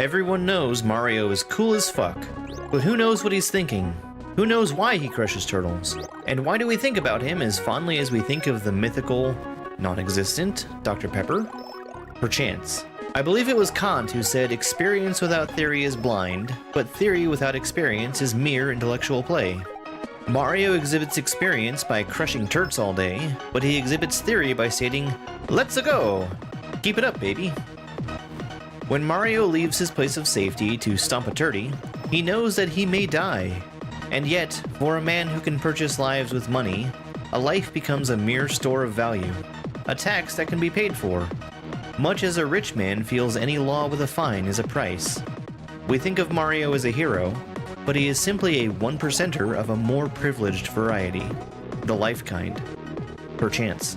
Everyone knows Mario is cool as fuck, but who knows what he's thinking? Who knows why he crushes turtles? And why do we think about him as fondly as we think of the mythical, non-existent Dr. Pepper? Perchance. I believe it was Kant who said, experience without theory is blind, but theory without experience is mere intellectual play. Mario exhibits experience by crushing turts all day, but he exhibits theory by stating, let's-a go! Keep it up, baby. When Mario leaves his place of safety to stomp a turdy, he knows that he may die. And yet, for a man who can purchase lives with money, a life becomes a mere store of value, a tax that can be paid for, much as a rich man feels any law with a fine is a price. We think of Mario as a hero, but he is simply a one-percenter of a more privileged variety, the life kind. Perchance.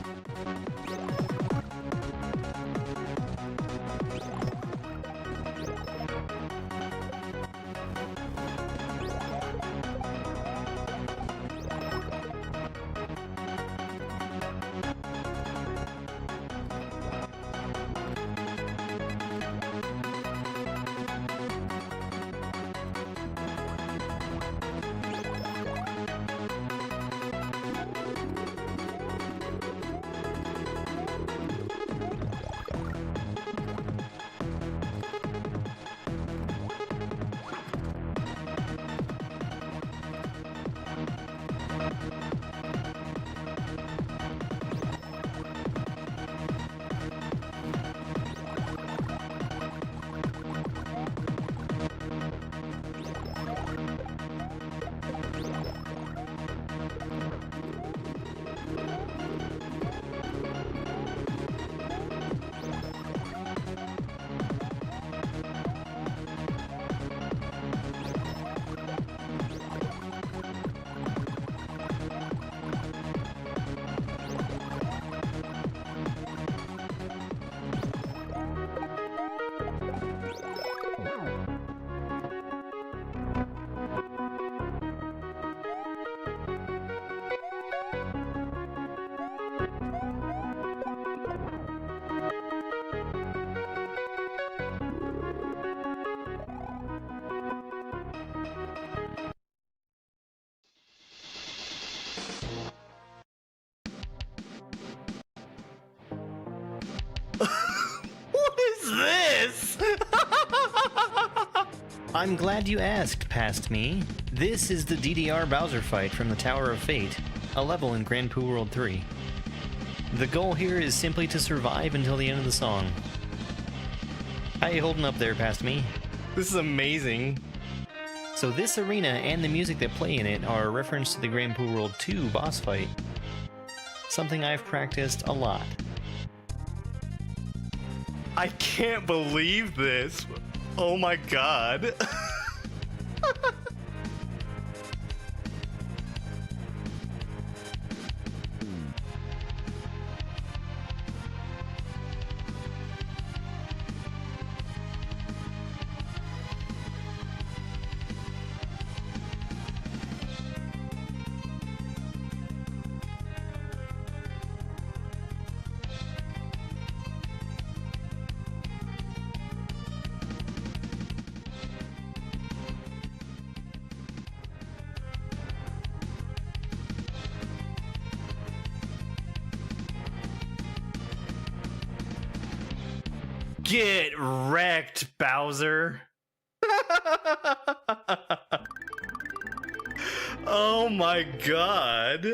What is this? I'm glad you asked, past me. This is the DDR Bowser fight from the Tower of Fate, a level in Grand Poo World 3. The goal here is simply to survive until the end of the song. How you holding up there, past me? This is amazing. So this arena and the music that play in it are a reference to the Grand Poo World 2 boss fight. Something I've practiced a lot. I can't believe this. Oh my god. Get wrecked, Bowser. Oh my god.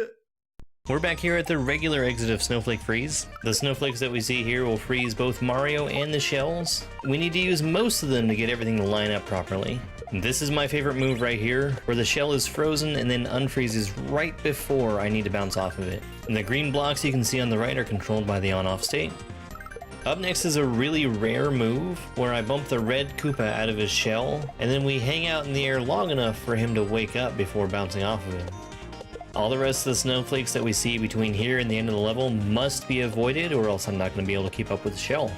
We're back here at the regular exit of Snowflake Freeze. The snowflakes that we see here will freeze both Mario and the shells. We need to use most of them to get everything to line up properly. This is my favorite move right here, where the shell is frozen and then unfreezes right before I need to bounce off of it. And the green blocks you can see on the right are controlled by the on-off state. Up next is a really rare move where I bump the red Koopa out of his shell, and then we hang out in the air long enough for him to wake up before bouncing off of him. All the rest of the snowflakes that we see between here and the end of the level must be avoided, or else I'm not going to be able to keep up with the shell.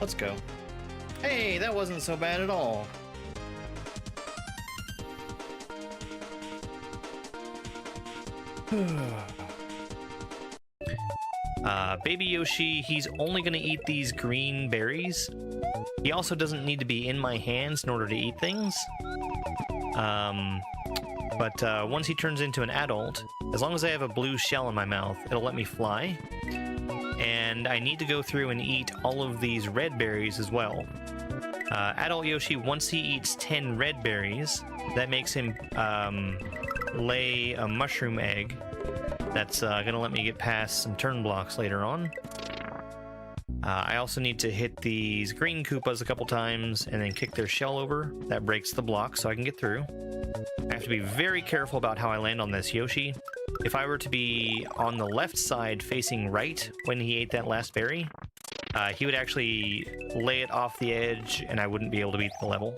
Let's go. Hey, that wasn't so bad at all. Baby Yoshi, he's only going to eat these green berries. He also doesn't need to be in my hands in order to eat things. But once he turns into an adult, as long as I have a blue shell in my mouth, it'll let me fly. And I need to go through and eat all of these red berries as well. Adult Yoshi, once he eats 10 red berries, that makes him lay a mushroom egg. That's gonna let me get past some turn blocks later on. I also need to hit these green Koopas a couple times and then kick their shell over. That breaks the block so I can get through. I have to be very careful about how I land on this Yoshi. If I were to be on the left side facing right when he ate that last berry, he would actually lay it off the edge and I wouldn't be able to beat the level.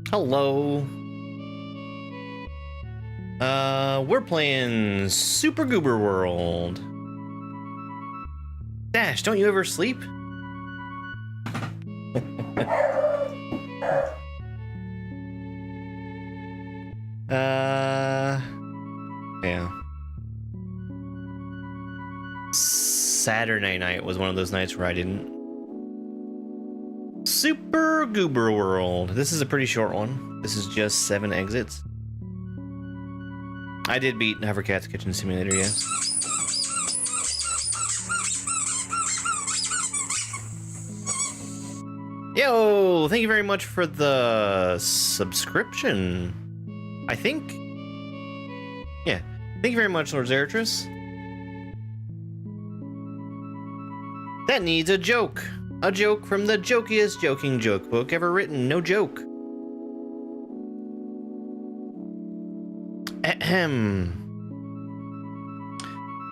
Hello. We're playing Super Goober World. Dash, don't you ever sleep? Yeah. Saturday night was one of those nights where I didn't. Super Goober World. This is a pretty short one. This is just 7 exits. I did beat Cat's Kitchen Simulator, yes. Yo, thank you very much for the subscription. I think. Yeah. Thank you very much, Lord Zeratrus. That needs a joke. A joke from the jokiest joking joke book ever written. No joke. Ahem.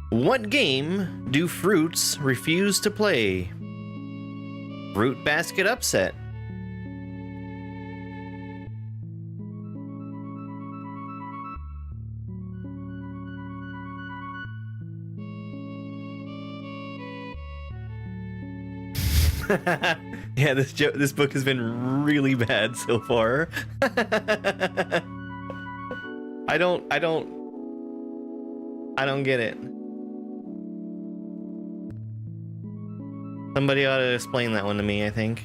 What game do fruits refuse to play? Fruit basket upset. Yeah, this book has been really bad so far. I don't get it. Somebody ought to explain that one to me, I think.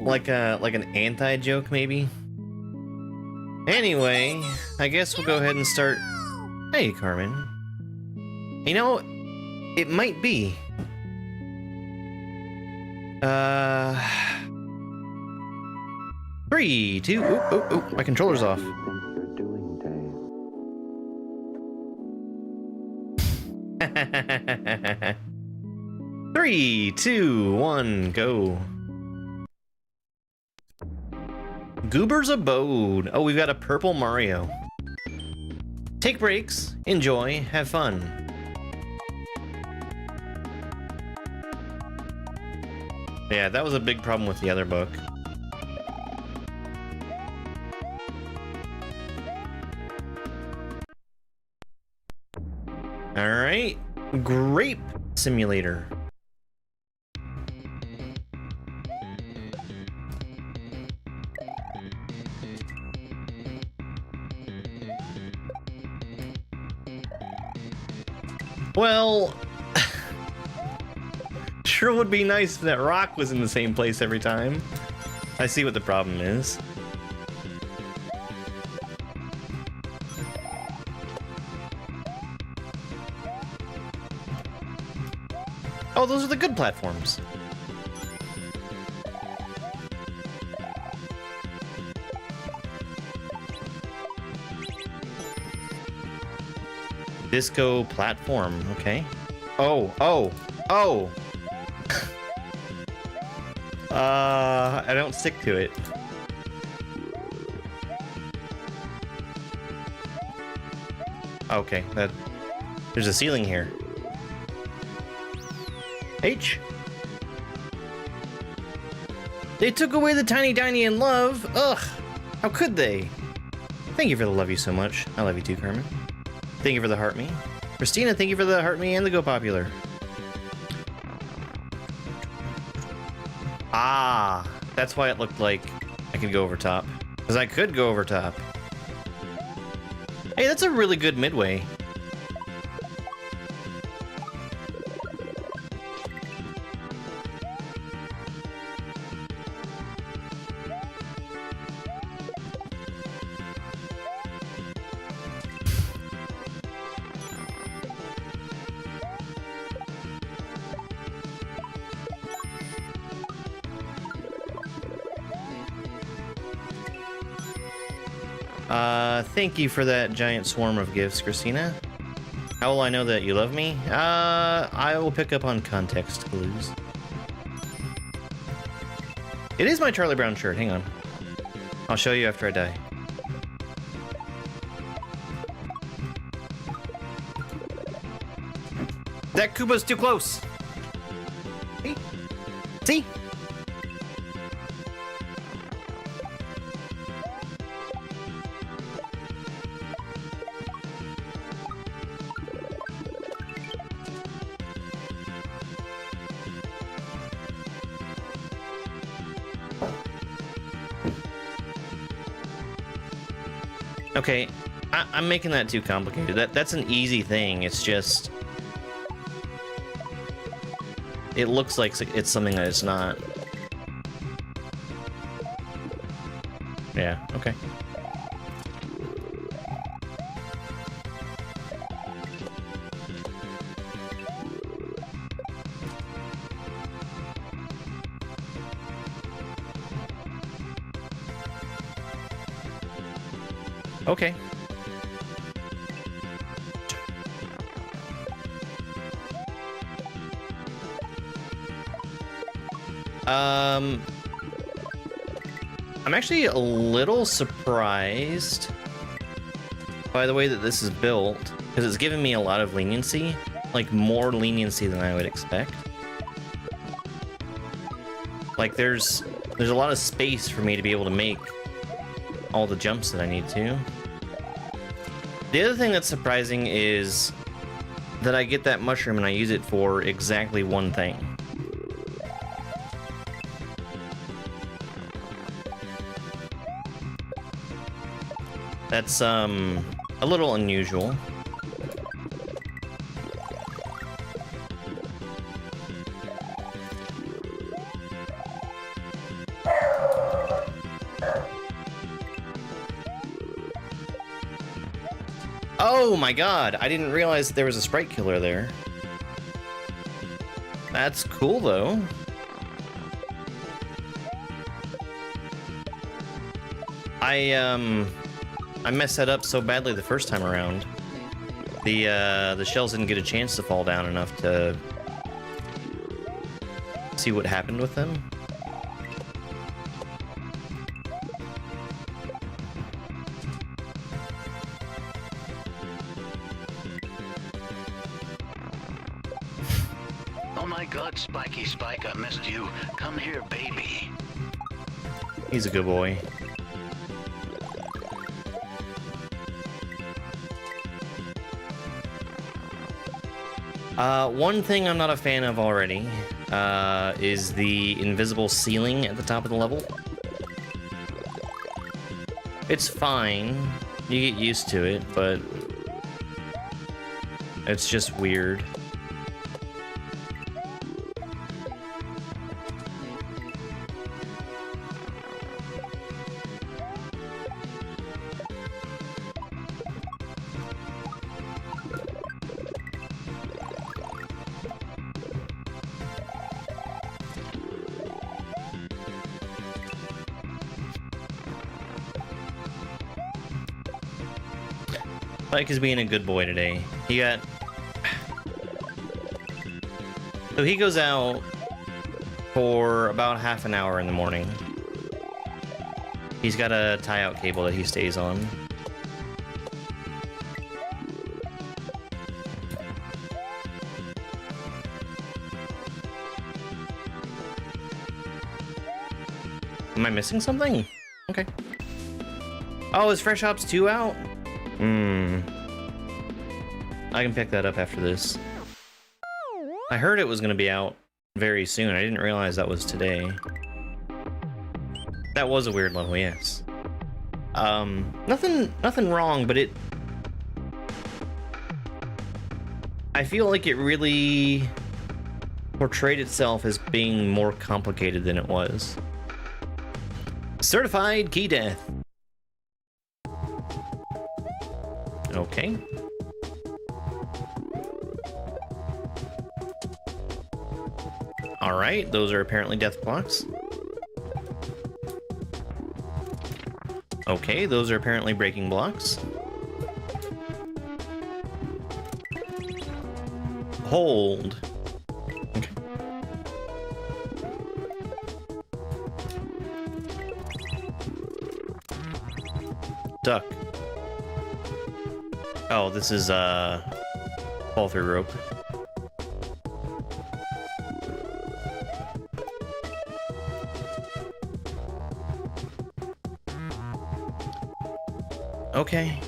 Like an anti-joke, maybe? Anyway, I guess we'll go ahead and start. Hey, Carmen. You know, it might be. 3, 2, oop, my controller's off. 3, 2, 1, go. Goober's Abode. Oh, we've got a purple Mario. Take breaks, enjoy, have fun. Yeah, that was a big problem with the other book. Alright, Grape Simulator. Well, sure would be nice if that rock was in the same place every time. I see what the problem is. Oh, those are the good platforms. Disco platform, okay. Oh. I don't stick to it. Okay, there's a ceiling here. H. They took away the tiny tiny in love. Ugh, how could they? Thank you for the love you so much. I love you too, Carmen. Thank you for the heart me. Christina, thank you for the heart me and the go popular. Ah, that's why it looked like I could go over top. Because I could go over top. Hey, that's a really good midway. Thank you for that giant swarm of gifts, Christina. How will I know that you love me? I will pick up on context clues. It is my Charlie Brown shirt, hang on. I'll show you after I die. That Koopa's too close! See? See? Okay, I'm making that too complicated. That's an easy thing. It's just... it looks like it's something that it's not. Yeah, okay. Okay. I'm actually a little surprised by the way that this is built, because it's given me a lot of leniency, like more leniency than I would expect. Like there's a lot of space for me to be able to make all the jumps that I need to. The other thing that's surprising is that I get that mushroom and I use it for exactly one thing. That's a little unusual. Oh my god, I didn't realize that there was a sprite killer there. That's cool though. I messed that up so badly the first time around. The shells didn't get a chance to fall down enough to see what happened with them. Oh my god, Spiky Spike, I missed you. Come here, baby. He's a good boy. One thing I'm not a fan of already is the invisible ceiling at the top of the level. It's fine. You get used to it, but it's just weird. Mike is being a good boy today. So he goes out for about half an hour in the morning. He's got a tie-out cable that he stays on. Am I missing something? Okay. Oh, is Fresh Ops 2 out? I can pick that up after this. I heard it was going to be out very soon. I didn't realize that was today. That was a weird level, yes. Nothing wrong, but I feel like it really portrayed itself as being more complicated than it was. Certified key death. Okay. Alright, those are apparently death blocks. Okay, those are apparently breaking blocks. Hold. Okay. Duck. Oh, this is fall through rope. Okay.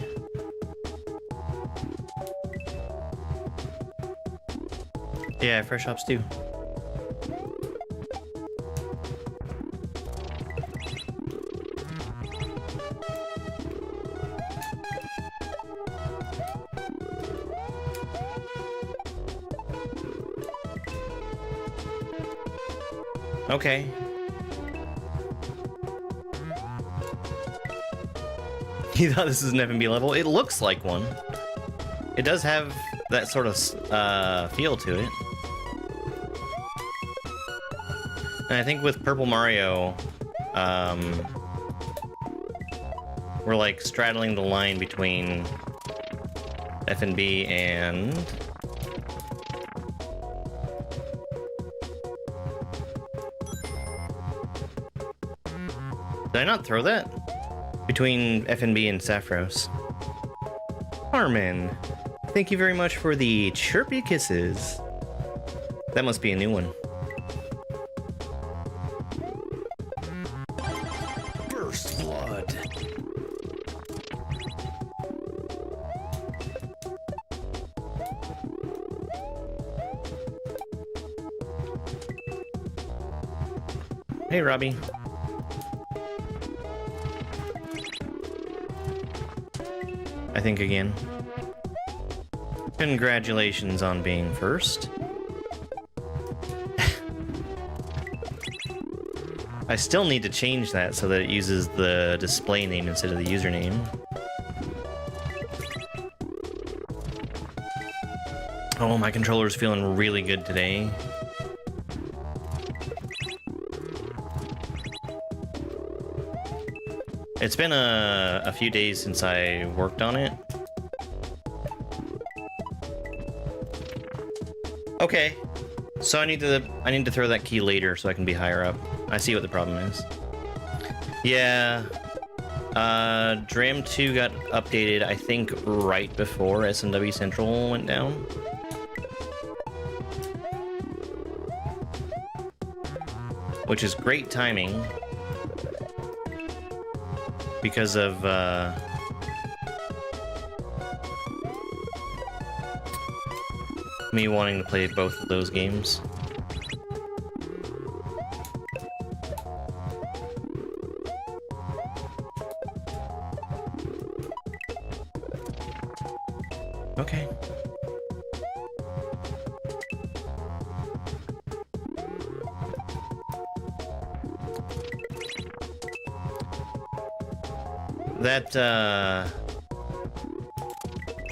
Yeah, fresh hops too. Okay. You thought this is an FMB level? It looks like one. It does have that sort of feel to it. And I think with Purple Mario, we're like straddling the line between FNB and... Did I not throw that? Between FNB and Saffros. Harmon, thank you very much for the chirpy kisses. That must be a new one. First blood. Hey, Robbie. I think again. Congratulations on being first. I still need to change that so that it uses the display name instead of the username. Oh, my controller's feeling really good today. It's been a few days since I worked on it. Okay, so I need to throw that key later so I can be higher up. I see what the problem is. Yeah, Dram 2 got updated, I think, right before SMW Central went down. Which is great timing. Because of, me wanting to play both of those games. Okay.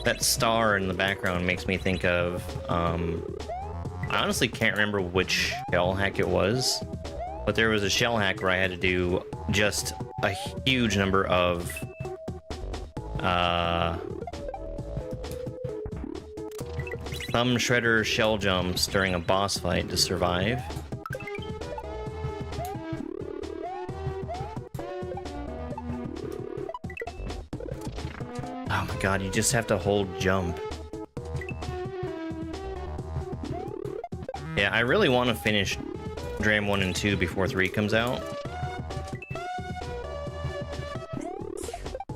That star in the background makes me think of, I honestly can't remember which shell hack it was, but there was a shell hack where I had to do just a huge number of, thumb shredder shell jumps during a boss fight to survive. Oh my god, you just have to hold jump. Yeah, I really want to finish Dram 1 and 2 before 3 comes out.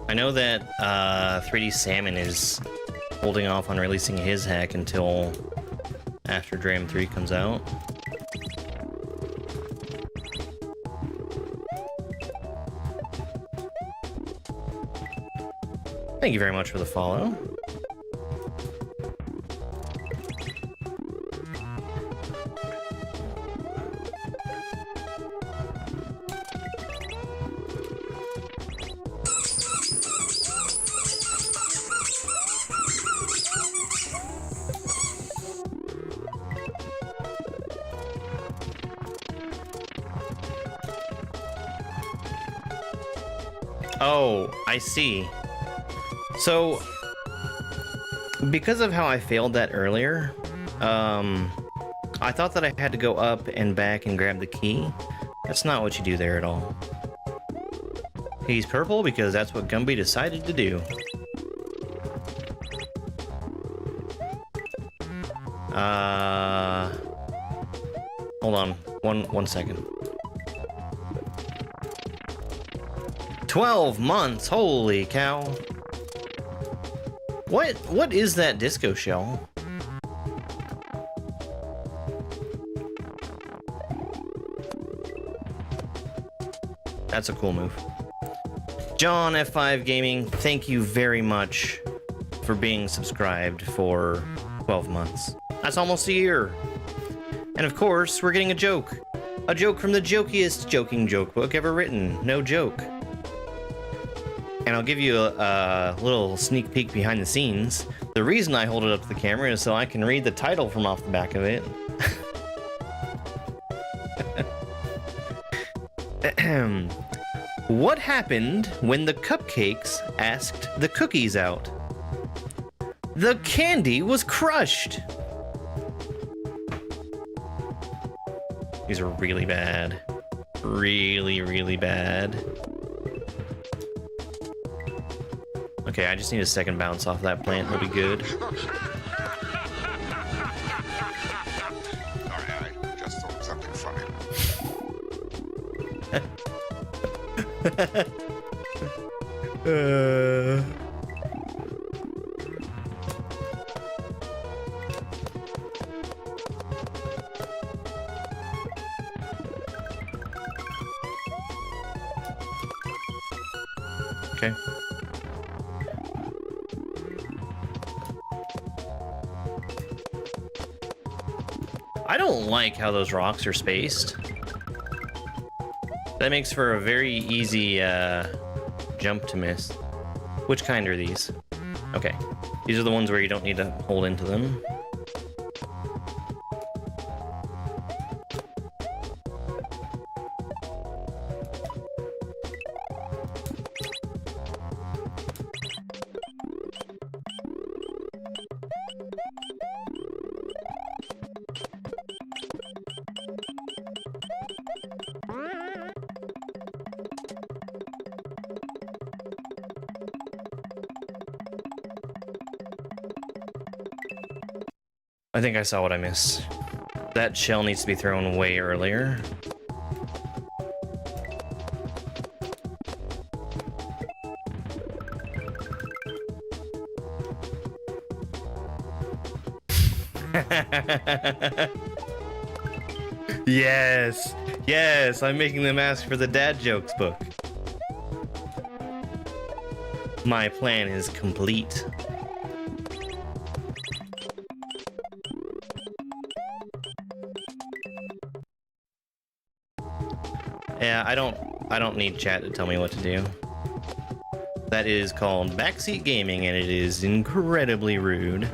I know that 3D Salmon is holding off on releasing his hack until after Dram 3 comes out. Thank you very much for the follow. Oh, I see. So, because of how I failed that earlier, I thought that I had to go up and back and grab the key. That's not what you do there at all. He's purple because that's what Gumby decided to do. Hold on, one second. 12 months, holy cow. What is that disco shell? That's a cool move. John F5 Gaming, thank you very much for being subscribed for 12 months. That's almost a year. And of course, we're getting a joke. A joke from the jokiest joking joke book ever written. No joke. And I'll give you a little sneak peek behind the scenes. The reason I hold it up to the camera is so I can read the title from off the back of it. What happened when the cupcakes asked the cookies out? The candy was crushed. These are really bad. Really, really bad. Okay, I just need a second bounce off that plant. It'll be good. Alright, I just thought something funny. Okay. I don't like how those rocks are spaced. That makes for a very easy jump to miss. Which kind are these? Okay. These are the ones where you don't need to hold into them. I think I saw what I missed. That shell needs to be thrown way earlier. Yes! Yes! I'm making them ask for the dad jokes book. My plan is complete. Yeah, I don't need chat to tell me what to do. That is called backseat gaming, and it is incredibly rude.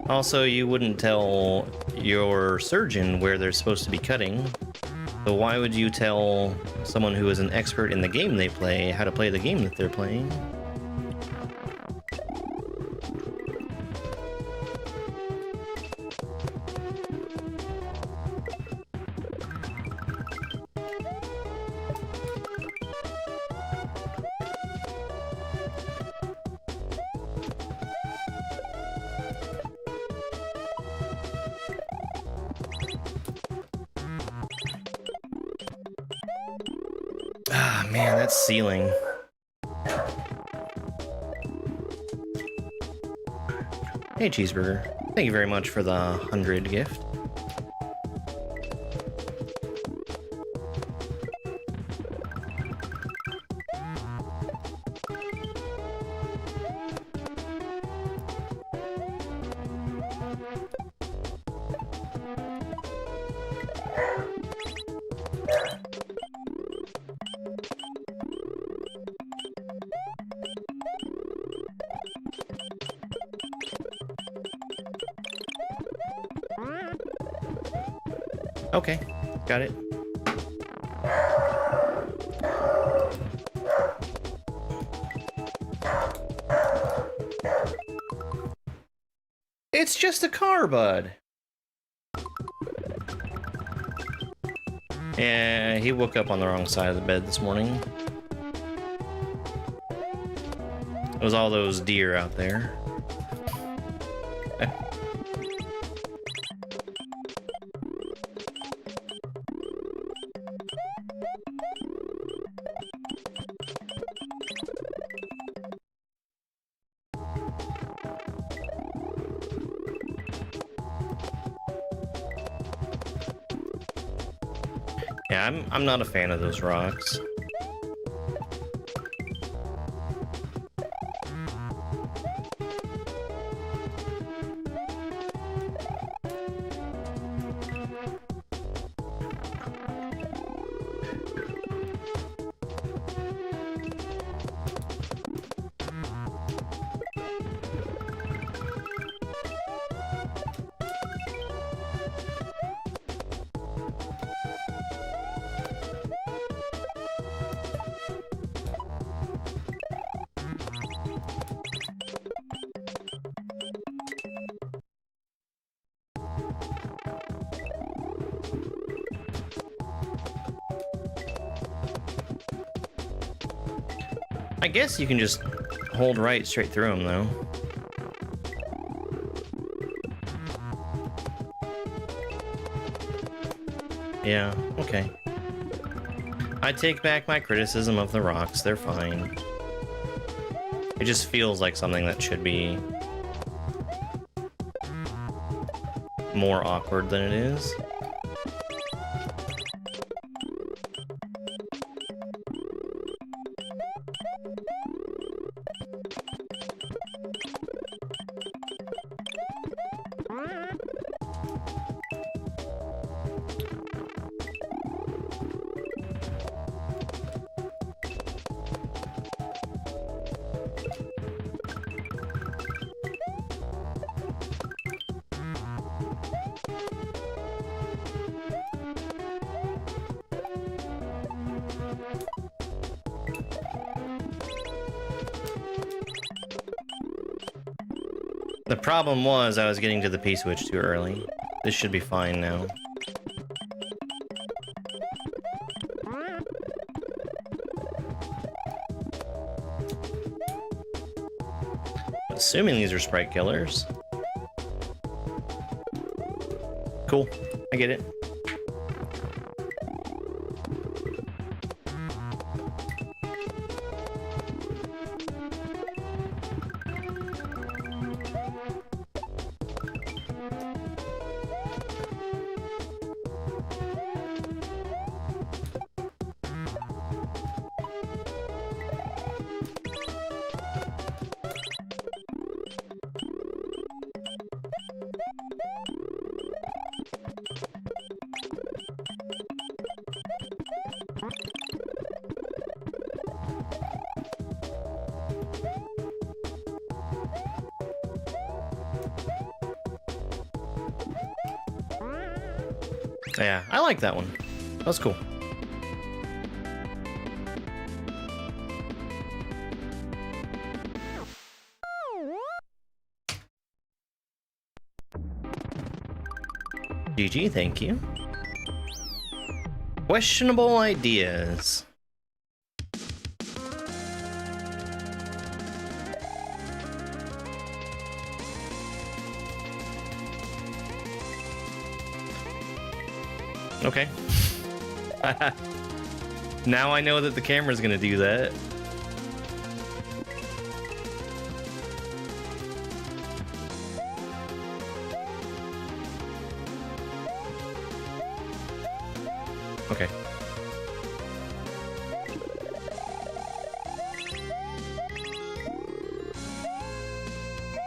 Also, you wouldn't tell your surgeon where they're supposed to be cutting. So why would you tell someone who is an expert in the game they play how to play the game that they're playing? Ah, man, that's ceiling. Hey, Cheeseburger. Thank you very much for the 100 gift. Okay, got it. It's just a car, bud. Yeah, he woke up on the wrong side of the bed this morning. It was all those deer out there. Yeah, I'm not a fan of those rocks. I guess you can just hold right straight through them, though. Yeah, okay. I take back my criticism of the rocks. They're fine. It just feels like something that should be more awkward than it is. The problem was I was getting to the P-switch too early. This should be fine now. Assuming these are sprite killers. Cool, I get it. Yeah, I like that one. That's cool. GG, thank you. Questionable ideas. Okay. Now I know that the camera's gonna do that. Okay.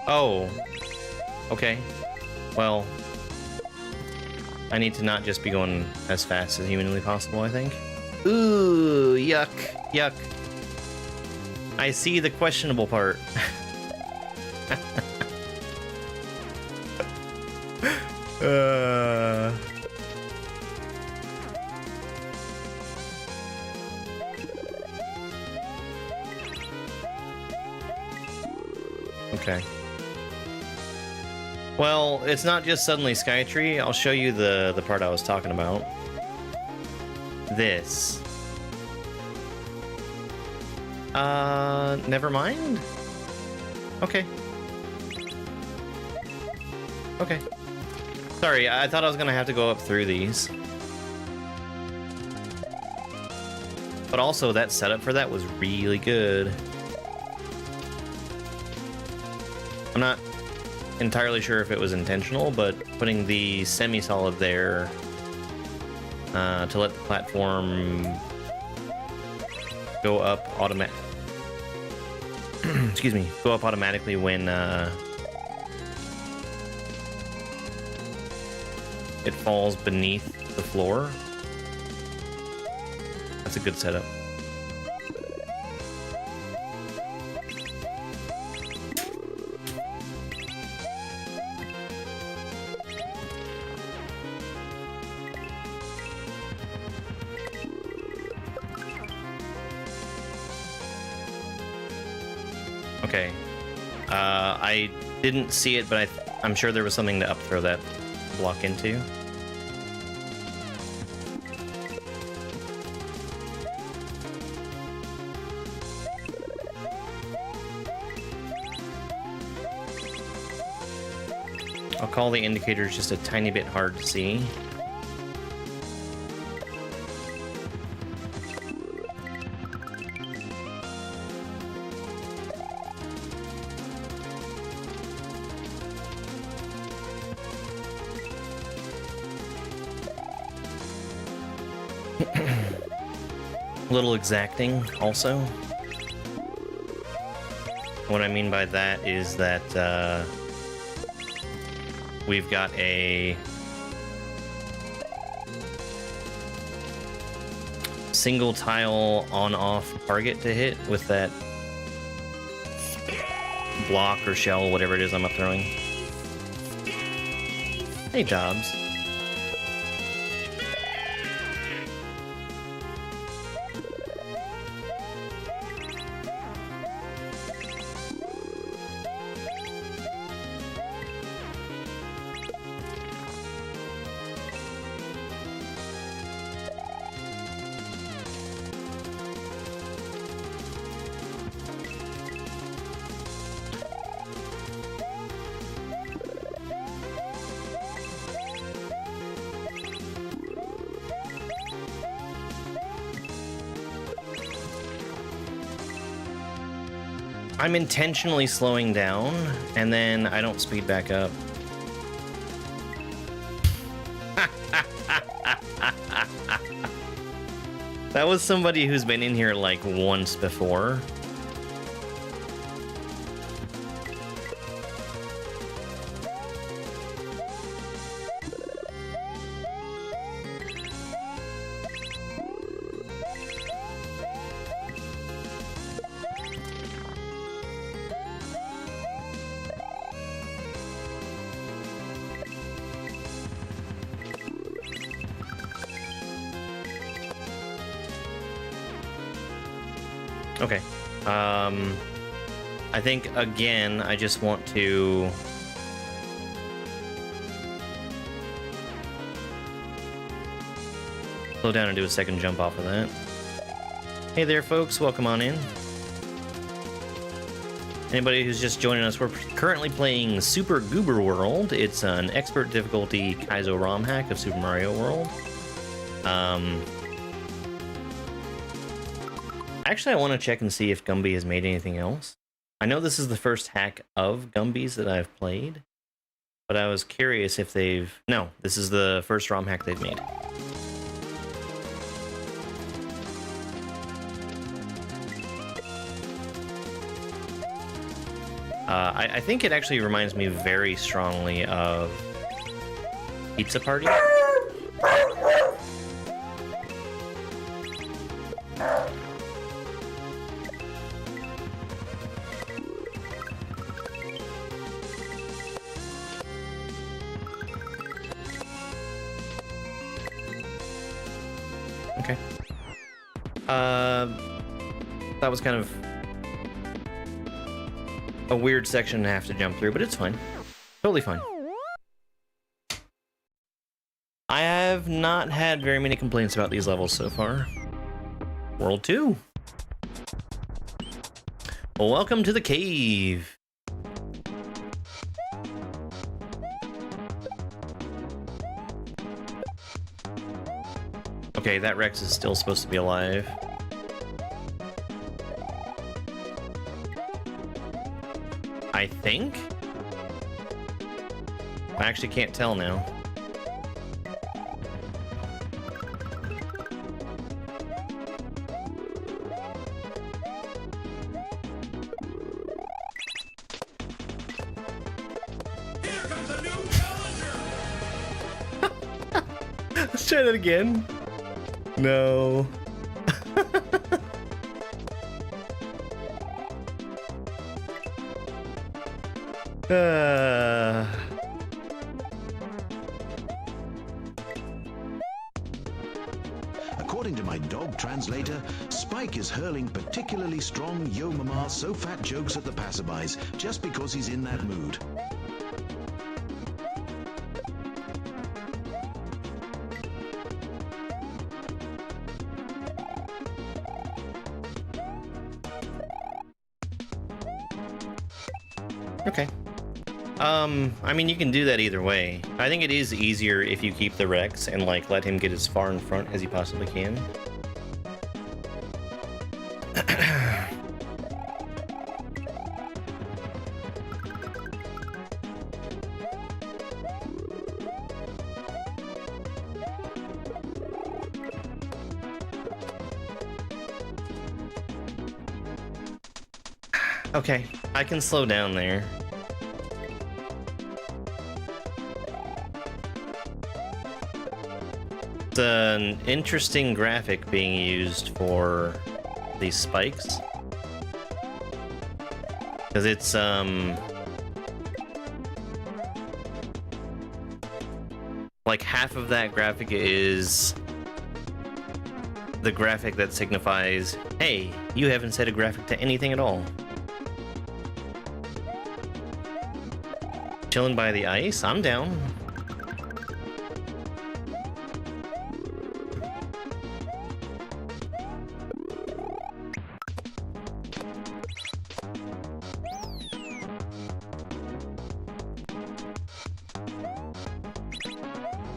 Oh. Okay. Well, I need to not just be going as fast as humanly possible, I think. Ooh, yuck. Yuck. I see the questionable part. Okay. Well, it's not just suddenly Skytree. I'll show you the part I was talking about. This. Never mind? Okay. Okay. Sorry, I thought I was gonna have to go up through these. But also, that setup for that was really good. I'm not entirely sure if it was intentional, but putting the semi-solid there to let the platform go up excuse me, go up automatically when it falls beneath the floor. That's a good setup. Okay. I didn't see it, but I'm sure there was something to up throw that block into. I'll call the indicators just a tiny bit hard to see. A little exacting, also. What I mean by that is that we've got a single tile on-off target to hit with that block or shell, whatever it is I'm up throwing. Hey, Dobbs. I'm intentionally slowing down, and then I don't speed back up. That was somebody who's been in here like once before. Okay. I think, again, I just want to... slow down and do a second jump off of that. Hey there, folks. Welcome on in. Anybody who's just joining us, we're currently playing Super Goober World. It's an expert difficulty kaizo Rom hack of Super Mario World. Actually, I want to check and see if Gumby has made anything else. I know this is the first hack of Gumby's that I've played, but I was curious if they've... No, this is the first ROM hack they've made. I think it actually reminds me very strongly of Pizza Party. Okay. That was kind of a weird section to have to jump through, but it's fine. Totally fine. I have not had very many complaints about these levels so far. World 2. Well, welcome to the cave. Okay, that Rex is still supposed to be alive. I think? I actually can't tell now. Here comes a new challenger! Let's try that again. No. According to my dog translator, Spike is hurling particularly strong yo mama so fat jokes at the passerbys just because he's in that mood. Okay. I mean, you can do that either way. I think it is easier if you keep the Rex and, like, let him get as far in front as he possibly can. Okay, I can slow down there. It's an interesting graphic being used for these spikes. Because it's, like half of that graphic is the graphic that signifies, hey, you haven't set a graphic to anything at all. Chilling by the ice? I'm down.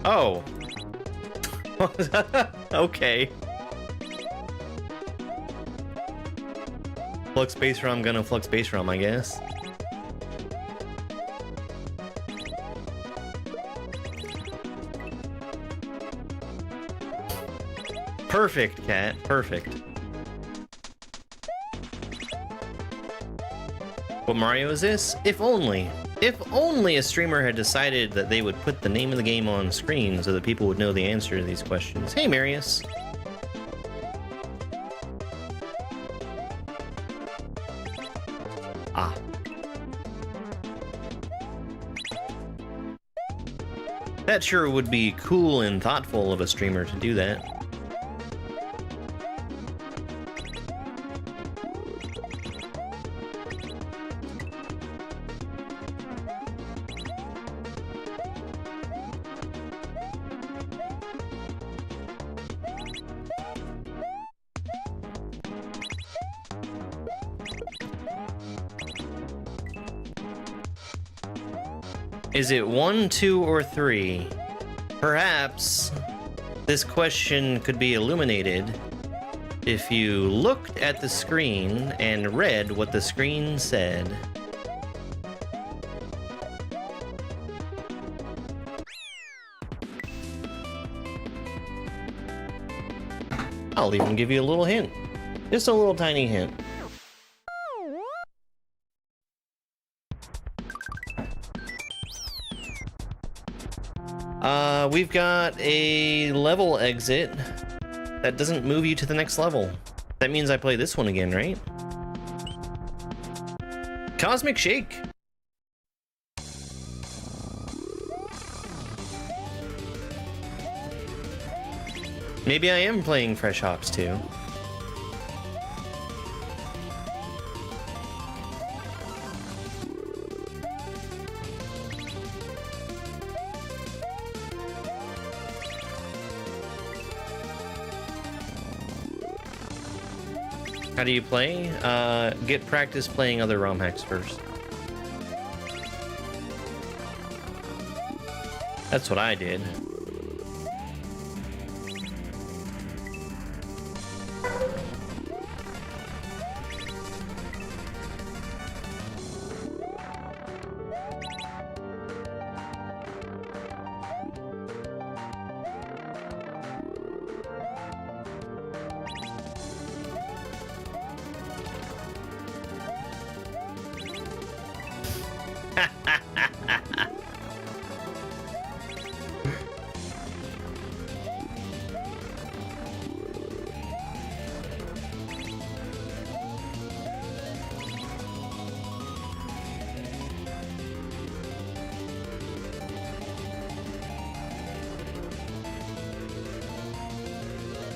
Oh. Okay. Flux base ROM gonna flux base ROM, I guess. Perfect, cat. Perfect. What Mario is this? If only. If only a streamer had decided that they would put the name of the game on screen so that people would know the answer to these questions. Hey, Marius. Ah. That sure would be cool and thoughtful of a streamer to do that. Is it 1, 2, or 3? Perhaps this question could be illuminated if you looked at the screen and read what the screen said. I'll even give you a little hint. Just a little tiny hint. we've got a level exit that doesn't move you to the next level. That means I play this one again, right? Cosmic Shake. Maybe I am playing Fresh Hops too. How do you play? Get practice playing other Rom hacks first. That's what I did.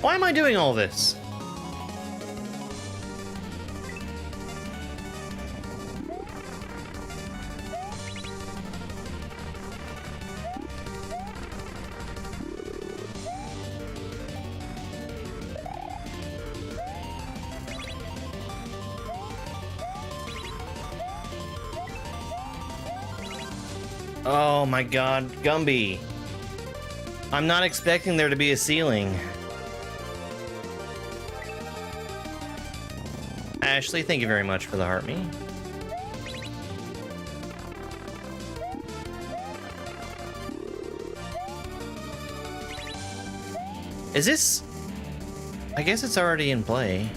Why am I doing all this? Oh my god, Gumby. I'm not expecting there to be a ceiling. Ashley, thank you very much for the heart me. Is this... I guess it's already in play.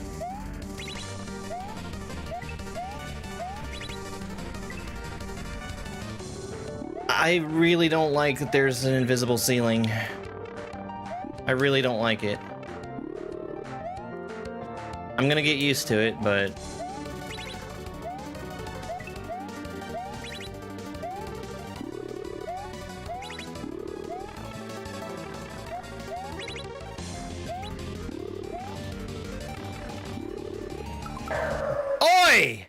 I really don't like that there's an invisible ceiling. I really don't like it. I'm gonna get used to it, but... Oi!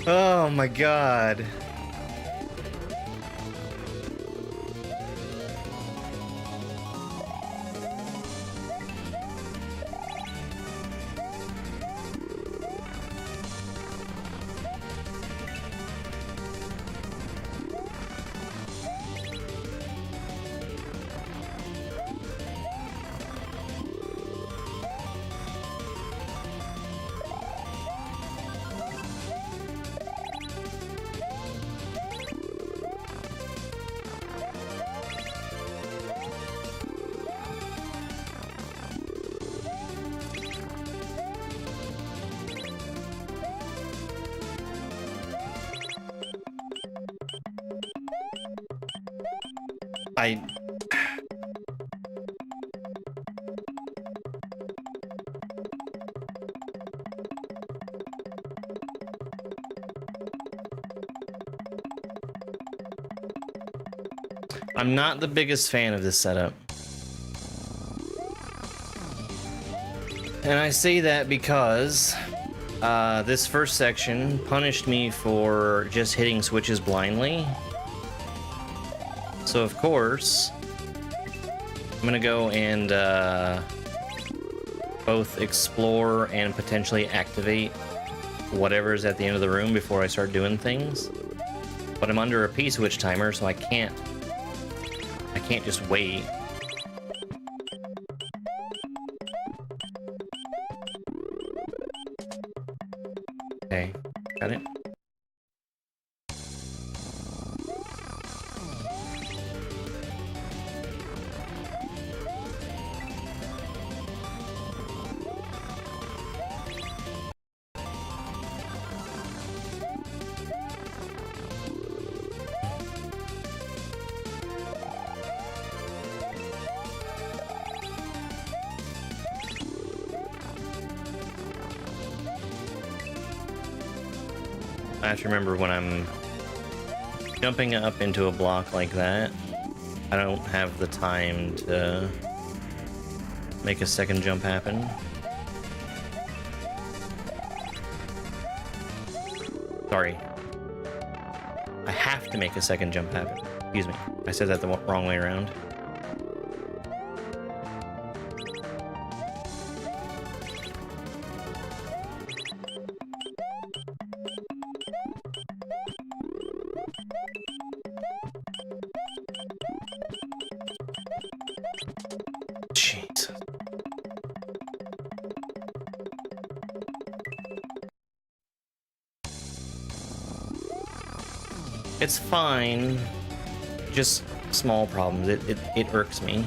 Oh my god. I'm not the biggest fan of this setup. And I say that because this first section punished me for just hitting switches blindly. So of course, I'm gonna go and both explore and potentially activate whatever's at the end of the room before I start doing things. But I'm under a P-switch timer, so I can't just wait. Okay, got it. I have to remember when I'm jumping up into a block like that, I don't have the time to make a second jump happen. Sorry. I have to make a second jump happen. Excuse me. I said that the wrong way around. Jeez. It's fine. Just small problems. It irks me.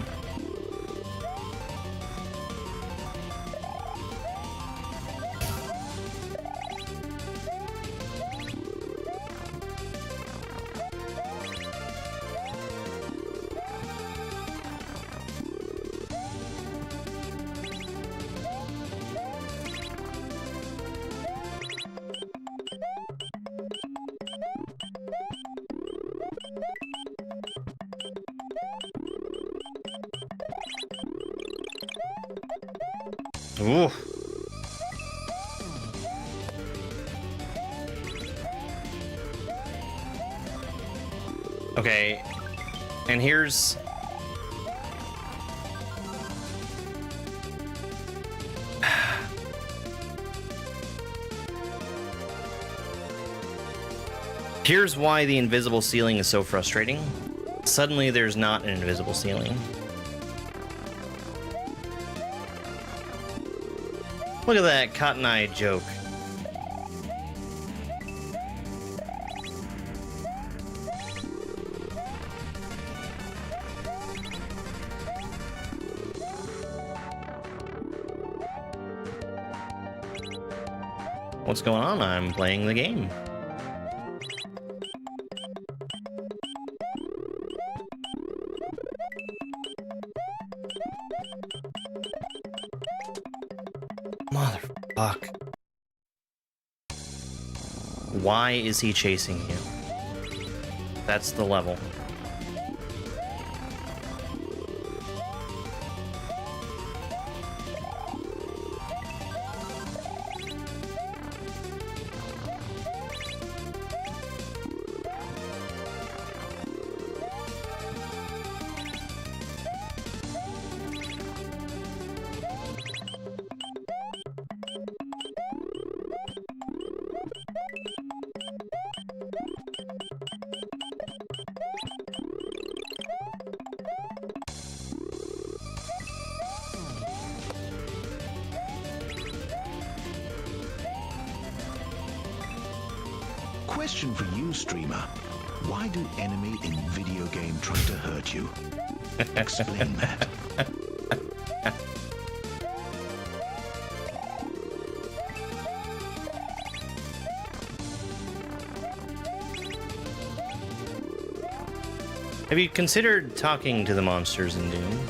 Ooh. Okay, and here's... Here's why the invisible ceiling is so frustrating. Suddenly there's not an invisible ceiling. Look at that Cotton Eye joke. What's going on? I'm playing the game. Motherfuck. Why is he chasing you? That's the level. Question for you, streamer. Why do enemy in video game try to hurt you? Explain that. Have you considered talking to the monsters in Doom?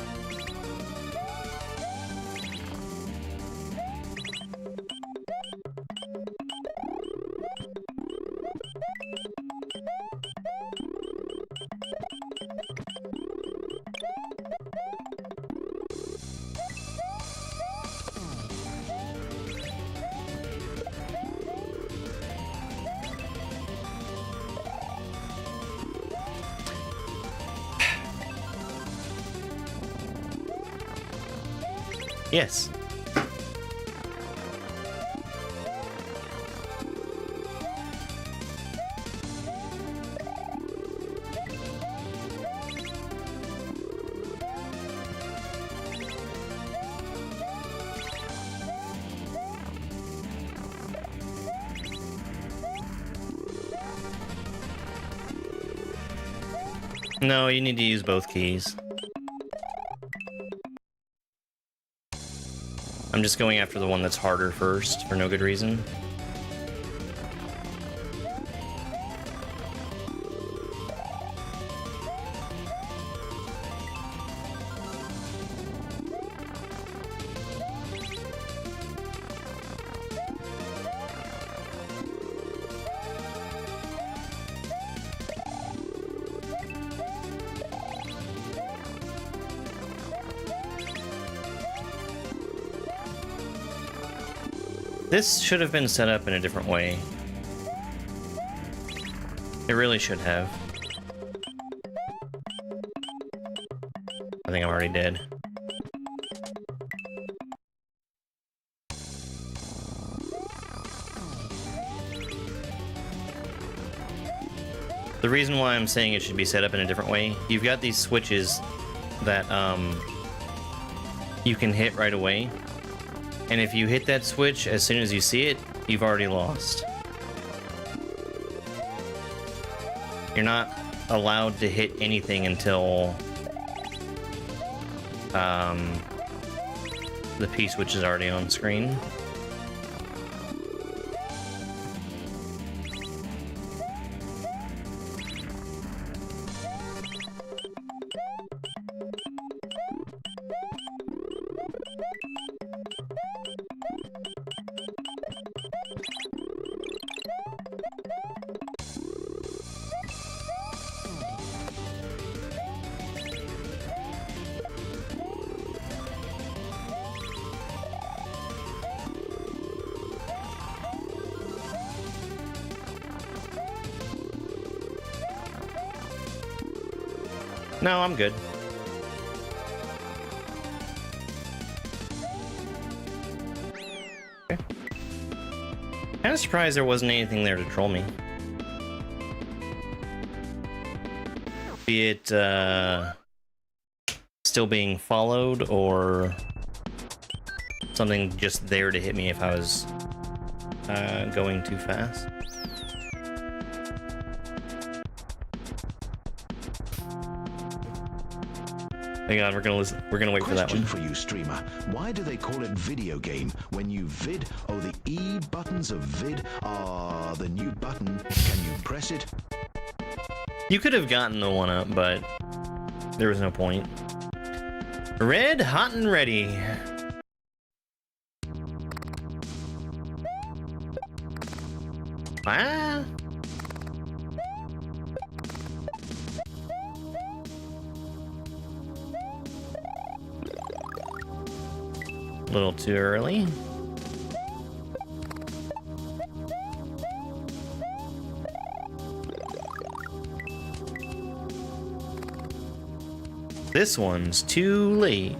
Yes. No, you need to use both keys. I'm just going after the one that's harder first, for no good reason. This should have been set up in a different way. It really should have. I think I'm already dead. The reason why I'm saying it should be set up in a different way, you've got these switches that you can hit right away. And if you hit that switch as soon as you see it, you've already lost. You're not allowed to hit anything until the P switch is already on screen. No, I'm good. Okay. Kind of surprised there wasn't anything there to troll me. Be it still being followed or something just there to hit me if I was going too fast. Hang on, we're gonna wait for that one. Question for you, streamer. Why do they call it video game when you vid? Oh, the E buttons of vid are the new button. Can you press it? You could have gotten the one up, but there was no point. Red, hot and ready. Ah. A little too early. This one's too late.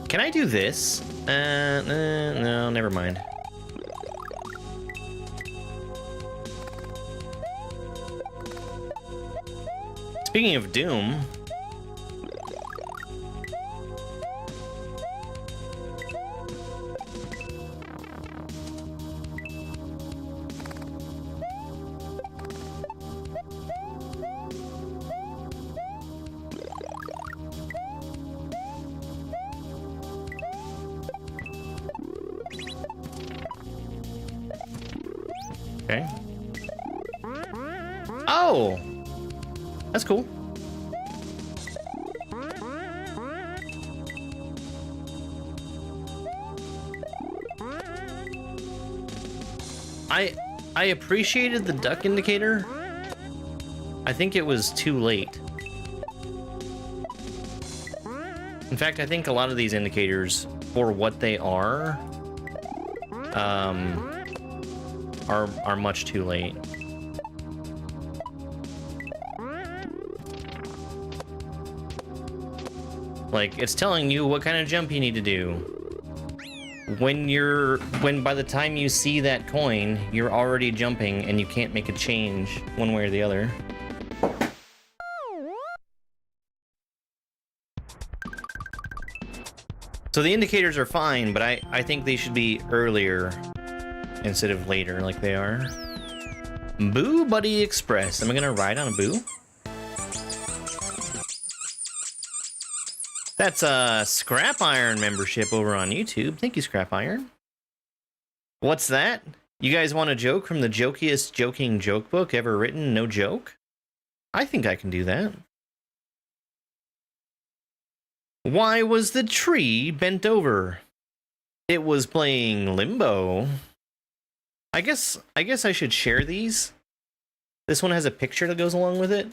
Can I do this? No, never mind. Speaking of Doom, okay. Oh, that's cool. I appreciated the duck indicator. I think it was too late. In fact, I think a lot of these indicators, for what they are much too late. Like, it's telling you what kind of jump you need to do. When by the time you see that coin, you're already jumping and you can't make a change one way or the other. So the indicators are fine, but I think they should be earlier instead of later like they are. Boo Buddy Express. Am I gonna ride on a Boo? That's a Scrap Iron membership over on YouTube. Thank you, Scrap Iron. What's that? You guys want a joke from the jokiest joking joke book ever written? No joke? I think I can do that. Why was the tree bent over? It was playing Limbo. I guess I should share these. This one has a picture that goes along with it.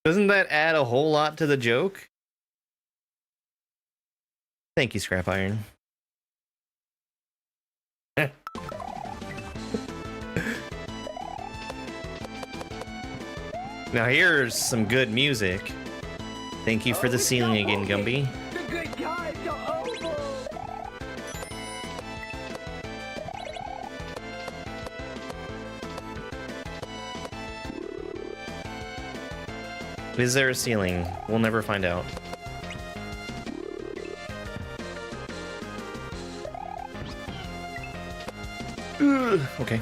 Doesn't that add a whole lot to the joke? Thank you, Scrap Iron. Now here's some good music. Thank you for the ceiling again, Gumby. The good times are over. Is there a ceiling? We'll never find out. Ugh, okay.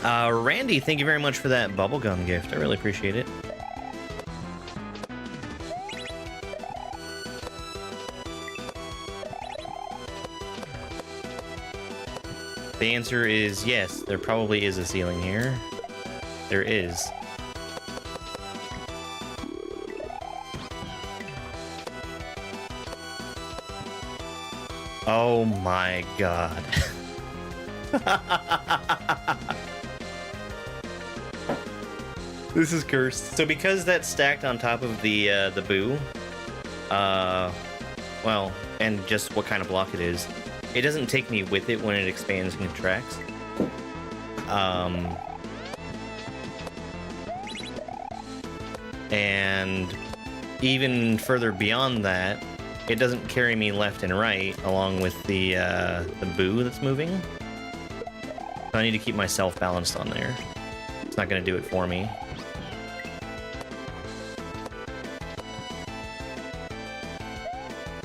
Randy, thank you very much for that bubblegum gift. I really appreciate it. The answer is yes, there probably is a ceiling here. There is. Oh my god. This is cursed. So because that's stacked on top of the Boo, well, and just what kind of block it is, it doesn't take me with it when it expands and contracts. And even further beyond that, it doesn't carry me left and right along with the Boo that's moving. So I need to keep myself balanced on there. It's not going to do it for me.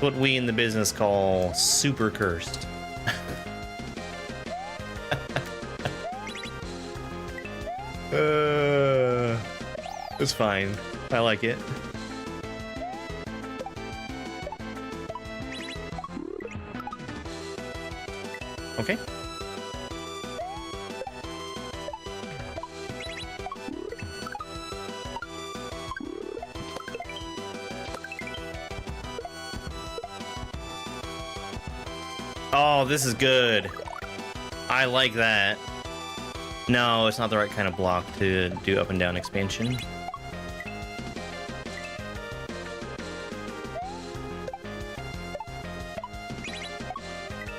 What we in the business call super cursed. It's fine. I like it. Okay. Oh, this is good. I like that. No, it's not the right kind of block to do up and down expansion.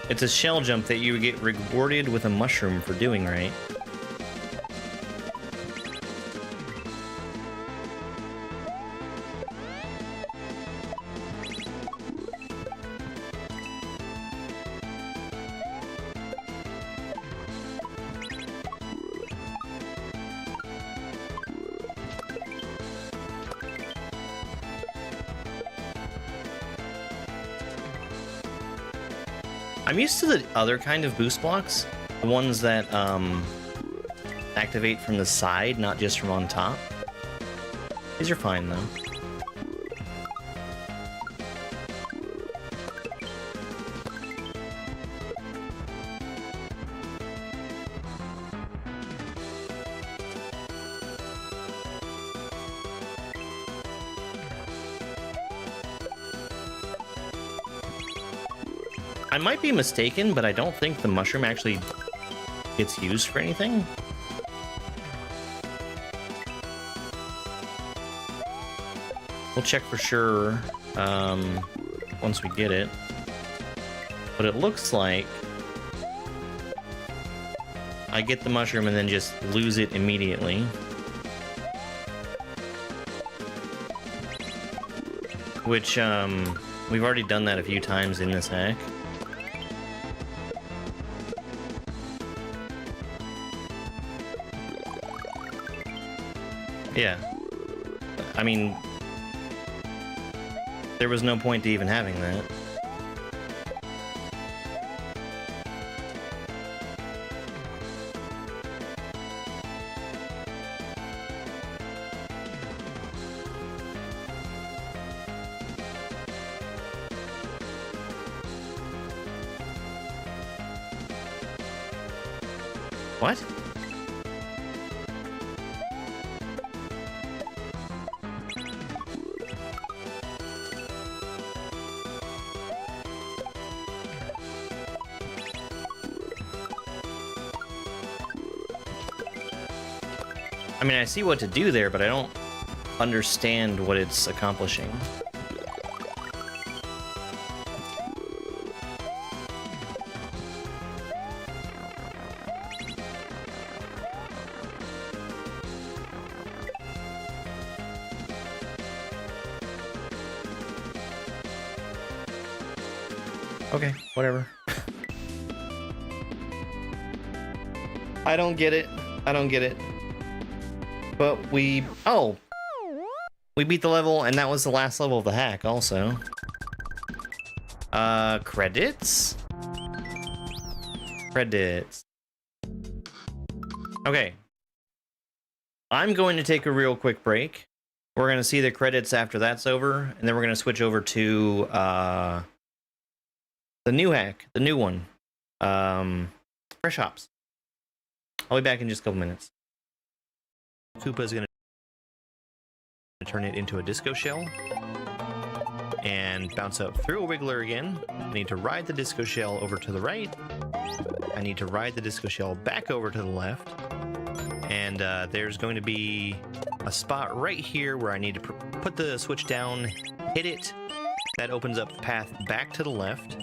It's a shell jump that you get rewarded with a mushroom for doing right. I'm used to the other kind of boost blocks, the ones that activate from the side, not just from on top. These are fine though. I might be mistaken, but I don't think the mushroom actually gets used for anything. We'll check for sure once we get it. But it looks like I get the mushroom and then just lose it immediately. Which, we've already done that a few times in this hack. Yeah. I mean, there was no point to even having that. What? I mean, I see what to do there, but I don't understand what it's accomplishing. Okay, whatever. I don't get it. I don't get it. But we beat the level, and that was the last level of the hack also. Credits? Credits. Okay. I'm going to take a real quick break. We're going to see the credits after that's over, and then we're going to switch over to, the new hack, the new one. Fresh Hops. I'll be back in just a couple minutes. Koopa's gonna turn it into a disco shell and bounce up through a wiggler again. I need to ride the disco shell over to the right. I need to ride the disco shell back over to the left. And there's going to be a spot right here where I need to put the switch down, hit it. That opens up the path back to the left.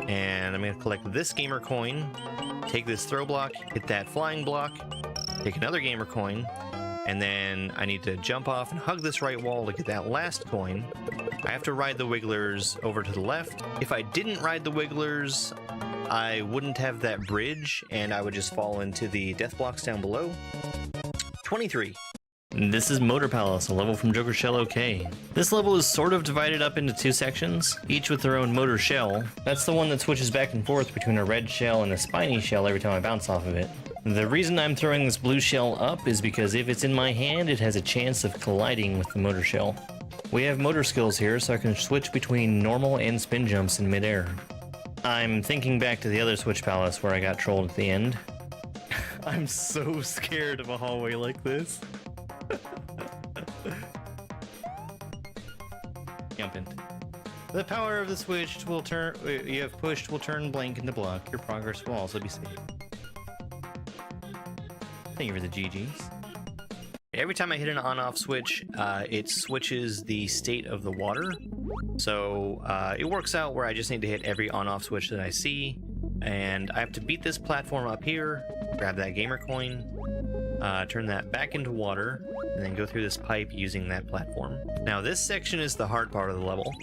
And I'm going to collect this gamer coin, take this throw block, hit that flying block, take another gamer coin, and then I need to jump off and hug this right wall to get that last coin. I have to ride the wigglers over to the left. If I didn't ride the wigglers, I wouldn't have that bridge, and I would just fall into the death blocks down below. 23. This is Motor Palace, a level from Joker Shell OK. This level is sort of divided up into two sections, each with their own motor shell. That's the one that switches back and forth between a red shell and a spiny shell every time I bounce off of it. The reason I'm throwing this blue shell up is because if it's in my hand, it has a chance of colliding with the motor shell. We have motor skills here, so I can switch between normal and spin jumps in midair. I'm thinking back to the other Switch Palace where I got trolled at the end. I'm so scared of a hallway like this. Jumping. The power of the switch will turn you have pushed will turn blank into block. Your progress will also be saved. Thank you for the GGs. Every time I hit an on-off switch, it switches the state of the water. So it works out where I just need to hit every on-off switch that I see, and I have to beat this platform up here, grab that gamer coin, turn that back into water, and then go through this pipe using that platform. Now this section is the hard part of the level.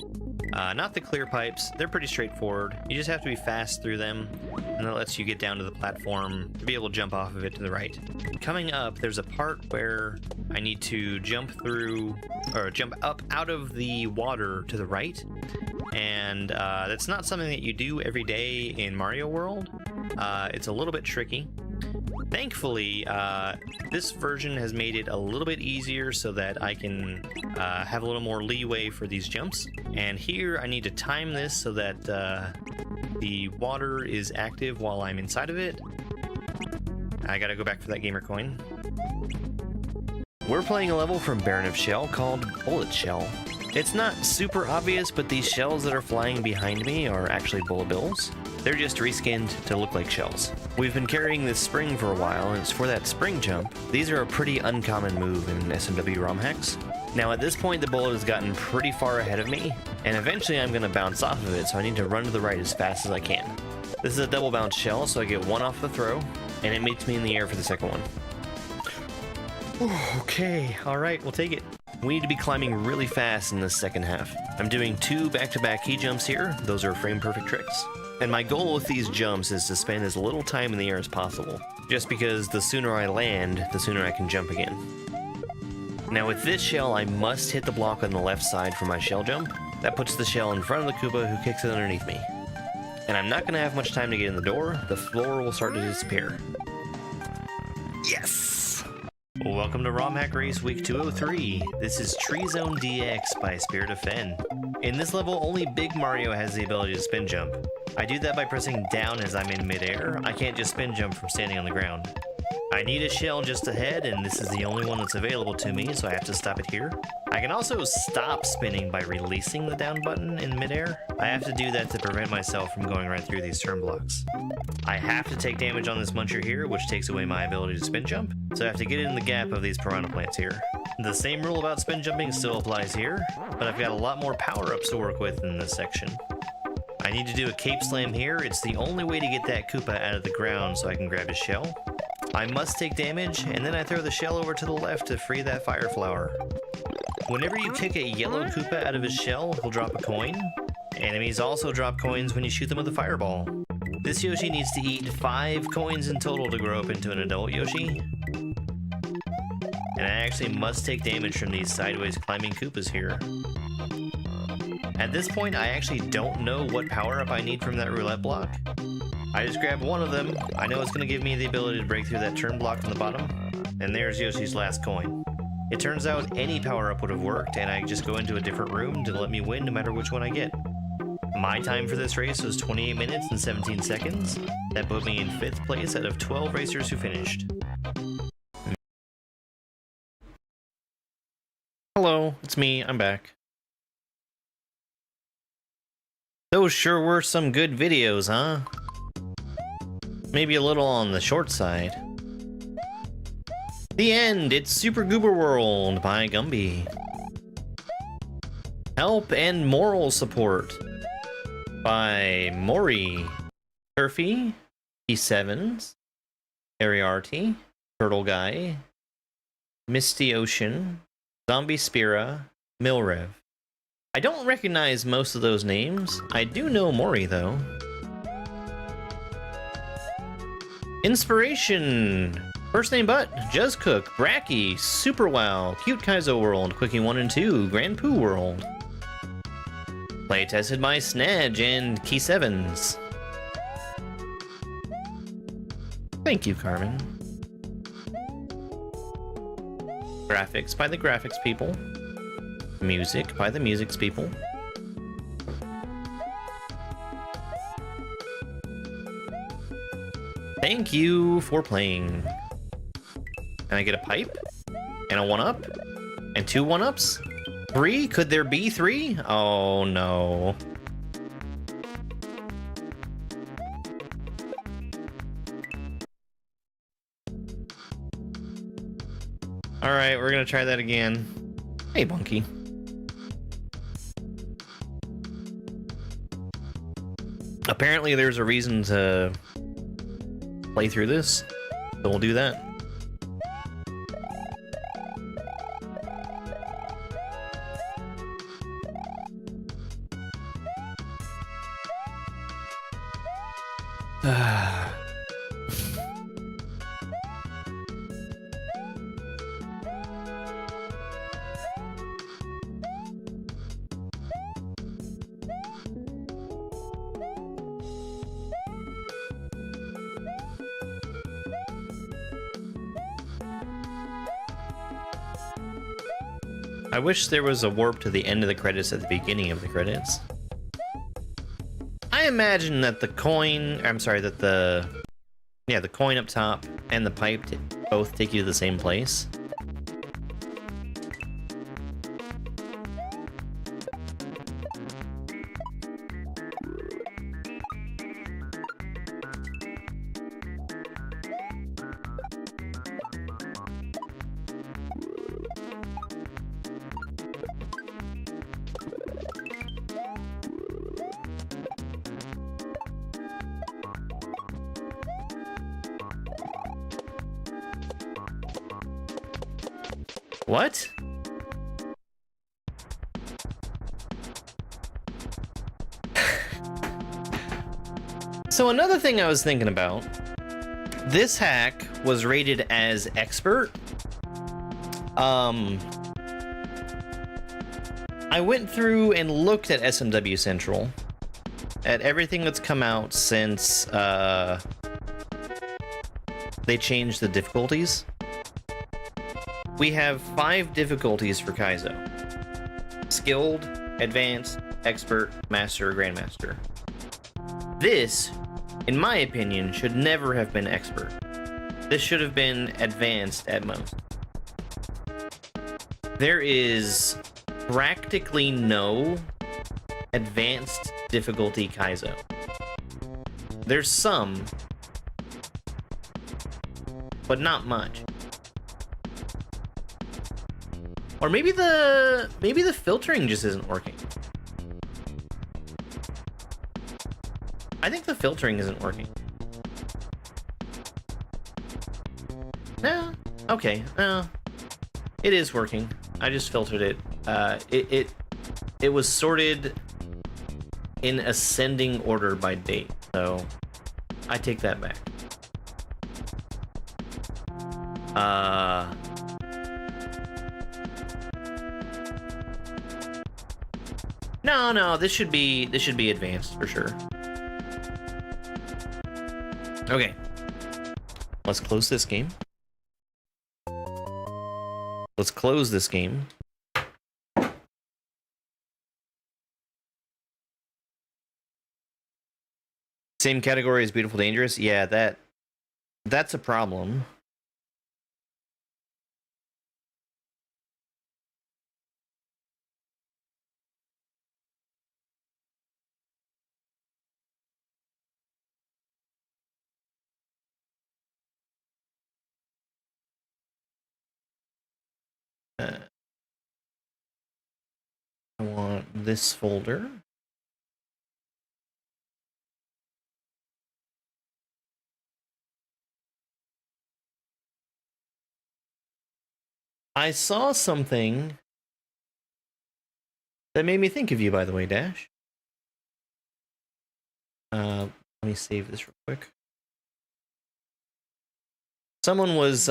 Not the clear pipes, they're pretty straightforward. You just have to be fast through them, and that lets you get down to the platform to be able to jump off of it to the right. Coming up, there's a part where I need to jump through, or jump up out of the water to the right, and that's not something that you do every day in Mario World. It's a little bit tricky. Thankfully, this version has made it a little bit easier so that I can have a little more leeway for these jumps. And here I need to time this so that the water is active while I'm inside of it. I gotta go back for that gamer coin. We're playing a level from Baron of Shell called Bullet Shell. It's not super obvious, but these shells that are flying behind me are actually bullet bills. They're just reskinned to look like shells. We've been carrying this spring for a while, and it's for that spring jump. These are a pretty uncommon move in SMW Rom Hacks. Now at this point the bullet has gotten pretty far ahead of me, and eventually I'm going to bounce off of it, so I need to run to the right as fast as I can. This is a double bounce shell, so I get one off the throw, and it meets me in the air for the second one. Okay, alright, we'll take it. We need to be climbing really fast in this second half. I'm doing 2 back-to-back key jumps here. Those are frame-perfect tricks. And my goal with these jumps is to spend as little time in the air as possible, just because the sooner I land, the sooner I can jump again. Now with this shell, I must hit the block on the left side for my shell jump. That puts the shell in front of the Koopa, who kicks it underneath me. And I'm not going to have much time to get in the door. The floor will start to disappear. Yes! Welcome to Rom Hack Race Week 203. This is Tree Zone DX by Spirit of Fen. In this level, only Big Mario has the ability to spin jump. I do that by pressing down as I'm in midair. I can't just spin jump from standing on the ground. I need a shell just ahead, and this is the only one that's available to me, so I have to stop it here. I can also stop spinning by releasing the down button in midair. I have to do that to prevent myself from going right through these turn blocks. I have to take damage on this muncher here, which takes away my ability to spin jump, so I have to get in the gap of these piranha plants here. The same rule about spin jumping still applies here, but I've got a lot more power-ups to work with in this section. I need to do a cape slam here. It's the only way to get that Koopa out of the ground so I can grab his shell. I must take damage, and then I throw the shell over to the left to free that fire flower. Whenever you kick a yellow Koopa out of his shell, he'll drop a coin. Enemies also drop coins when you shoot them with a fireball. This Yoshi needs to eat 5 coins in total to grow up into an adult Yoshi. And I actually must take damage from these sideways climbing Koopas here. At this point, I actually don't know what power-up I need from that roulette block. I just grabbed one of them. I know it's going to give me the ability to break through that turn block on the bottom. And there's Yoshi's last coin. It turns out any power-up would have worked, and I just go into a different room to let me win no matter which one I get. My time for this race was 28 minutes and 17 seconds. That put me in 5th place out of 12 racers who finished. Hello, it's me, I'm back. Those sure were some good videos, huh? Maybe a little on the short side. The end! It's Super Goober World by Gumby. Help and moral support by Mori, Turfy, P7s, Ariarty, Turtle Guy, Misty Ocean, Zombie Spira, Milrev. I don't recognize most of those names. I do know Mori though. Inspiration! First name Butt, Juz Cook, Bracky, Super Wow, Cute Kaizo World, Quickie 1 and 2, Grand Poo World. Play tested by Snedge and Key7s. Thank you, Carmen. Graphics by the graphics people. Music by the musics people. Thank you for playing. Can I get a pipe? And a 1-up? And 2 1-ups? 3? Could there be 3? Oh no. Alright, we're gonna try that again. Hey, Bunky. Apparently there's a reason to play through this, so we'll do that. I wish there was a warp to the end of the credits at the beginning of the credits. I imagine that the coin, the coin up top and the pipe both take you to the same place. What? So another thing I was thinking about, this hack was rated as expert. I went through and looked at SMW Central, at everything that's come out since they changed the difficulties. We have 5 difficulties for Kaizo. Skilled, Advanced, Expert, Master, Grandmaster. This, in my opinion, should never have been Expert. This should have been advanced at most. There is practically no advanced difficulty kaizo. There's some, but not much. Or maybe the filtering just isn't working. I think the filtering isn't working. No. Okay. No. It is working. I just filtered it. It was sorted in ascending order by date, so I take that back. No, this should be advanced for sure. Okay. Let's close this game. Let's close this game. Same category as Beautiful Dangerous? Yeah, that's a problem. I want this folder. I saw something that made me think of you, by the way, Dash. Let me save this real quick. Someone was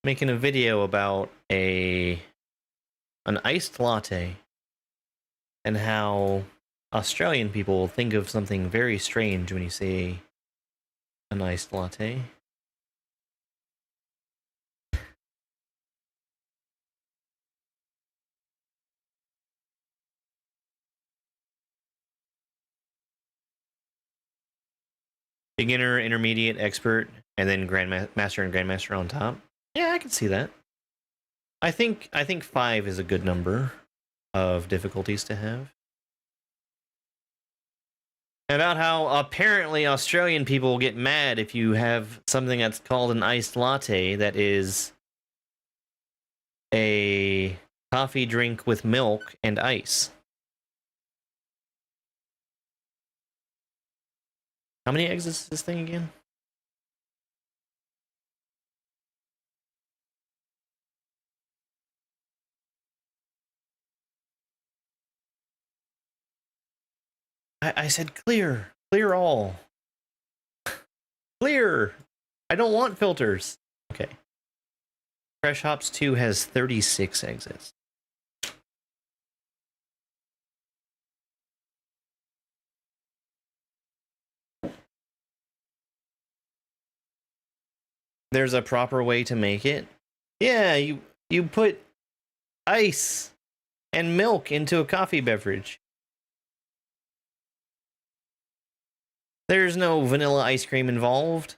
making a video about an iced latte and how Australian people think of something very strange when you say an iced latte. Beginner, intermediate, expert, and then grandmaster and grandmaster on top. Yeah, I can see that. I think 5 is a good number of difficulties to have. About how apparently Australian people get mad if you have something that's called an iced latte that is a coffee drink with milk and ice. How many eggs is this thing again? I said clear. Clear all. Clear. I don't want filters. Okay. Fresh Hops 2 has 36 exits. There's a proper way to make it. Yeah, you put ice and milk into a coffee beverage. There's no vanilla ice cream involved.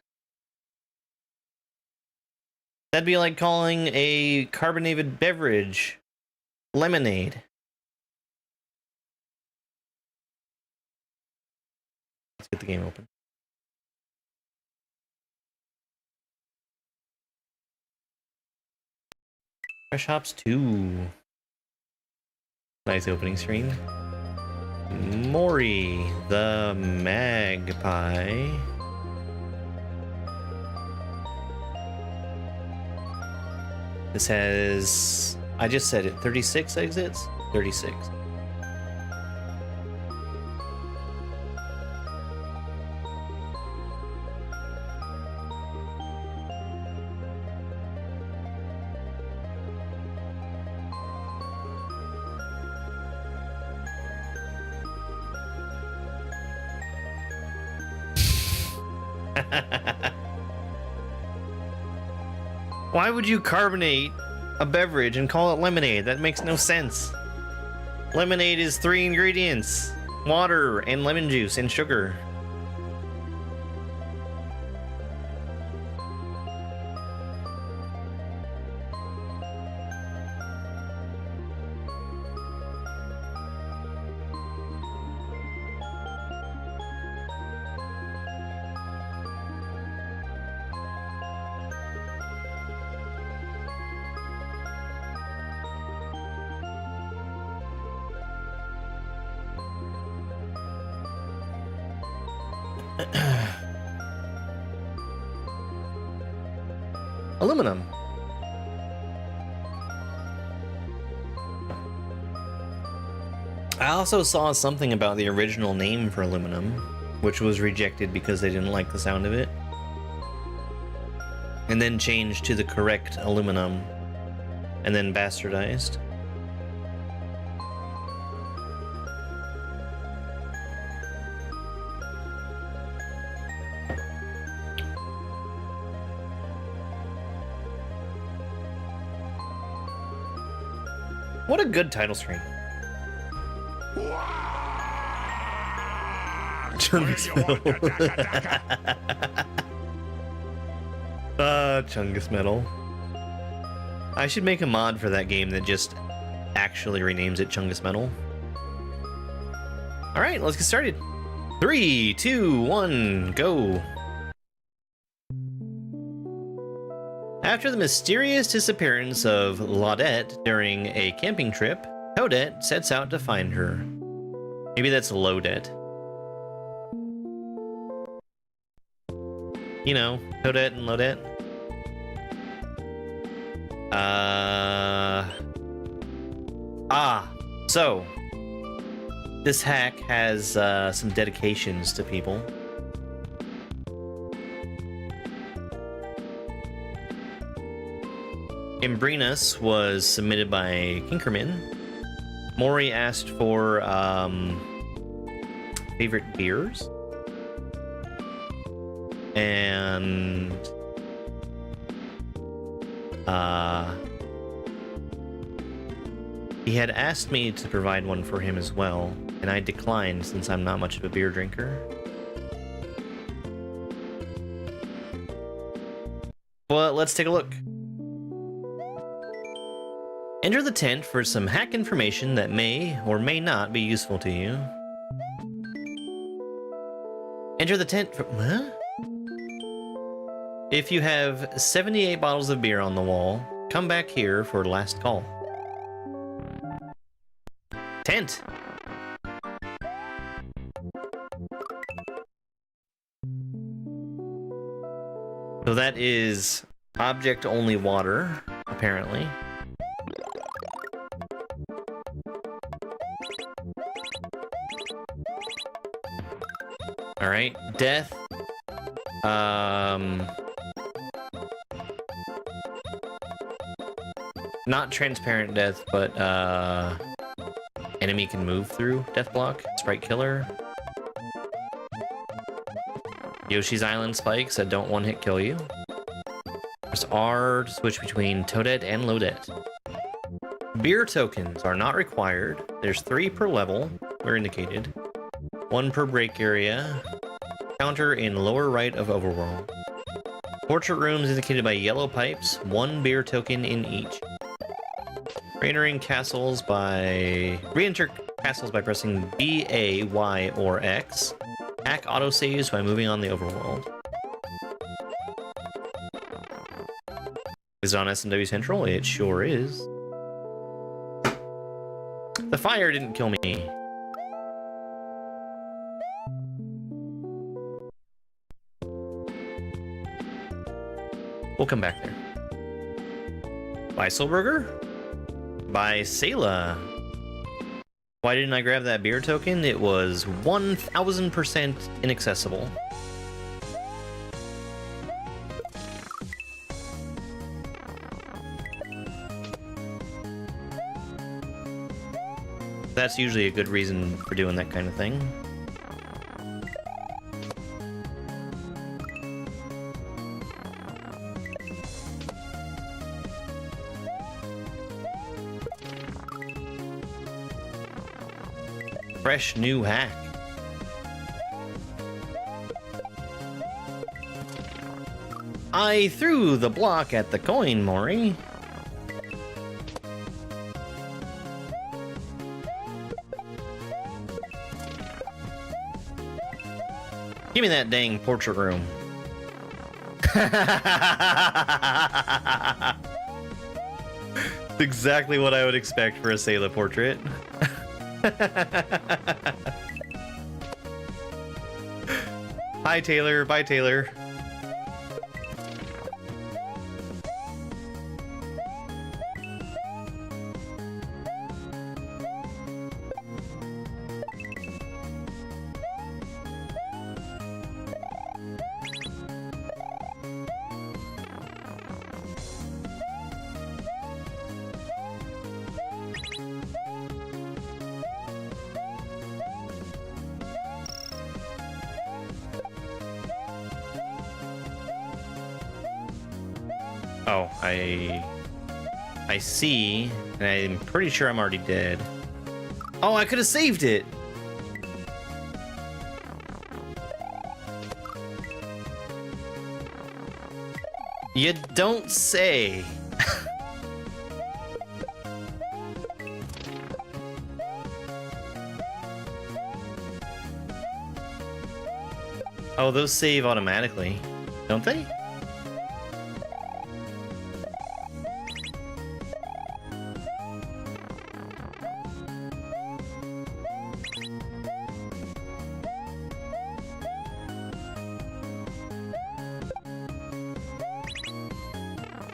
That'd be like calling a carbonated beverage lemonade. Let's get the game open. Fresh Hops 2. Nice opening screen. Mori, the magpie. This has, I just said it, 36 exits? 36. Why would you carbonate a beverage and call it lemonade? That makes no sense. Lemonade is 3 ingredients: water and lemon juice and sugar. Aluminum. I also saw something about the original name for aluminum, which was rejected because they didn't like the sound of it. And then changed to the correct aluminum, and then bastardized. What a good title screen. Chungus Metal. Chungus Metal. I should make a mod for that game that just actually renames it Chungus Metal. Alright, let's get started. 3, 2, 1, go. After the mysterious disappearance of Laudette during a camping trip, Toadette sets out to find her. Maybe that's Lodette. You know, Toadette and Laudette. So this hack has some dedications to people. Imbrinus was submitted by Kinkerman. Maury asked for favorite beers. And he had asked me to provide one for him as well, and I declined since I'm not much of a beer drinker. But let's take a look. Enter the tent for some hack information that may or may not be useful to you. Enter the tent for... Huh? If you have 78 bottles of beer on the wall, come back here for last call. Tent! So that is object-only water, apparently. Alright, death. Not transparent death, but enemy can move through death block. Sprite killer. Yoshi's Island spikes that don't one hit kill you. Press R to switch between Toadette and Lodette. Beer tokens are not required. There's 3 per level, where indicated. 1 per break area. Counter in lower right of overworld. Portrait rooms indicated by yellow pipes. 1 beer token in each. Re-enter castles by pressing B, A, Y, or X. Hack autosaves by moving on the overworld. Is it on SMW Central? It sure is. The fire didn't kill me. We'll come back there. Weiselberger? By Sayla. Why didn't I grab that beer token? It was 1000% inaccessible. That's usually a good reason for doing that kind of thing. Fresh new hack. I threw the block at the coin, Mori. Give me that dang portrait room. It's exactly what I would expect for a Sailor portrait. Hi, Taylor. Bye, Taylor. Oh, I see, and I'm pretty sure I'm already dead. Oh, I could have saved it. You don't say. Oh, those save automatically, don't they?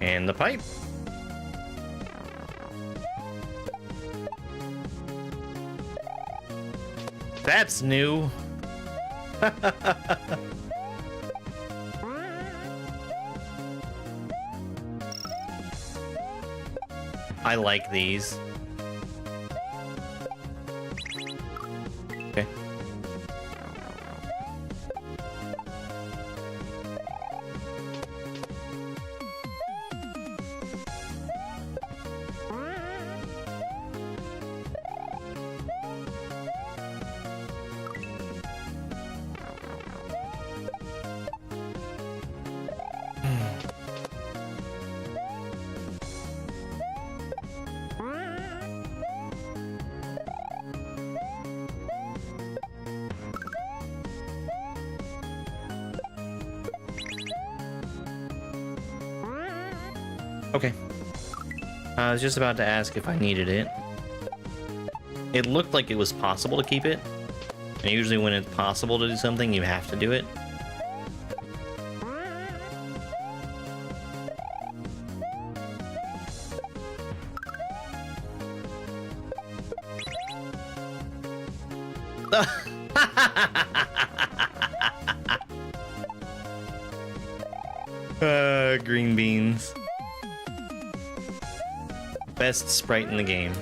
And the pipe. That's new. I like these. Okay. Okay. I was just about to ask if I needed it. It looked like it was possible to keep it. And usually when it's possible to do something, you have to do it. Green beans. Best sprite in the game.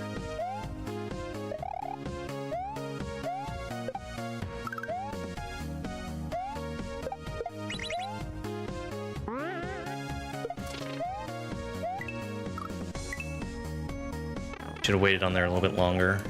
Should have waited on there a little bit longer.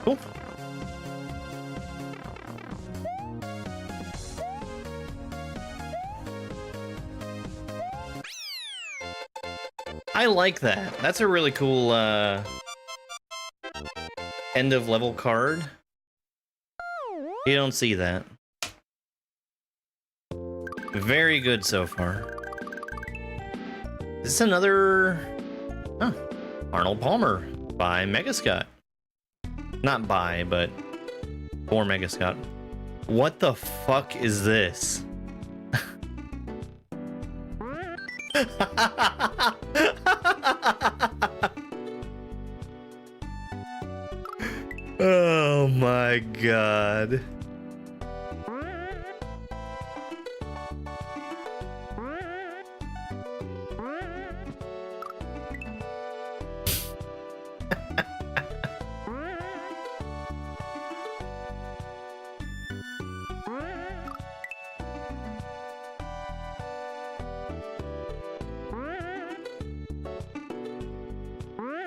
Cool. I like that. That's a really cool end of level card. You don't see that. Very good so far. Is this another... Oh, Arnold Palmer by Megascott. Not by, but for Megascott. What the fuck is this? Oh my god.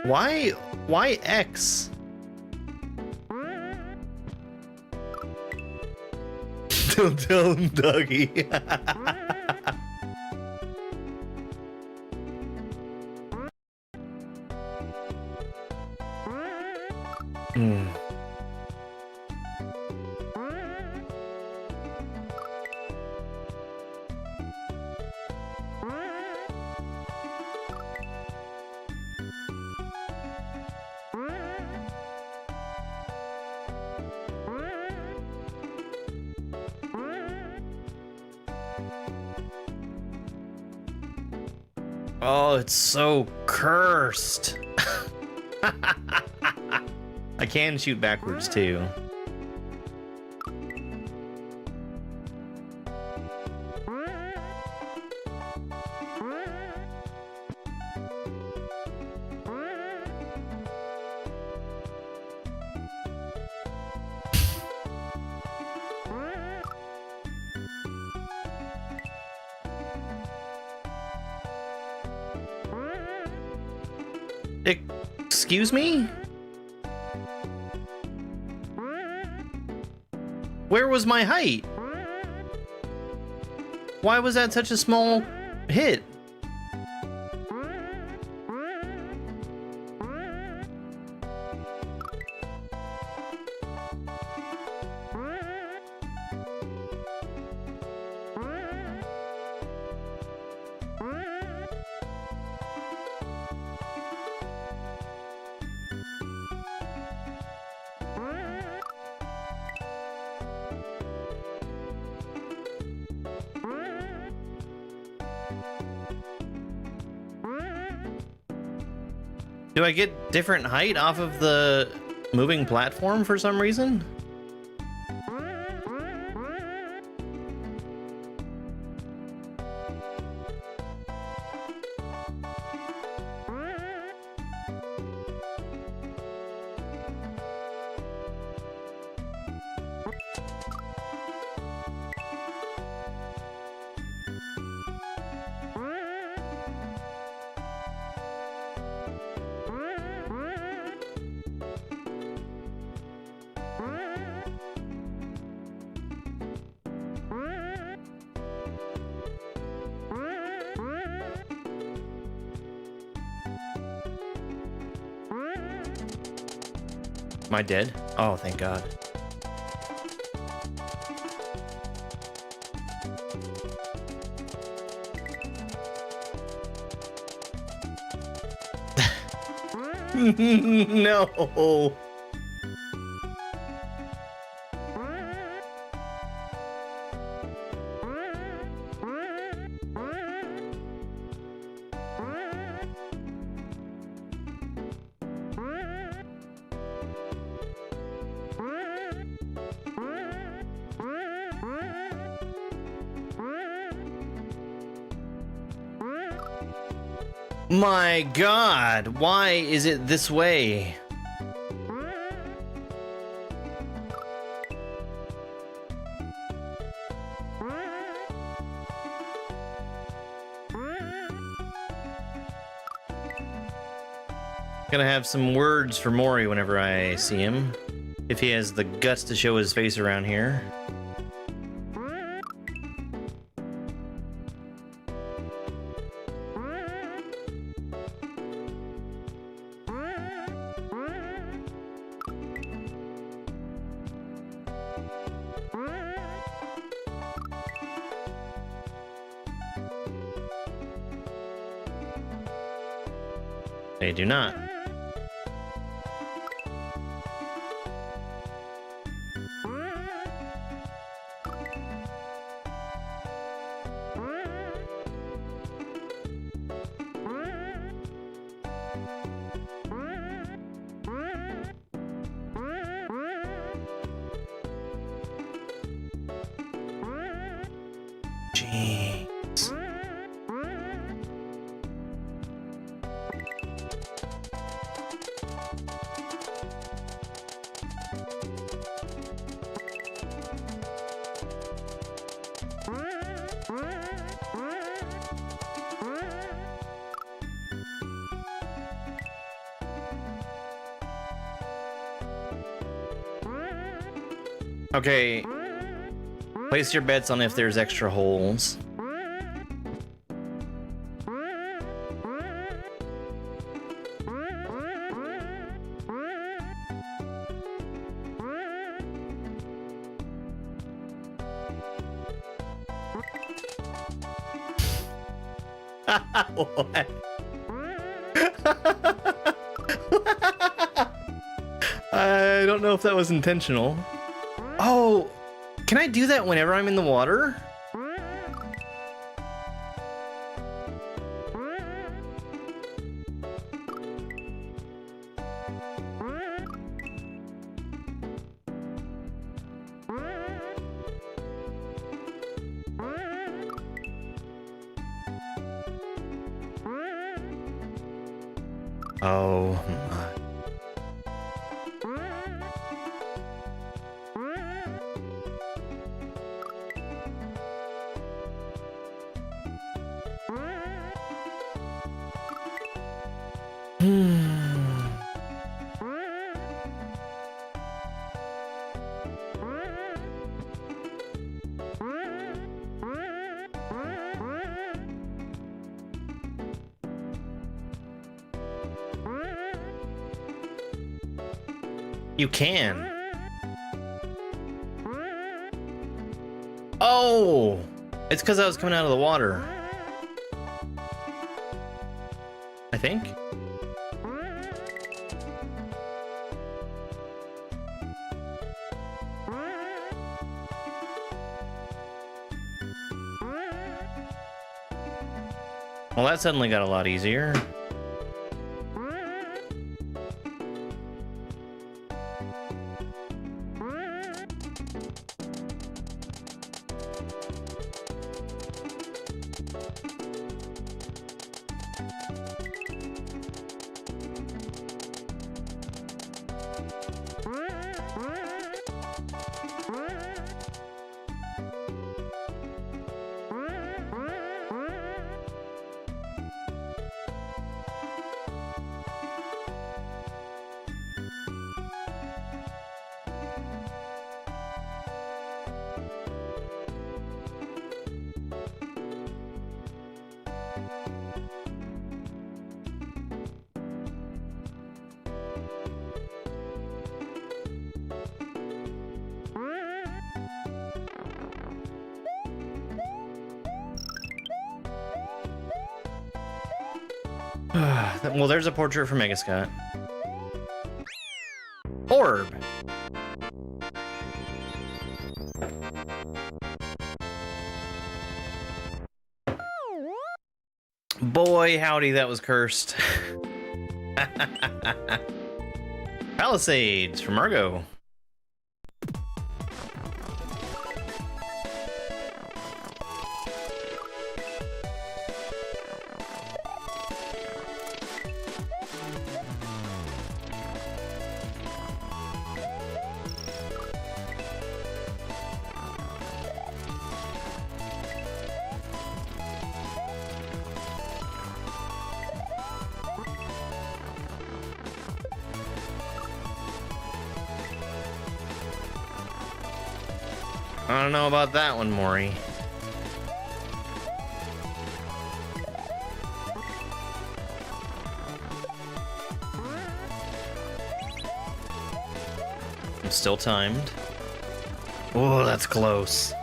Why X? Don't tell him, doggy. Oh, it's so cursed. I can shoot backwards too. Excuse me? Where was my height? Why was that such a small hit? Do I get different height off of the moving platform for some reason? Am I dead? Oh, thank God. No. My God, why is it this way? Gonna have some words for Mori whenever I see him, if he has the guts to show his face around here. They do not. Jeez. Okay. Place your bets on if there's extra holes. What? I don't know if that was intentional. Oh, can I do that whenever I'm in the water? Oh my. You can. Oh, it's because I was coming out of the water. I think. Well, that suddenly got a lot easier. Well, there's a portrait for Mega Scott. Orb. Boy, howdy, that was cursed. Palisades for Margot. I don't know about that one, Maury. I'm still timed. Oh, that's close.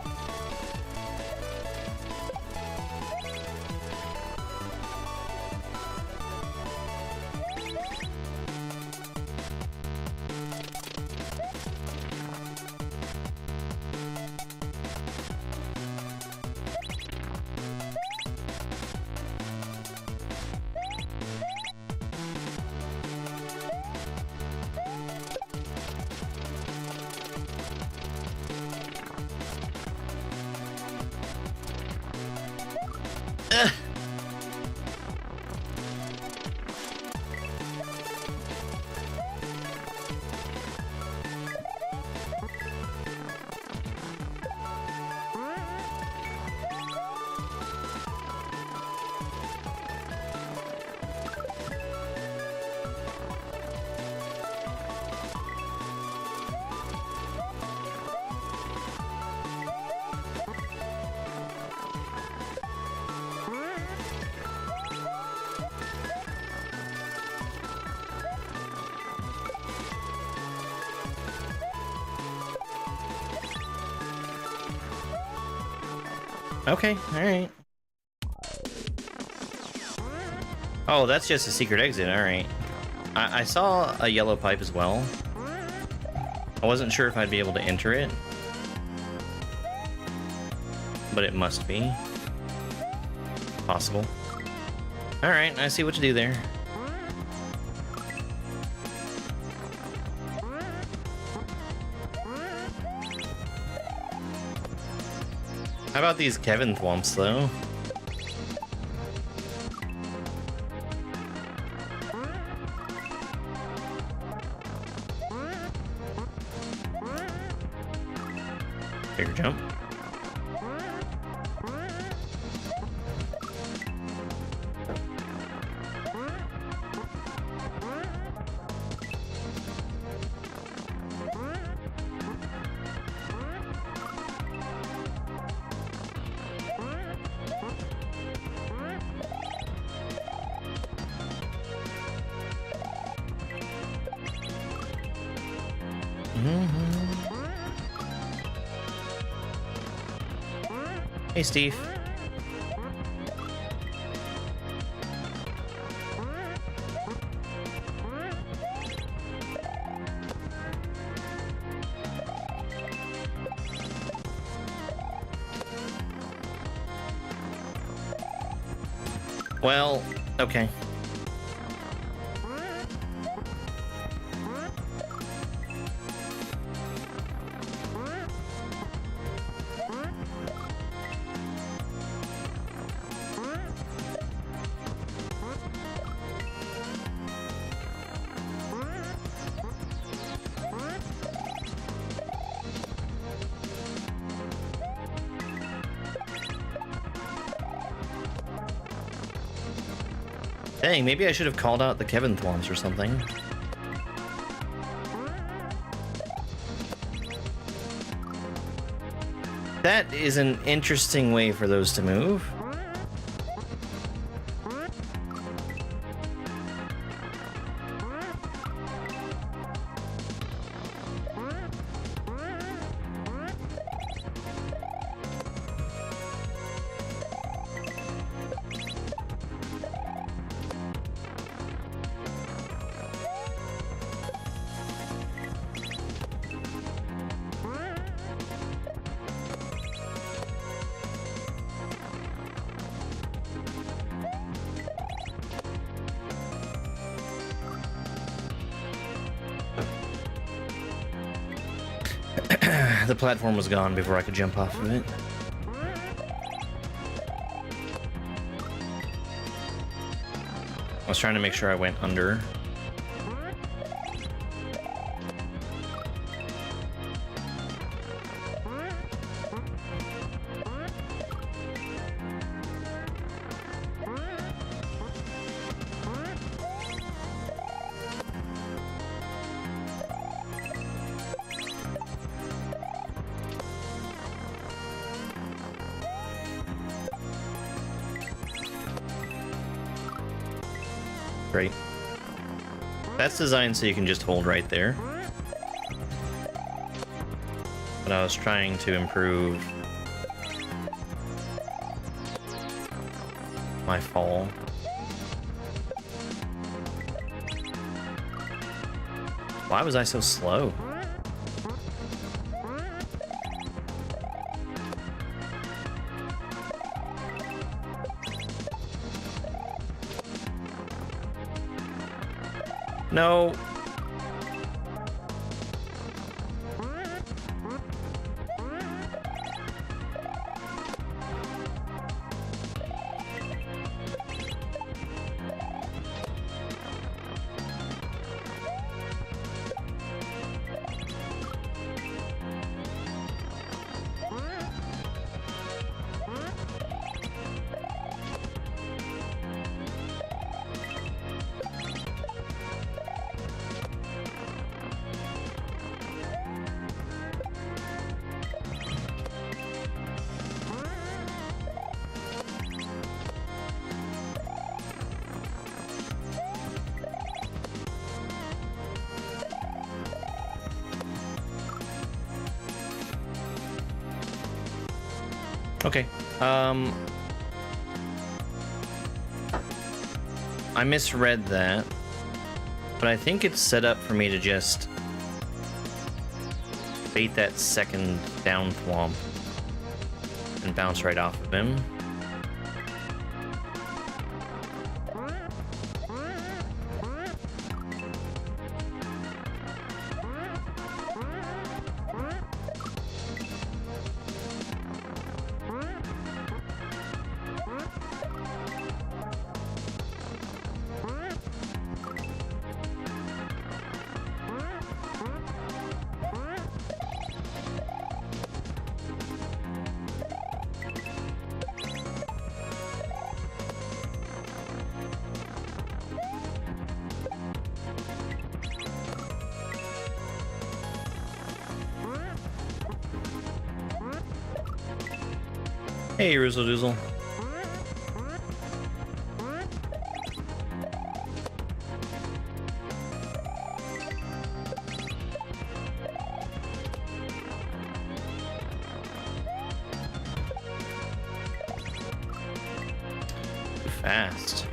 Okay, alright. Oh, that's just a secret exit, alright. I saw a yellow pipe as well. I wasn't sure if I'd be able to enter it. But it must be. Possible. Alright, I see what to do there. How about these Kevin thwomps, though? Bigger jump. Hey, Steve. Well, okay. Dang, maybe I should have called out the Kevin thwomps or something. That is an interesting way for those to move. The platform was gone before I could jump off of it. I was trying to make sure I went under. Great. That's designed so you can just hold right there. But I was trying to improve my fall. Why was I so slow? No. Okay. I misread that, but I think it's set up for me to just bait that second down thwomp and bounce right off of him. Hey, Roozle Doozle. Too fast.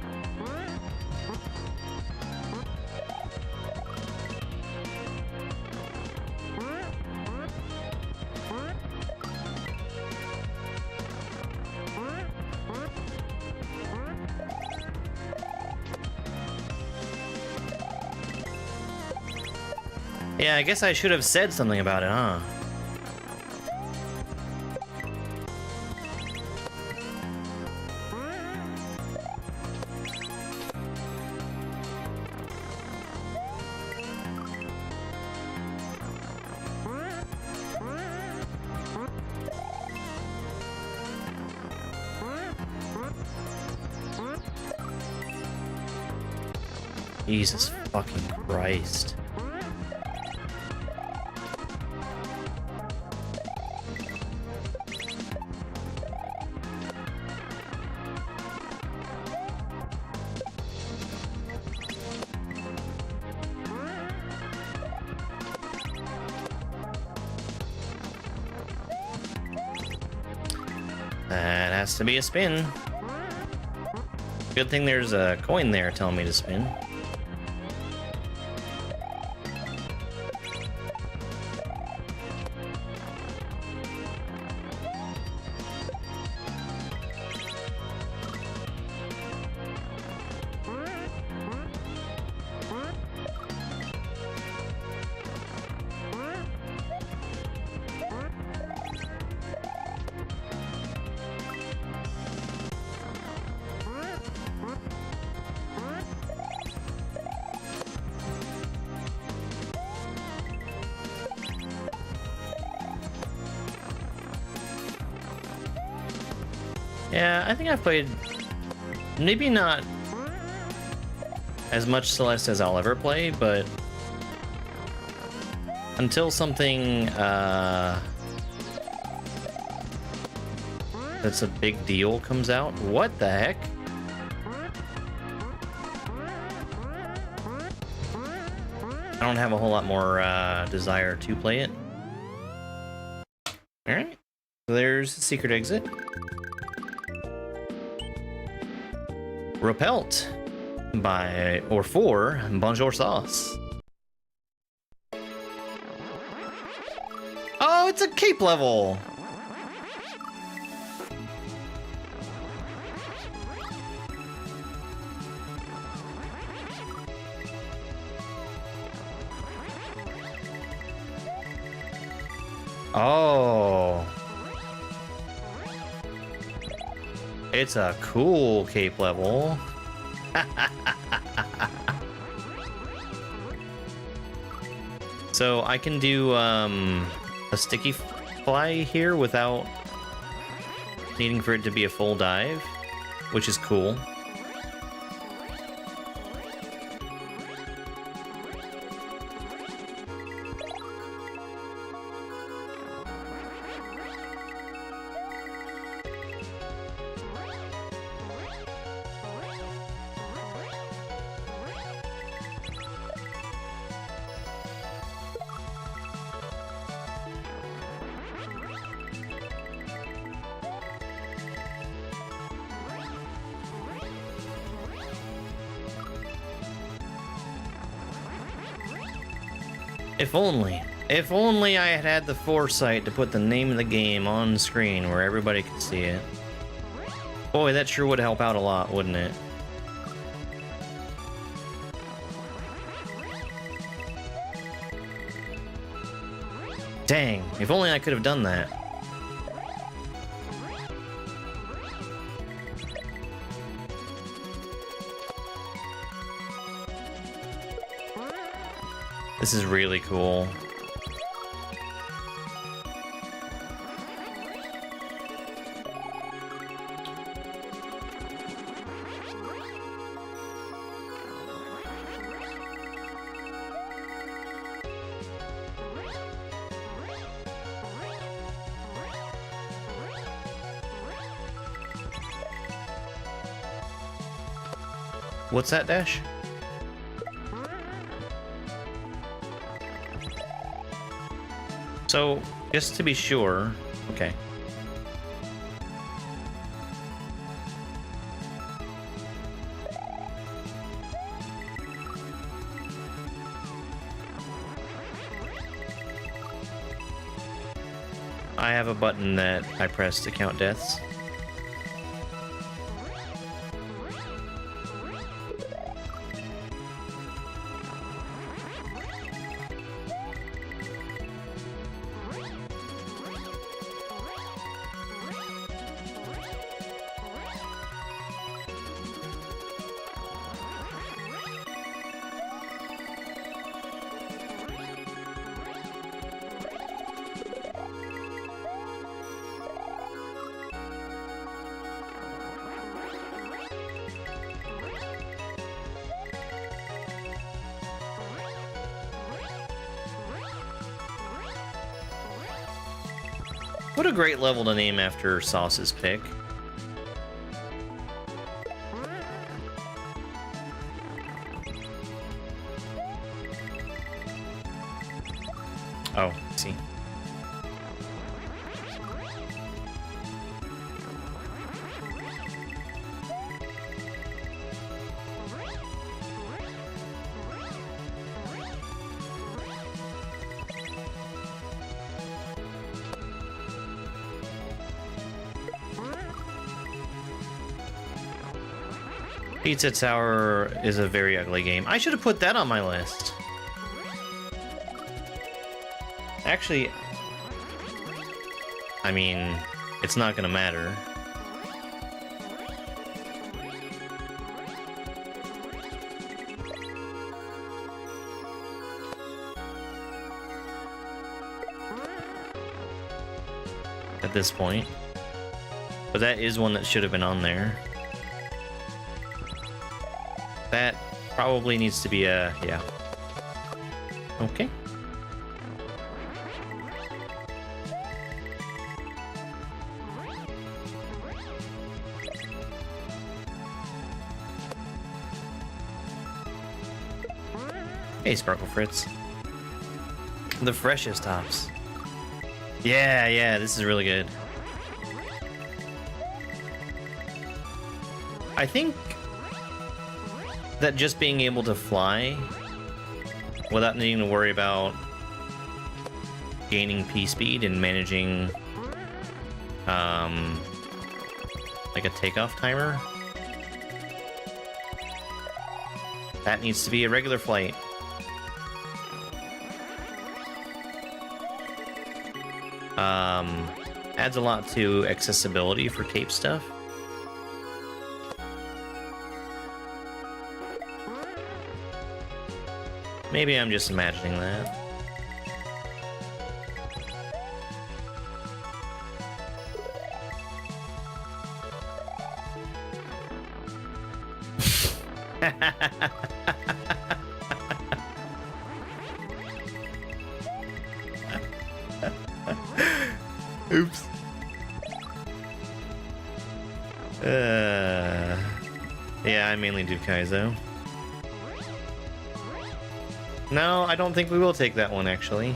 Yeah, I guess I should have said something about it, huh? Jesus fucking Christ. That has to be a spin. Good thing there's a coin there telling me to spin. Yeah, I think I've played maybe not as much Celeste as I'll ever play, but until something that's a big deal comes out. What the heck? I don't have a whole lot more desire to play it. Alright, there's the secret exit. Repelt by or for Bonjour Sauce. Oh, it's a cape level. Oh. It's a cool cape level. So I can do a sticky fly here without needing for it to be a full dive, which is cool. If only. If only I had had the foresight to put the name of the game on screen where everybody could see it. Boy, that sure would help out a lot, wouldn't it? Dang, if only I could have done that. This is really cool. What's that, Dash? So, just to be sure, okay. I have a button that I press to count deaths. What a great level to name after Sauce's pick. Oh, I see. Pizza Tower is a very ugly game. I should have put that on my list. Actually, I mean, it's not gonna matter. At this point. But that is one that should have been on there. That probably needs to be a, yeah. Okay. Hey, Sparkle Fritz. The freshest tops. Yeah, this is really good. I think that just being able to fly without needing to worry about gaining P speed and managing like a takeoff timer, that needs to be a regular flight. Adds a lot to accessibility for tape stuff. Maybe I'm just imagining that. Oops. Yeah, I mainly do kaizo. No, I don't think we will take that one, actually.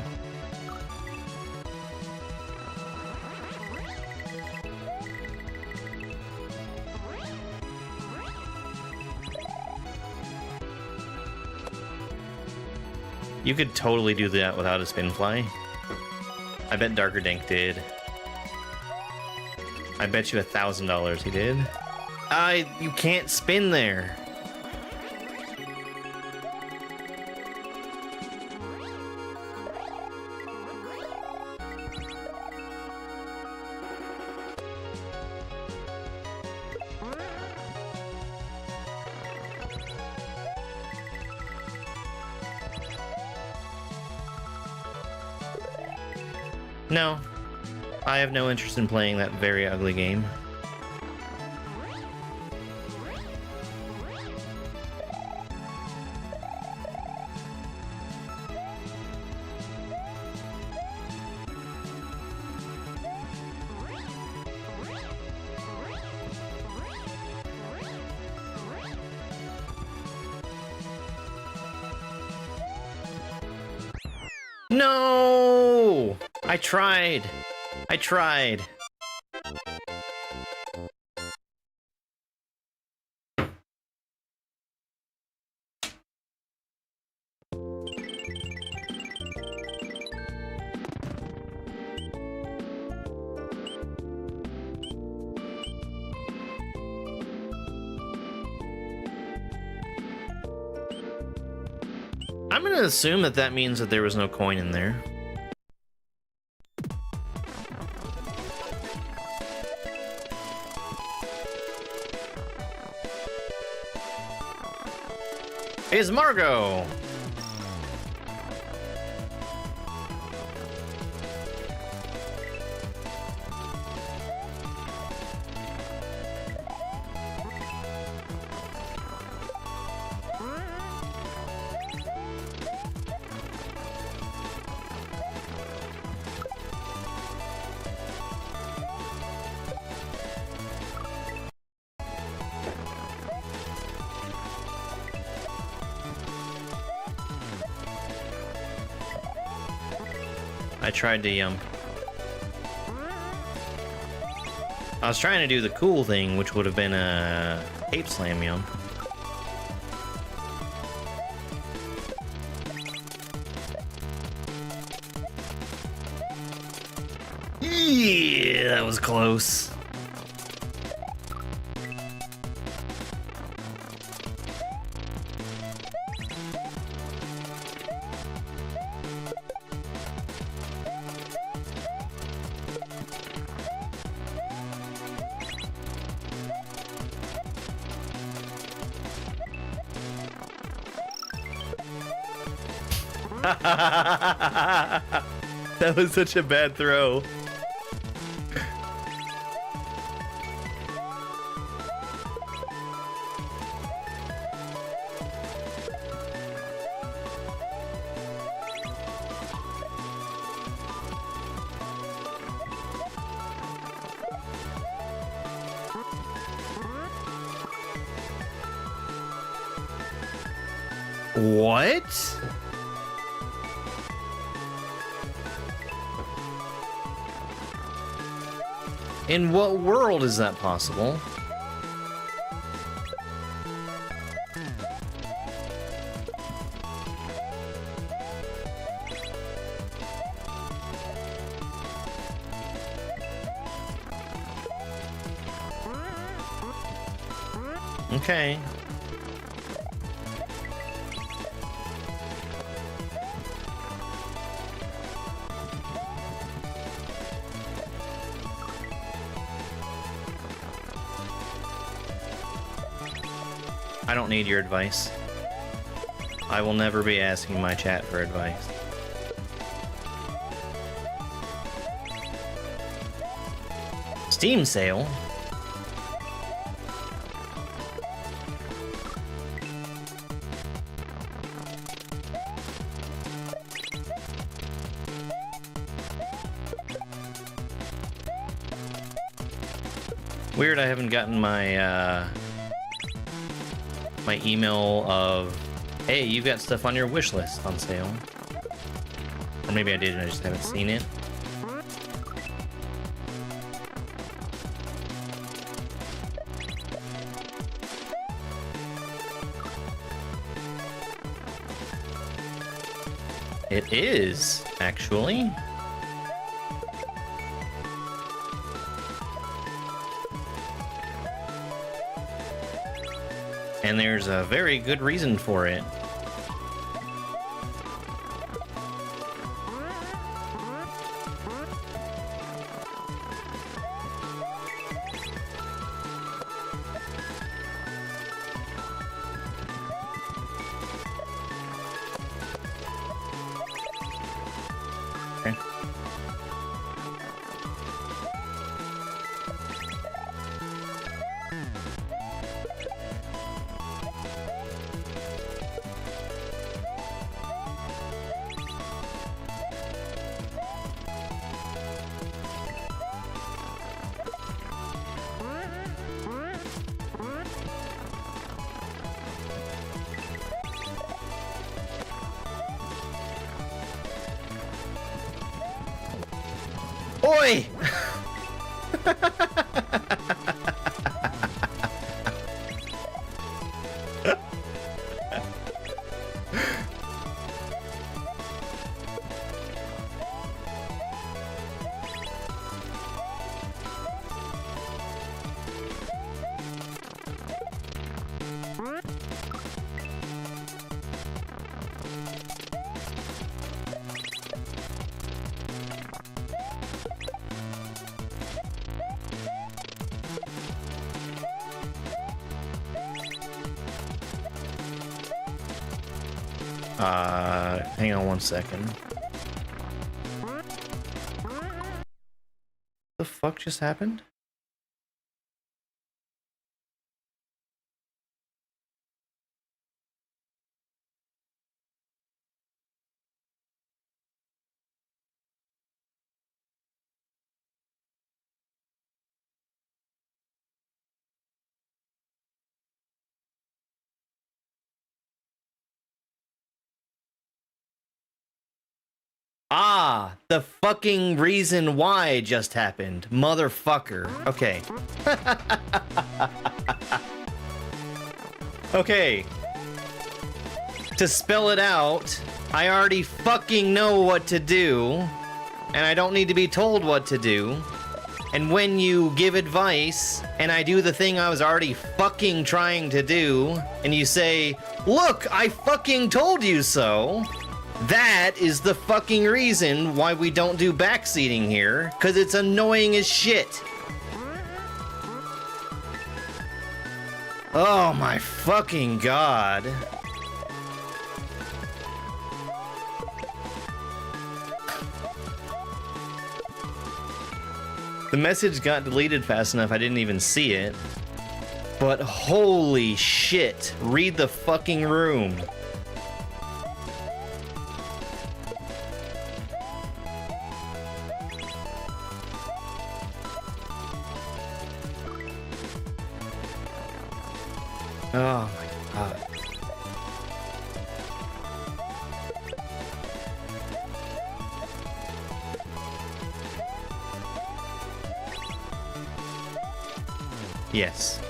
You could totally do that without a spin fly. I bet Darker Dank did. I bet you $1,000 he did. You can't spin there. No, I have no interest in playing that very ugly game. No! I tried. I tried. I'm gonna assume that that means that there was no coin in there. Is Margot. I tried to I was trying to do the cool thing, which would have been a ape slam yum. Yeah, that was close. That was such a bad throw. What? In what world is that possible? Okay. I don't need your advice. I will never be asking my chat for advice. Steam sale? Weird, I haven't gotten my my email of, hey, you've got stuff on your wish list on sale. Or maybe I did and I just haven't seen it. It is, actually. And there's a very good reason for it. Okay. Oi! Hang on one second. The fuck just happened? Ah, the fucking reason why just happened. Motherfucker. Okay. Okay. To spell it out, I already fucking know what to do, and I don't need to be told what to do. And when you give advice, and I do the thing I was already fucking trying to do, and you say, look, I fucking told you so. That is the fucking reason why we don't do backseating here, because it's annoying as shit. Oh my fucking god. The message got deleted fast enough I didn't even see it. But holy shit, read the fucking room. Oh my god. Yes.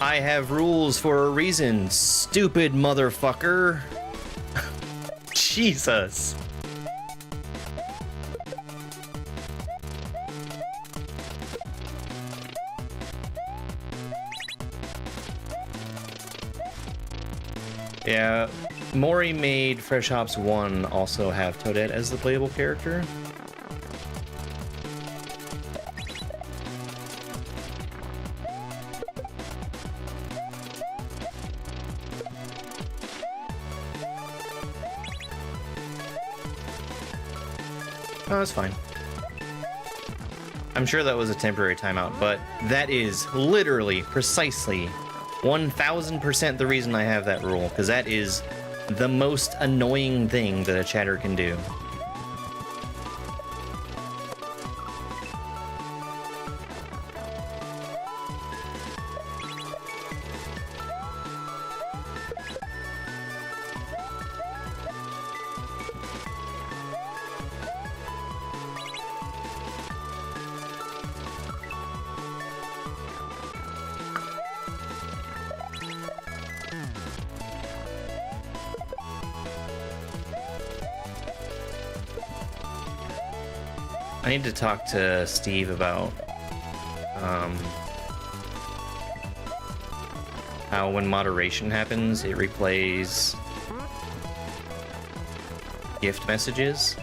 I have rules for a reason, stupid motherfucker. Jesus. Yeah, Mori made Fresh Ops 1 also have Toadette as the playable character. Oh, that's fine. I'm sure that was a temporary timeout, but that is literally, precisely, 1000% the reason I have that rule, because that is the most annoying thing that a chatter can do. I need to talk to Steve about how when moderation happens, it replays gift messages.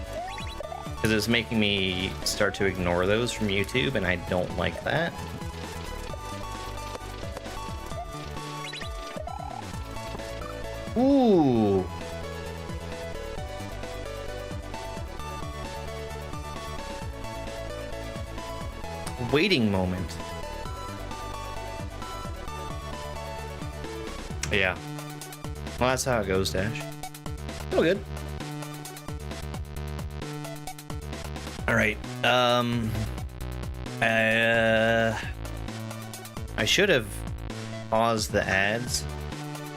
Because it's making me start to ignore those from YouTube, and I don't like that. Ooh! Waiting moment. Yeah. Well, that's how it goes, Dash. Oh, good. Alright, I should have paused the ads,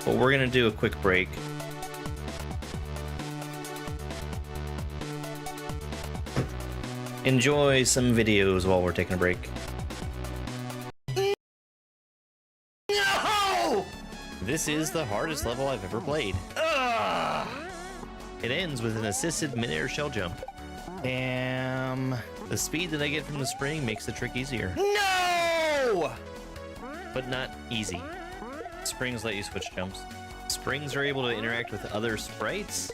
but we're gonna do a quick break. Enjoy some videos while we're taking a break. No! This is the hardest level I've ever played. Ugh! It ends with an assisted mid-air shell jump. Damn. The speed that I get from the spring makes the trick easier. No! But not easy. Springs let you switch jumps. Springs are able to interact with other sprites,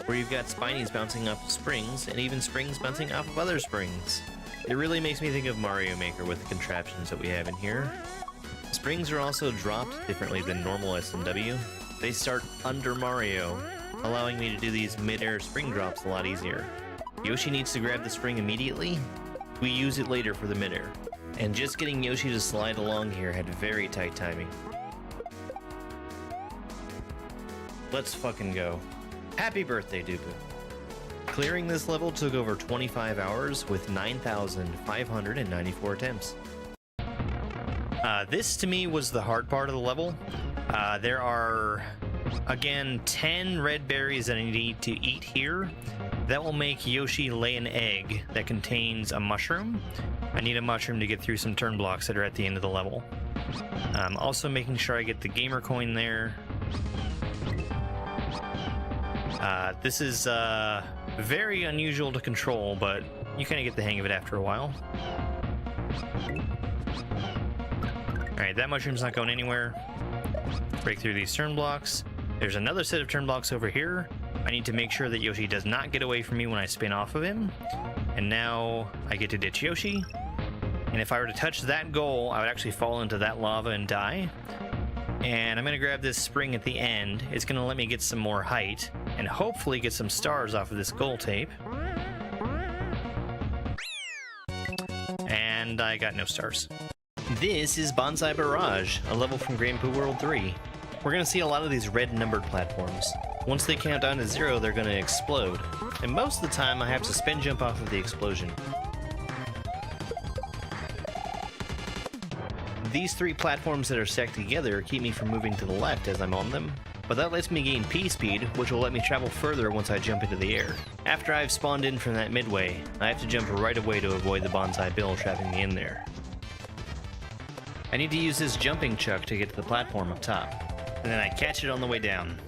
where you've got spinies bouncing off of springs, and even springs bouncing off of other springs. It really makes me think of Mario Maker with the contraptions that we have in here. Springs are also dropped differently than normal SMW. They start under Mario, allowing me to do these mid-air spring drops a lot easier. Yoshi needs to grab the spring immediately. We use it later for the mid-air. And just getting Yoshi to slide along here had very tight timing. Let's fucking go. Happy birthday, Dooku. Clearing this level took over 25 hours with 9,594 attempts. This to me was the hard part of the level. There are, again, 10 red berries that I need to eat here. That will make Yoshi lay an egg that contains a mushroom. I need a mushroom to get through some turn blocks that are at the end of the level. Also making sure I get the gamer coin there. This is very unusual to control, but you kind of get the hang of it after a while. Alright, that mushroom's not going anywhere. Break through these turn blocks. There's another set of turn blocks over here. I need to make sure that Yoshi does not get away from me when I spin off of him. And now I get to ditch Yoshi. And if I were to touch that goal, I would actually fall into that lava and die. And I'm going to grab this spring at the end. It's going to let me get some more height and hopefully get some stars off of this goal tape. And I got no stars. This is Bonsai Barrage, a level from Poo World 3. We're going to see a lot of these red numbered platforms. Once they count down to 0, they're going to explode. And most of the time, I have to spin jump off of the explosion. These 3 platforms that are stacked together keep me from moving to the left as I'm on them, but that lets me gain P-speed, which will let me travel further once I jump into the air. After I've spawned in from that midway, I have to jump right away to avoid the bonsai bill trapping me in there. I need to use this jumping chuck to get to the platform up top, and then I catch it on the way down.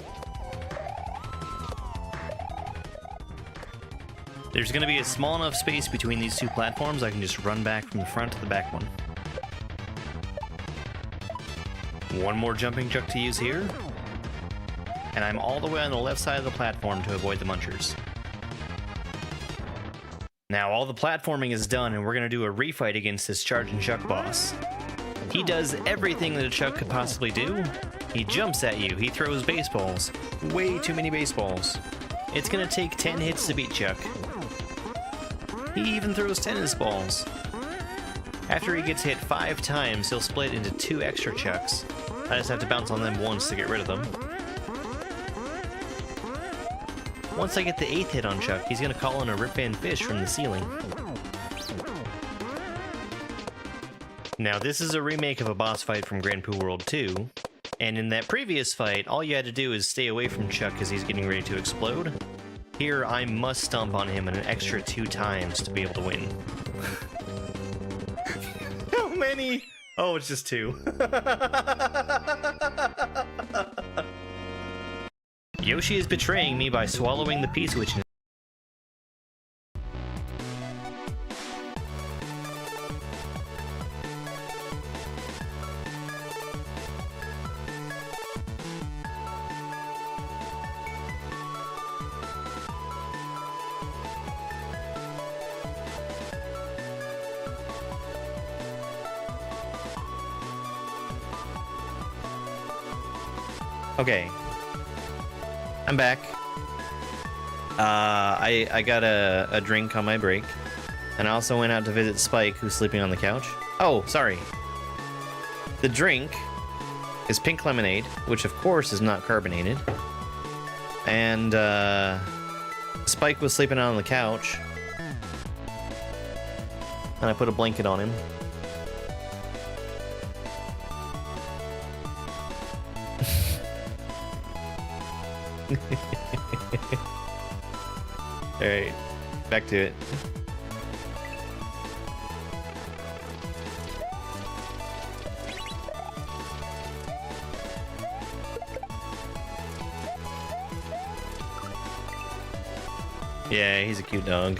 There's going to be a small enough space between these 2 platforms I can just run back from the front to the back one. One more jumping chuck to use here, and I'm all the way on the left side of the platform to avoid the munchers. Now all the platforming is done, and we're going to do a refight against this charging chuck boss. He does everything that a chuck could possibly do. He jumps at you, he throws baseballs. Way too many baseballs. It's going to take 10 hits to beat Chuck. He even throws tennis balls. After he gets hit 5 times, he'll split into 2 extra chucks. I just have to bounce on them once to get rid of them. Once I get the 8th hit on Chuck, he's going to call in a Rip Van Fish from the ceiling. Now, this is a remake of a boss fight from Poo World 2, and in that previous fight, all you had to do is stay away from Chuck as he's getting ready to explode. Here, I must stomp on him an extra 2 times to be able to win. How many? Oh, it's just 2. Yoshi is betraying me by swallowing the P-switch. Okay. I'm back. I got a drink on my break. And I also went out to visit Spike, who's sleeping on the couch. Oh, sorry. The drink is pink lemonade, which of course is not carbonated. And Spike was sleeping out on the couch. And I put a blanket on him. Alright, back to it. Yeah, he's a cute dog.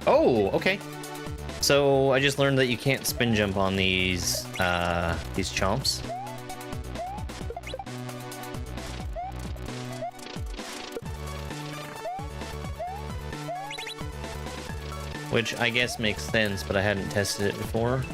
Oh, okay. So I just learned that you can't spin jump on these chomps. Which I guess makes sense, but I hadn't tested it before.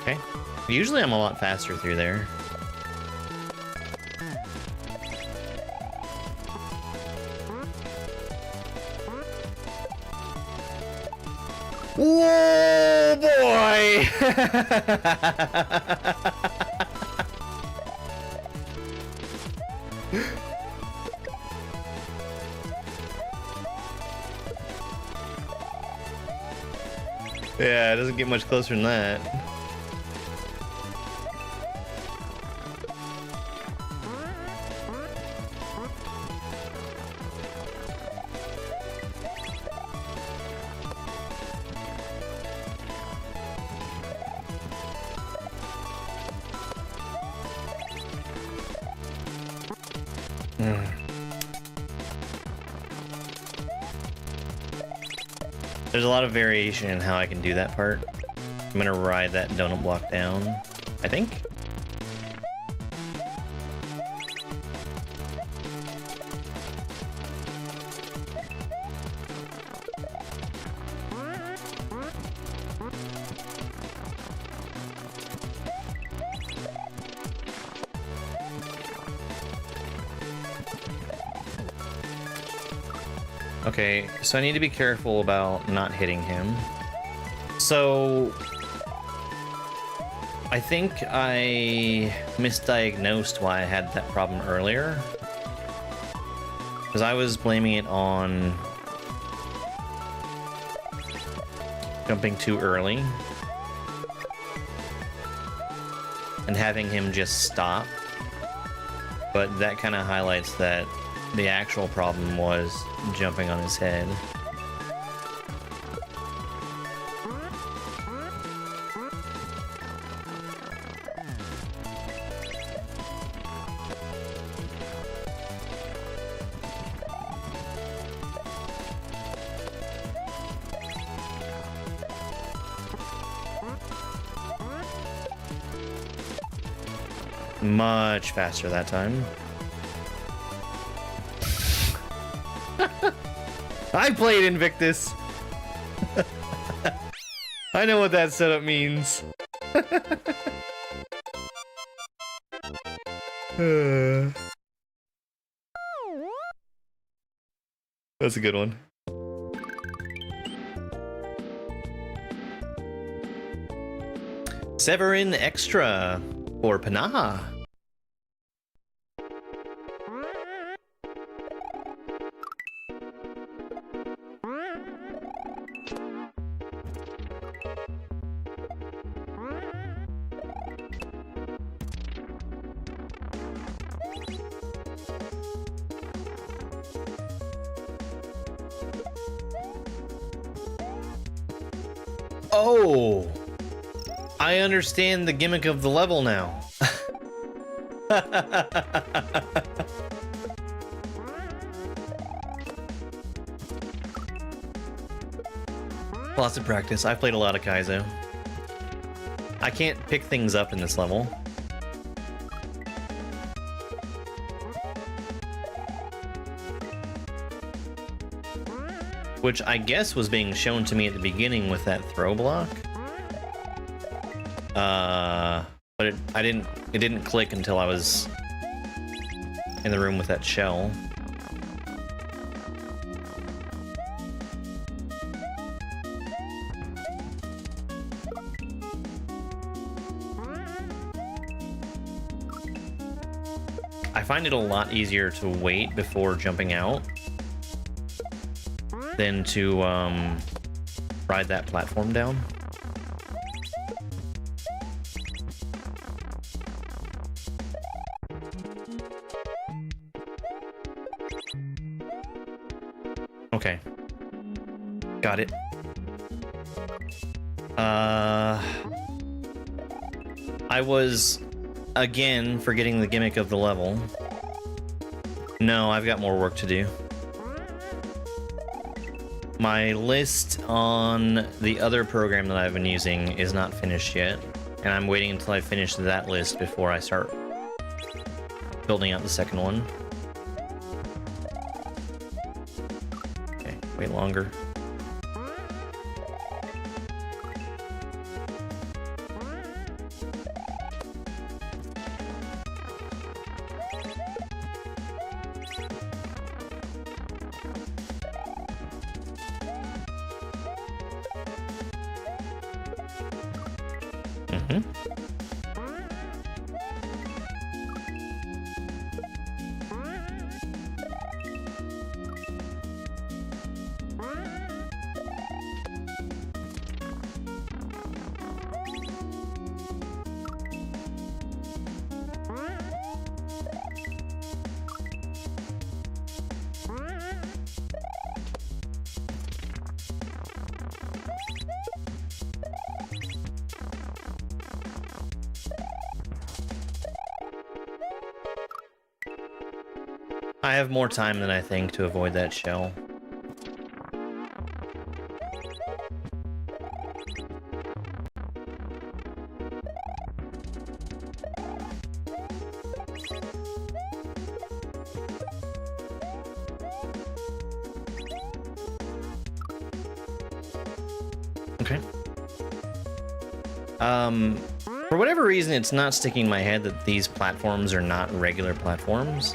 Okay. Usually I'm a lot faster through there. Whoa, boy! Yeah, it doesn't get much closer than that. There's a lot of variation in how I can do that part. I'm gonna ride that donut block down, I think. Okay, so I need to be careful about not hitting him. So I think I misdiagnosed why I had that problem earlier. Because I was blaming it on jumping too early and having him just stop. But that kind of highlights that the actual problem was jumping on his head. Much faster that time. I played Invictus. I know what that setup means. That's a good one. Severin Extra or Panaha. Oh, I understand the gimmick of the level now. Lots of practice. I've played a lot of kaizo. I can't pick things up in this level. Which I guess was being shown to me at the beginning with that throw block. But it didn't click until I was in the room with that shell. I find it a lot easier to wait before jumping out than to ride that platform down. Okay. Got it. I was, again, forgetting the gimmick of the level. No, I've got more work to do. My list on the other program that I've been using is not finished yet, and I'm waiting until I finish that list before I start building out the second one. Okay, wait longer. I have more time than I think to avoid that shell. Okay. For whatever reason, it's not sticking in my head that these platforms are not regular platforms.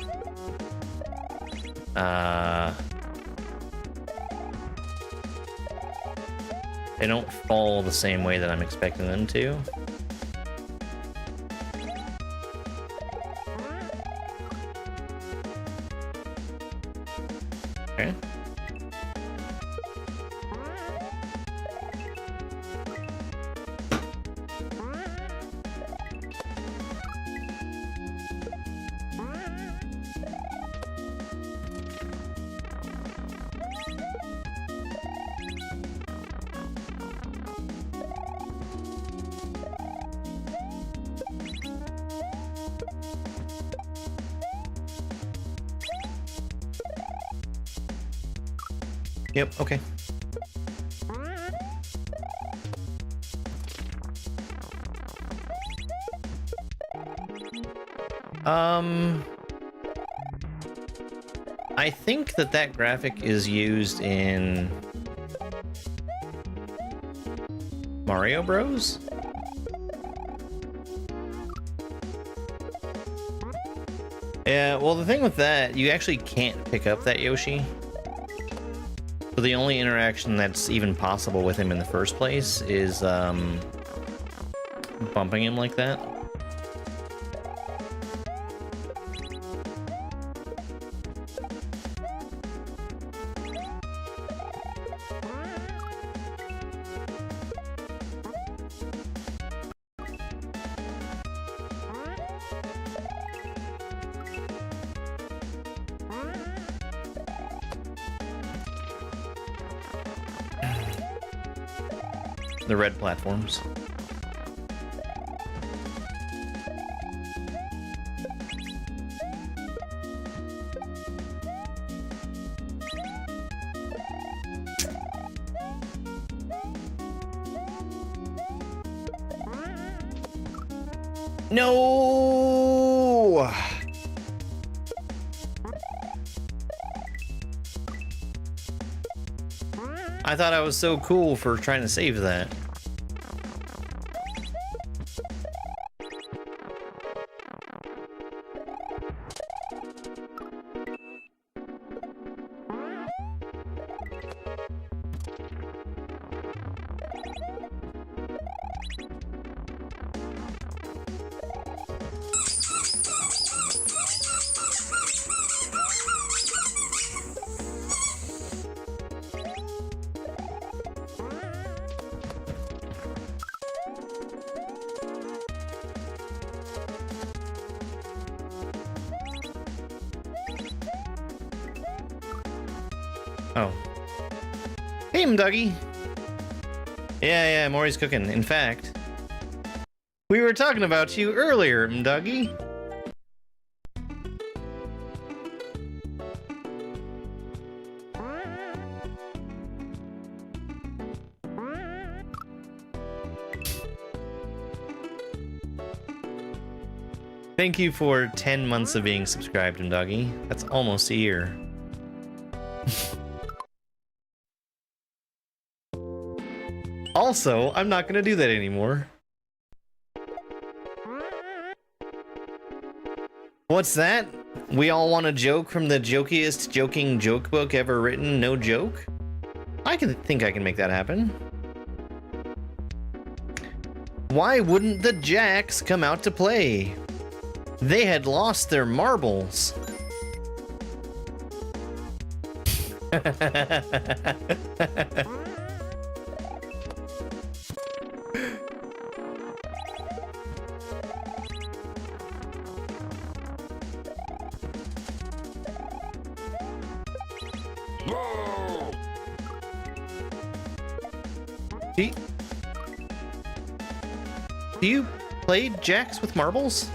They don't fall the same way that I'm expecting them to. Okay. Yep, okay. I think that graphic is used in Mario Bros. Yeah, well, the thing with that, you actually can't pick up that Yoshi. So the only interaction that's even possible with him in the first place is bumping him like that. The red platforms. No! I thought I was so cool for trying to save that. Oh. Hey, Dougie. Yeah, Maury's cooking. In fact, we were talking about you earlier, Dougie. Thank you for 10 months of being subscribed, Dougie. That's almost a year. Also, I'm not gonna do that anymore. What's that? We all want a joke from the jokiest joking joke book ever written, no joke? I think I can make that happen. Why wouldn't the Jacks come out to play? They had lost their marbles. Do you play jacks with marbles?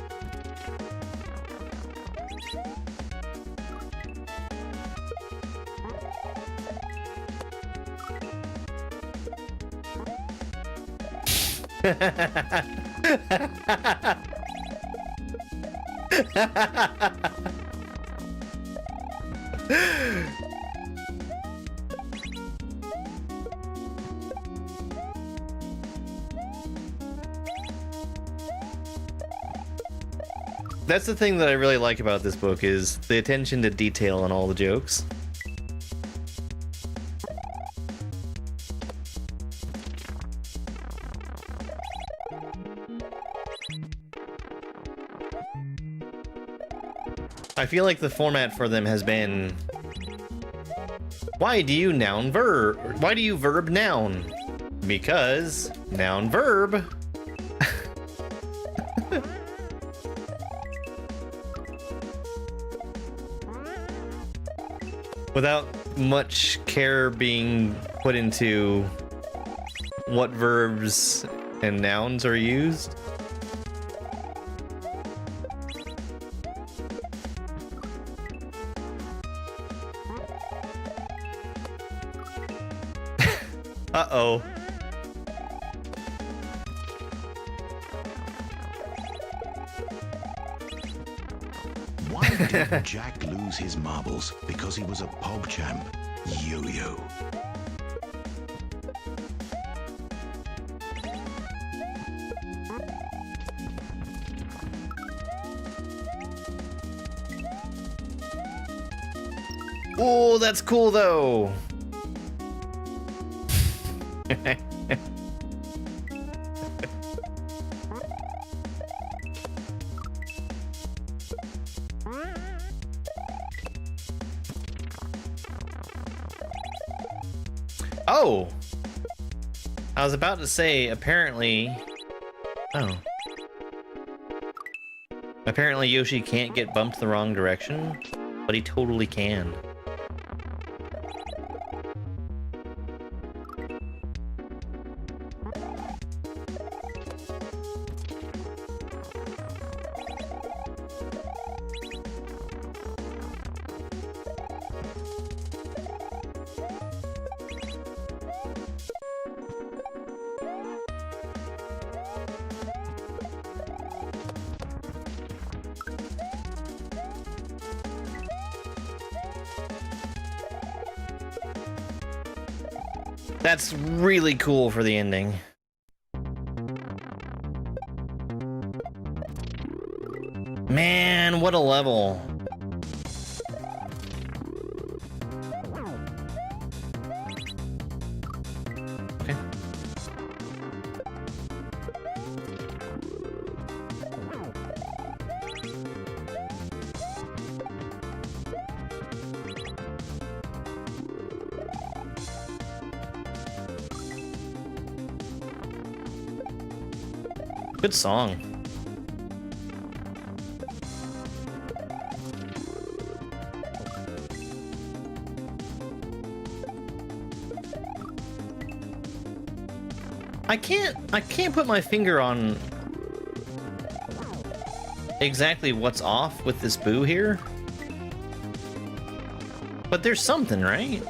That's the thing that I really like about this book is the attention to detail on all the jokes. I feel like the format for them has been, why do you noun verb? Why do you verb noun? Because noun verb. Without much care being put into what verbs and nouns are used. Uh-oh. Why did Jack lose his marbles? Because he was a PogChamp. Yo-yo. Oh, that's cool though. Oh! I was about to say, apparently... Oh. Apparently Yoshi can't get bumped the wrong direction, but he totally can. That's really cool for the ending. Man, what a level. Okay. Good song. I can't put my finger on exactly what's off with this Boo here. But there's something, right?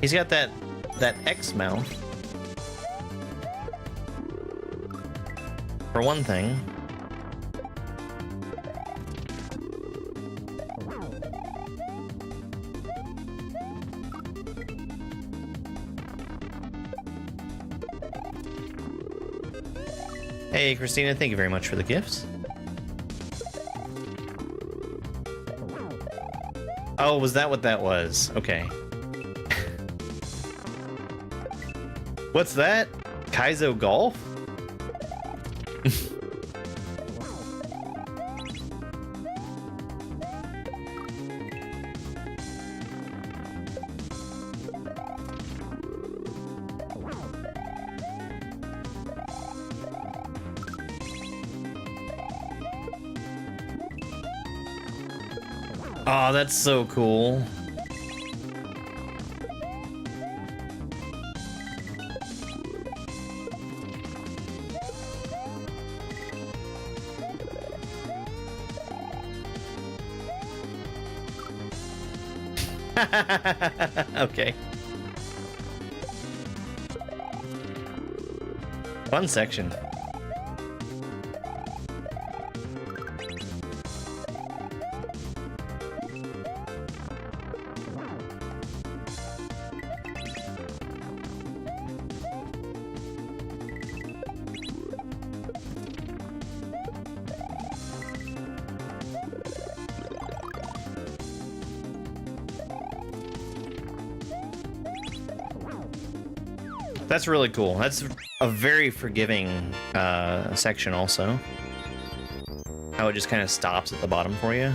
He's got that X mouth. For one thing. Hey, Christina, thank you very much for the gifts. Oh, was that what that was? Okay. What's that? Kaizo golf? Oh, that's so cool. Okay. Fun section. That's really cool. That's a very forgiving section also. How it just kind of stops at the bottom for you.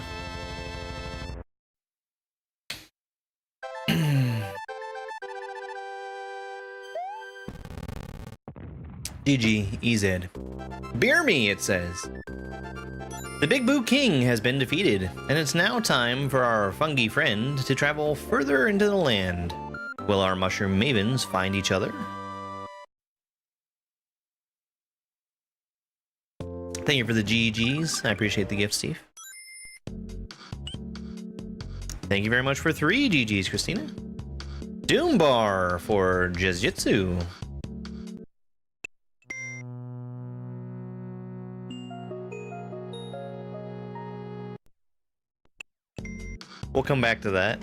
GG, EZ. Beer me, it says. The Big Boo King has been defeated, and it's now time for our fungi friend to travel further into the land. Will our mushroom mavens find each other? Thank you for the GGs. I appreciate the gift, Steve. Thank you very much for 3 GGs, Christina. Doombar for Jiu-Jitsu. We'll come back to that.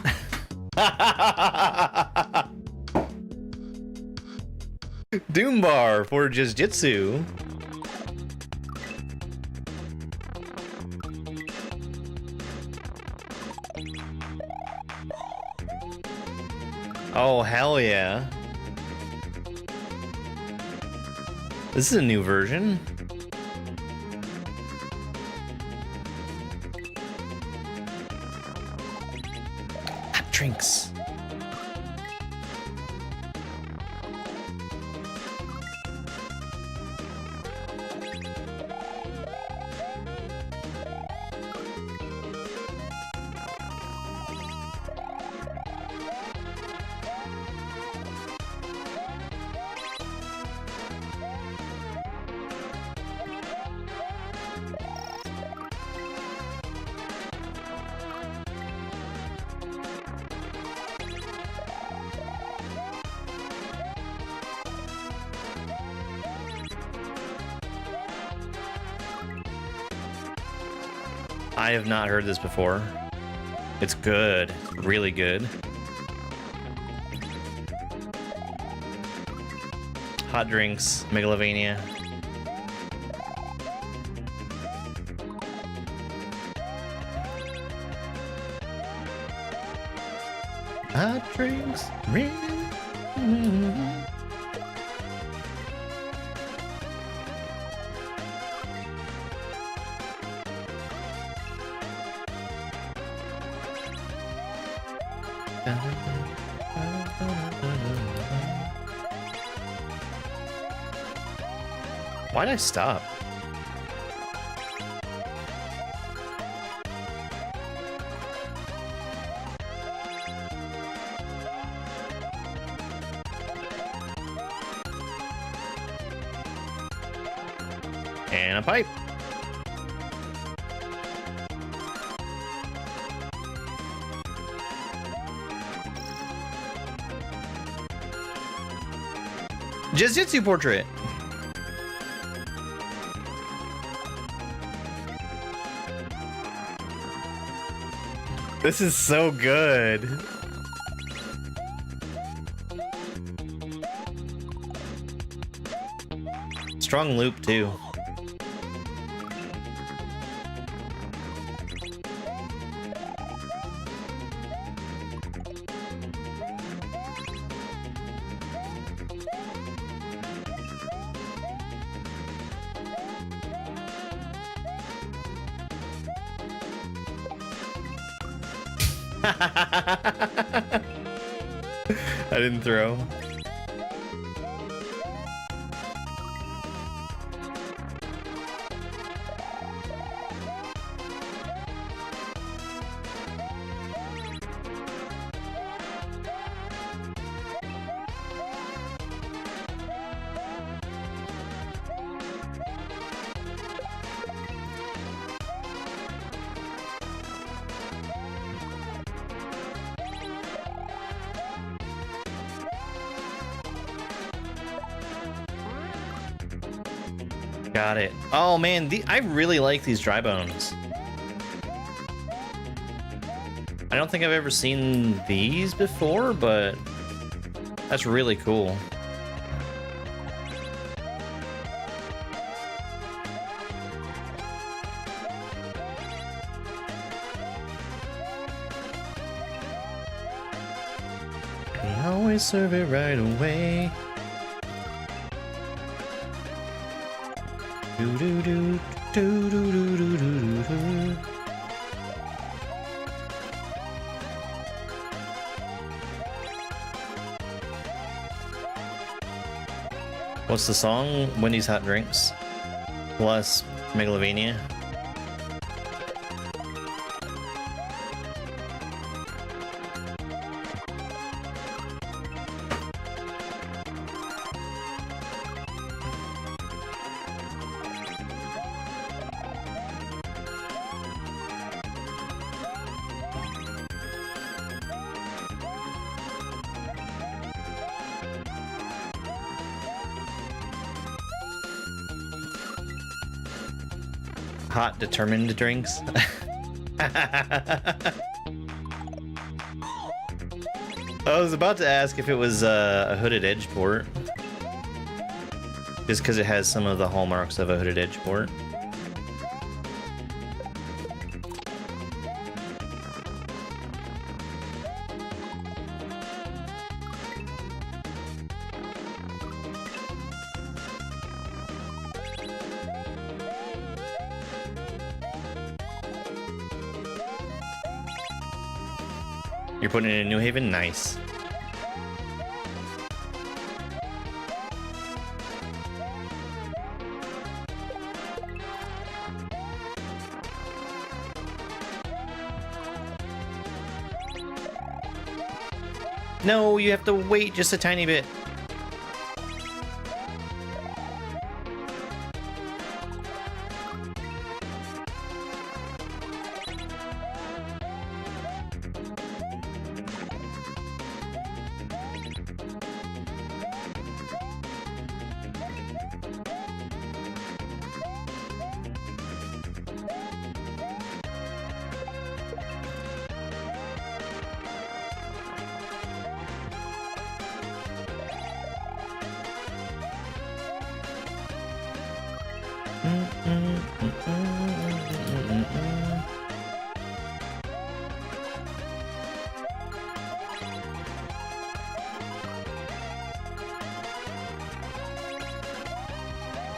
Doombar for Jiu-Jitsu. Oh, hell yeah. This is a new version. drinks. I have not heard this before. It's good. Really good. Hot drinks, Megalovania. Hot drinks, Why'd I stop? And a pipe. Jiu-Jitsu portrait. This is so good. Strong loop too. I didn't throw. Got it. Oh man, I really like these dry bones. I don't think I've ever seen these before, but that's really cool. I always serve it right away. Do do do do do do do do do. What's the song? Wendy's Hot Drinks plus Megalovania. Hot determined drinks. I was about to ask if it was a hooded edge port, just because it has some of the hallmarks of a hooded edge port. You're putting it in New Haven? Nice. No, you have to wait just a tiny bit.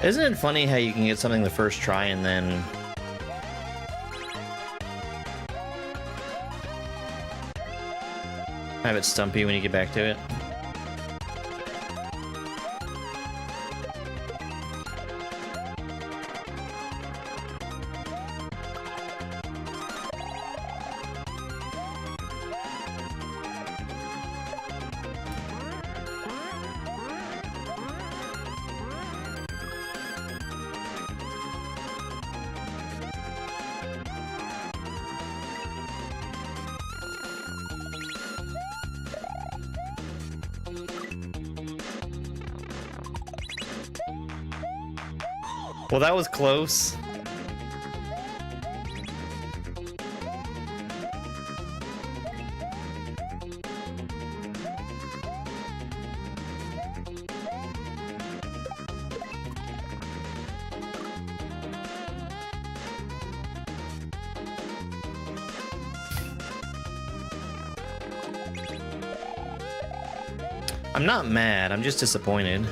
Isn't it funny how you can get something the first try and then have it stump you when you get back to it? Well, that was close. I'm not mad, I'm just disappointed.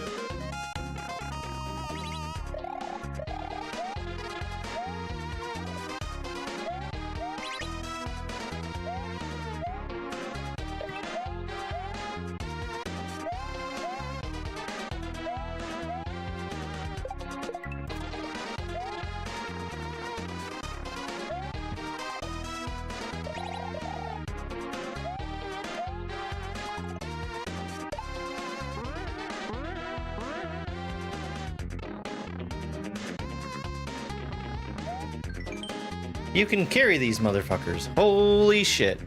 You can carry these motherfuckers. Holy shit.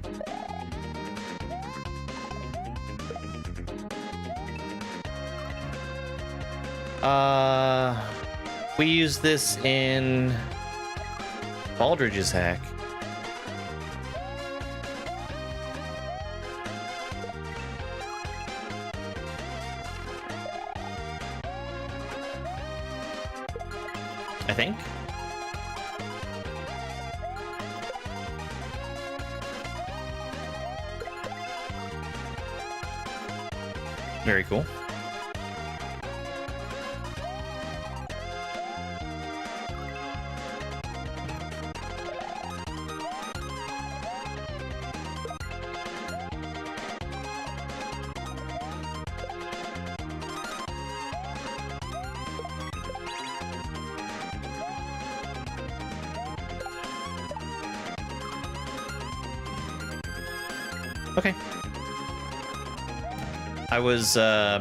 We use this in Baldridge's hack. I think. Very cool. Okay. I was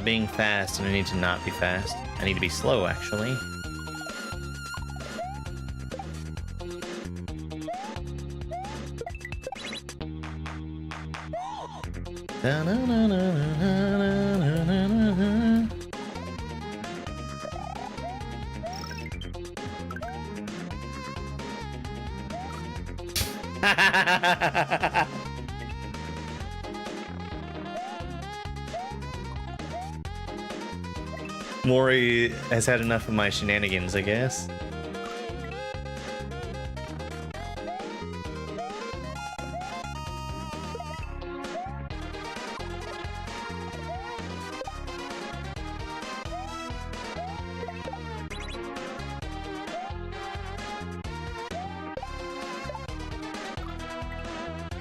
being fast, and I need to not be fast. I need to be slow, actually. Mori has had enough of my shenanigans, I guess.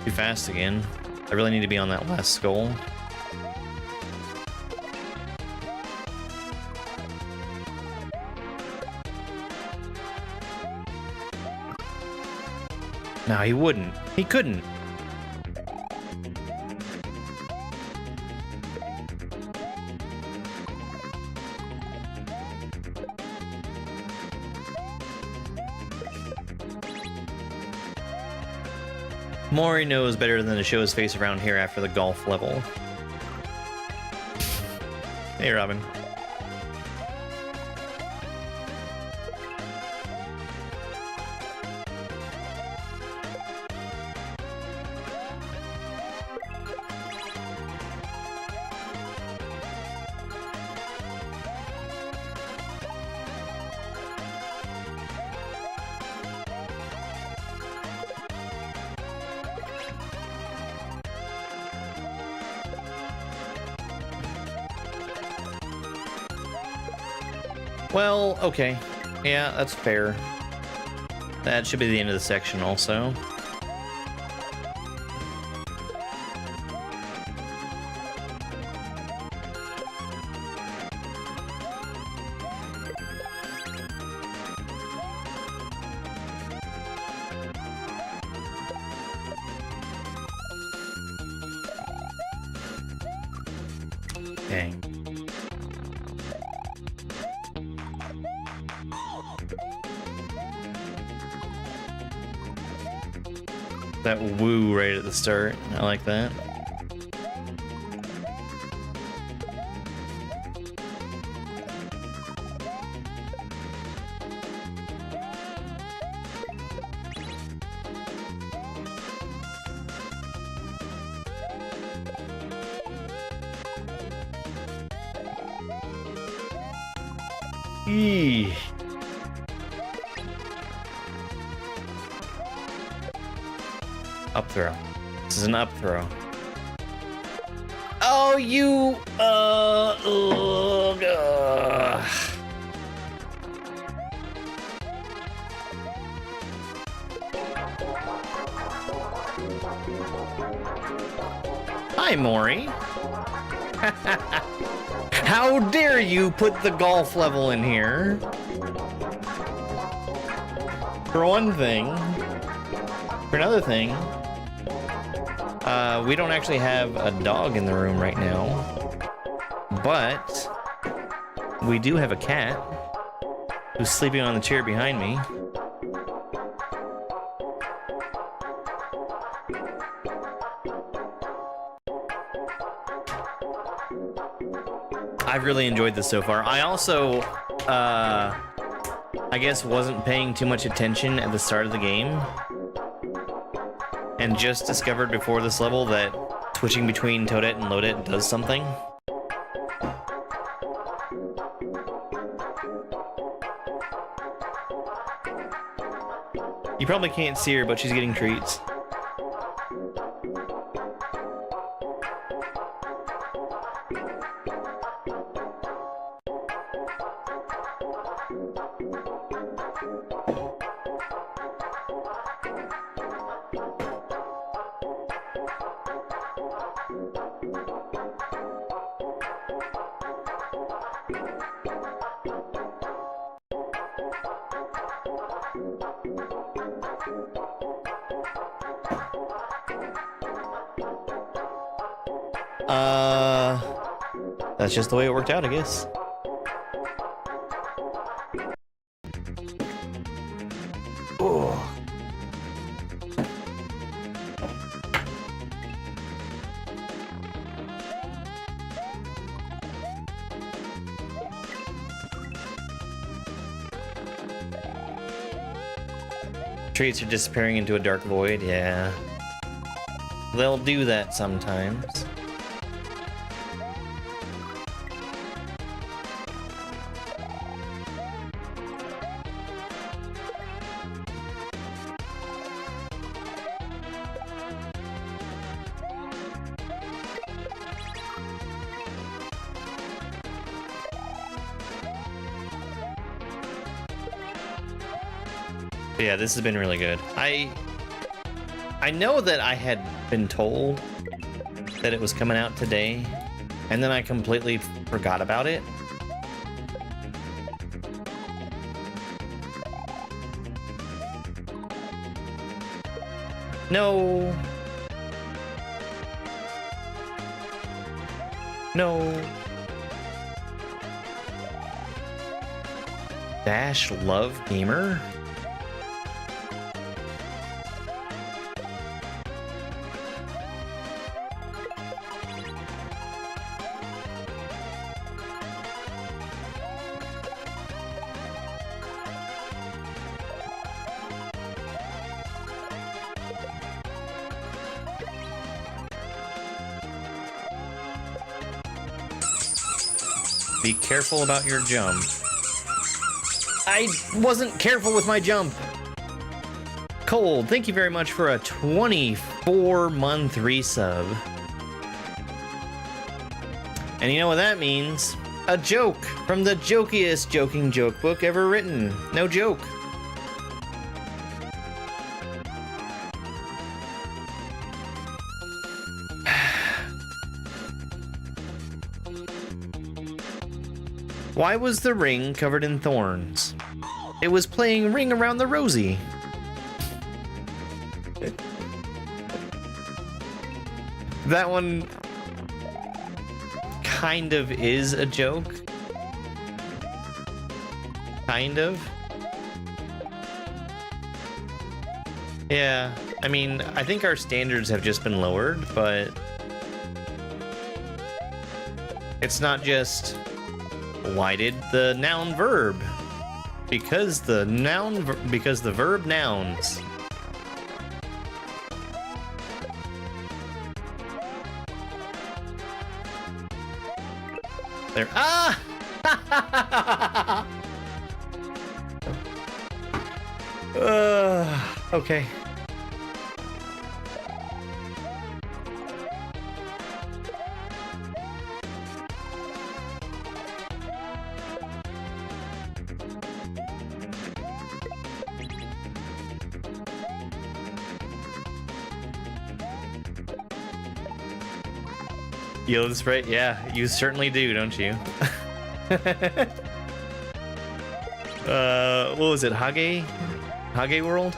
Too fast again. I really need to be on that last skull. No, he wouldn't. He couldn't. Mori knows better than to show his face around here after the golf level. Hey, Robin. Well, okay. Yeah, that's fair. That should be the end of the section also. Dang. That woo right at the start. I like that. Eee. Up throw. This is an up throw. Oh, you. Hi, Mori. How dare you put the golf level in here? For one thing. For another thing. We don't actually have a dog in the room right now, but we do have a cat who's sleeping on the chair behind me. I've really enjoyed this so far. I also, I guess wasn't paying too much attention at the start of the game. And just discovered before this level that switching between Toadette and Lodette does something. You probably can't see her, but she's getting treats. That's just the way it worked out, I guess. Oh. Treats are disappearing into a dark void, yeah. They'll do that sometimes. But yeah, this has been really good. I know that I had been told that it was coming out today, and then I completely forgot about it. No. No. Dash Love Gamer? Be careful about your jump. I wasn't careful with my jump. Cold, thank you very much for a 24-month resub. And you know what that means? A joke from the jokiest joking joke book ever written. No joke. Why was the ring covered in thorns? It was playing Ring Around the Rosie. That one kind of is a joke. Kind of. Yeah, I mean, I think our standards have just been lowered, but it's not just why did the noun verb? Because the verb nouns. There. Ah! Okay. Yield spray? Yeah, you certainly do, don't you? What was it? Hage World?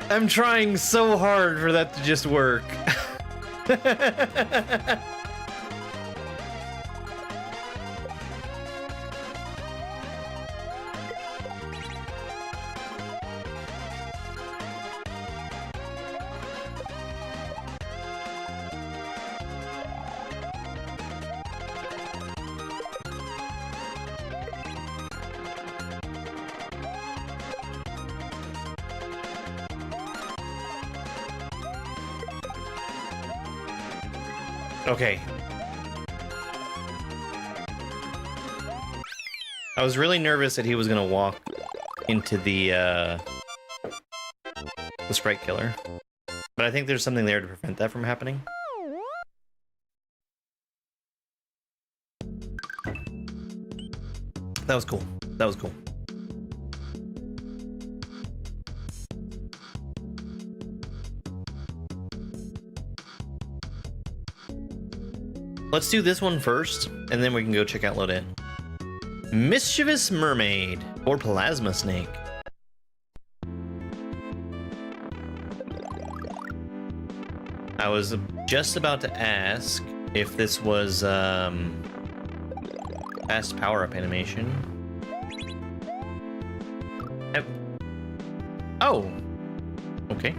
I'm trying so hard for that to just work. Okay. I was really nervous that he was gonna walk into the sprite killer, but I think there's something there to prevent that from happening. That was cool. That was cool. Let's do this one first, and then we can go check out Load-In. Mischievous Mermaid, or Plasma Snake. I was just about to ask if this was, fast power-up animation. Oh! Okay.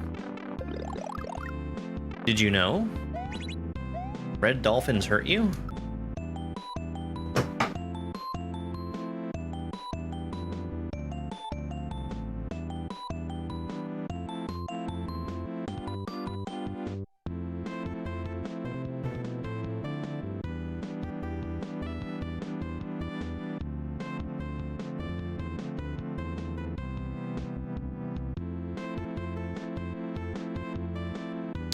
Did you know? Red dolphins hurt you?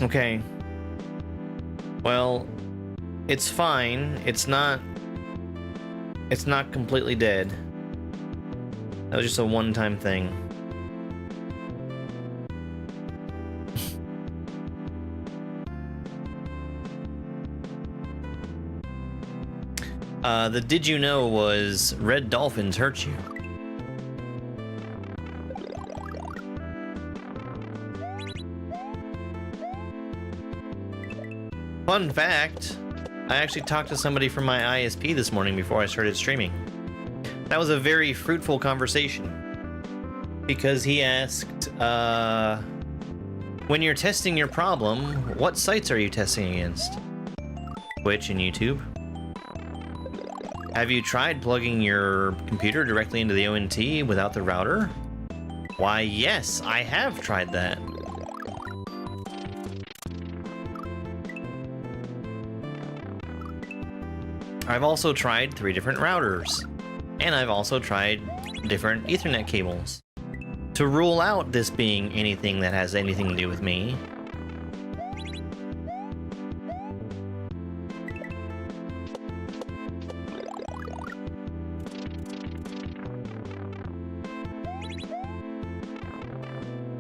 Okay. Well, it's fine. It's not completely dead. That was just a one-time thing. The did you know was red dolphins hurt you. Fun fact, I actually talked to somebody from my ISP this morning before I started streaming. That was a very fruitful conversation because he asked, when you're testing your problem, what sites are you testing against? Twitch and YouTube? Have you tried plugging your computer directly into the ONT without the router? Why, yes, I have tried that. I've also tried 3 different routers, and I've also tried different Ethernet cables. To rule out this being anything that has anything to do with me,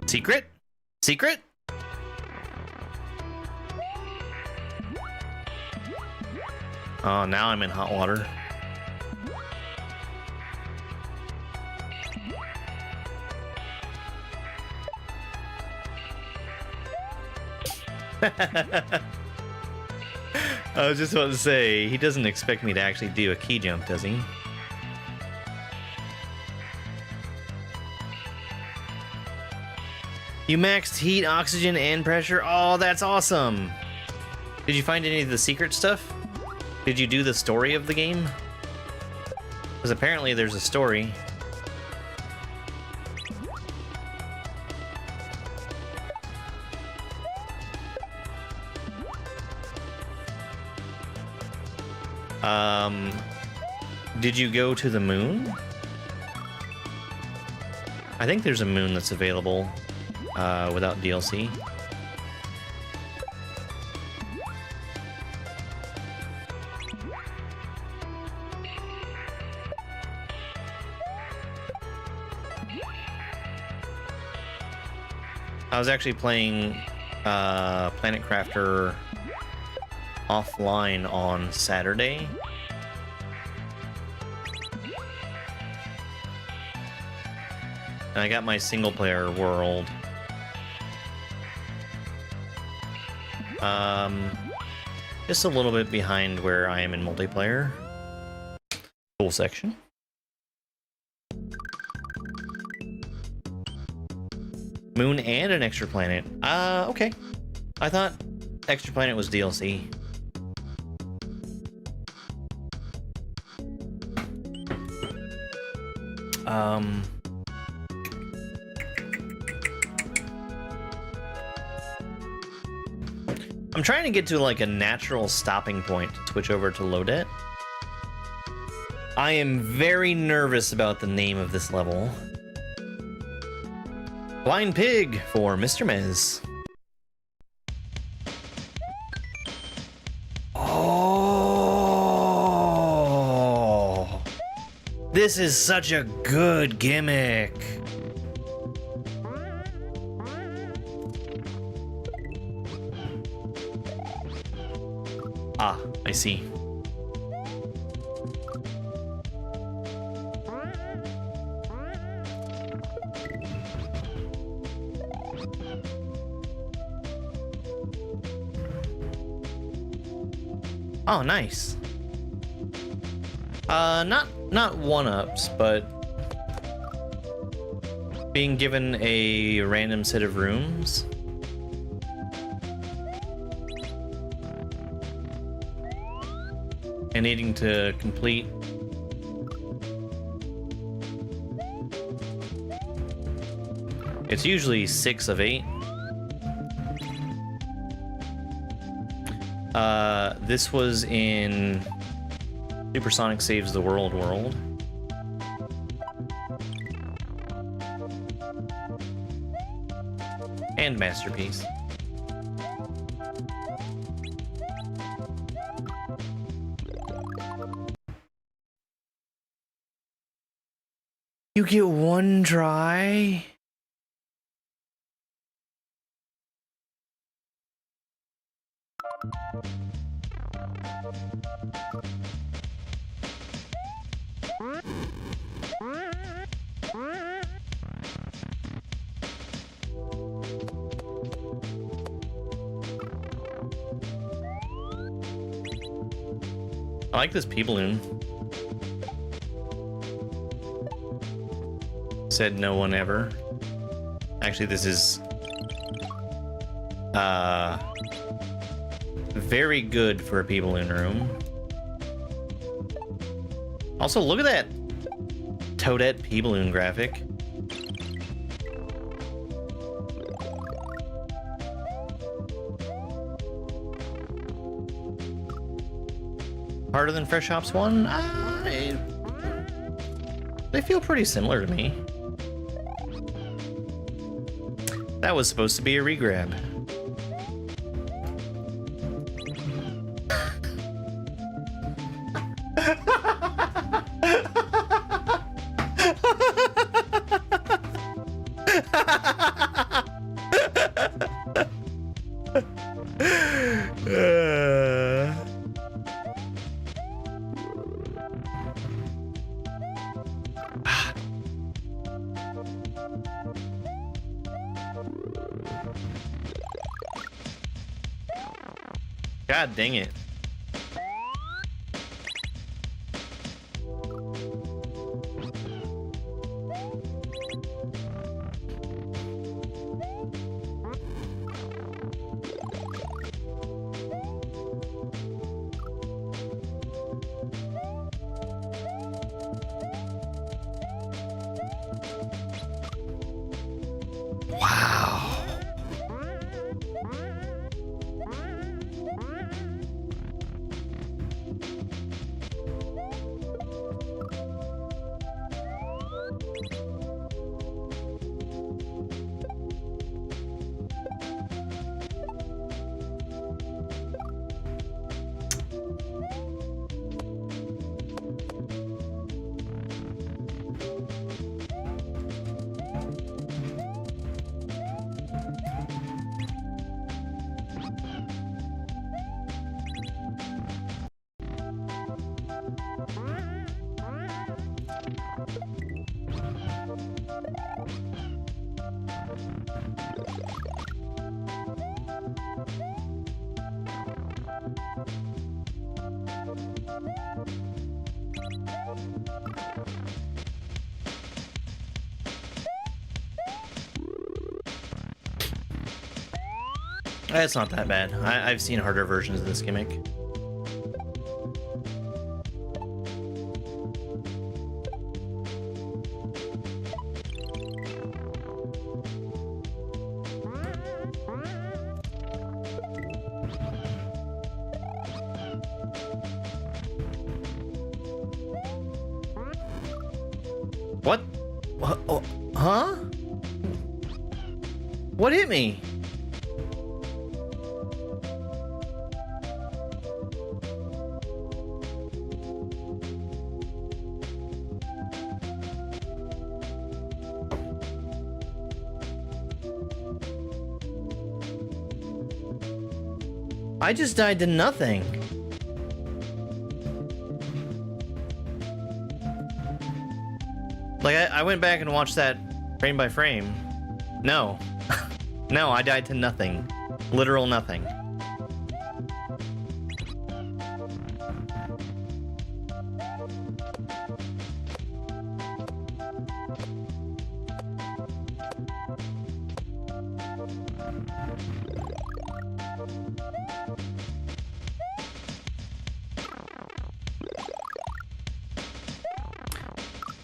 secret? Secret? Oh, now I'm in hot water. I was just about to say, he doesn't expect me to actually do a key jump, does he? You maxed heat, oxygen, and pressure? Oh, that's awesome! Did you find any of the secret stuff? Did you do the story of the game? Because apparently there's a story. Did you go to the moon? I think there's a moon that's available without DLC. I was actually playing Planet Crafter offline on Saturday. And I got my single player world. Just a little bit behind where I am in multiplayer. Cool section. Moon and an extra planet. Okay. I thought extra planet was DLC. I'm trying to get to like a natural stopping point to switch over to Lodet. I am very nervous about the name of this level. Blind Pig for Mr. Mez. Oh, this is such a good gimmick. Ah, I see. Oh, nice. Not one-ups, but being given a random set of rooms. And needing to complete it's usually 6 of 8. This was in Supersonic Saves the World World. And Masterpiece. You get one try? I like this pea balloon. Said no one ever. Actually, this is very good for a pea balloon room. Also, look at that Toadette pea balloon graphic. Harder than Fresh Hops 1? They feel pretty similar to me. That was supposed to be a regrab. God dang it. It's not that bad. I've seen harder versions of this gimmick. What? Oh, huh? What hit me? I just died to nothing. Like, I went back and watched that frame by frame. No. No, I died to nothing. Literal nothing.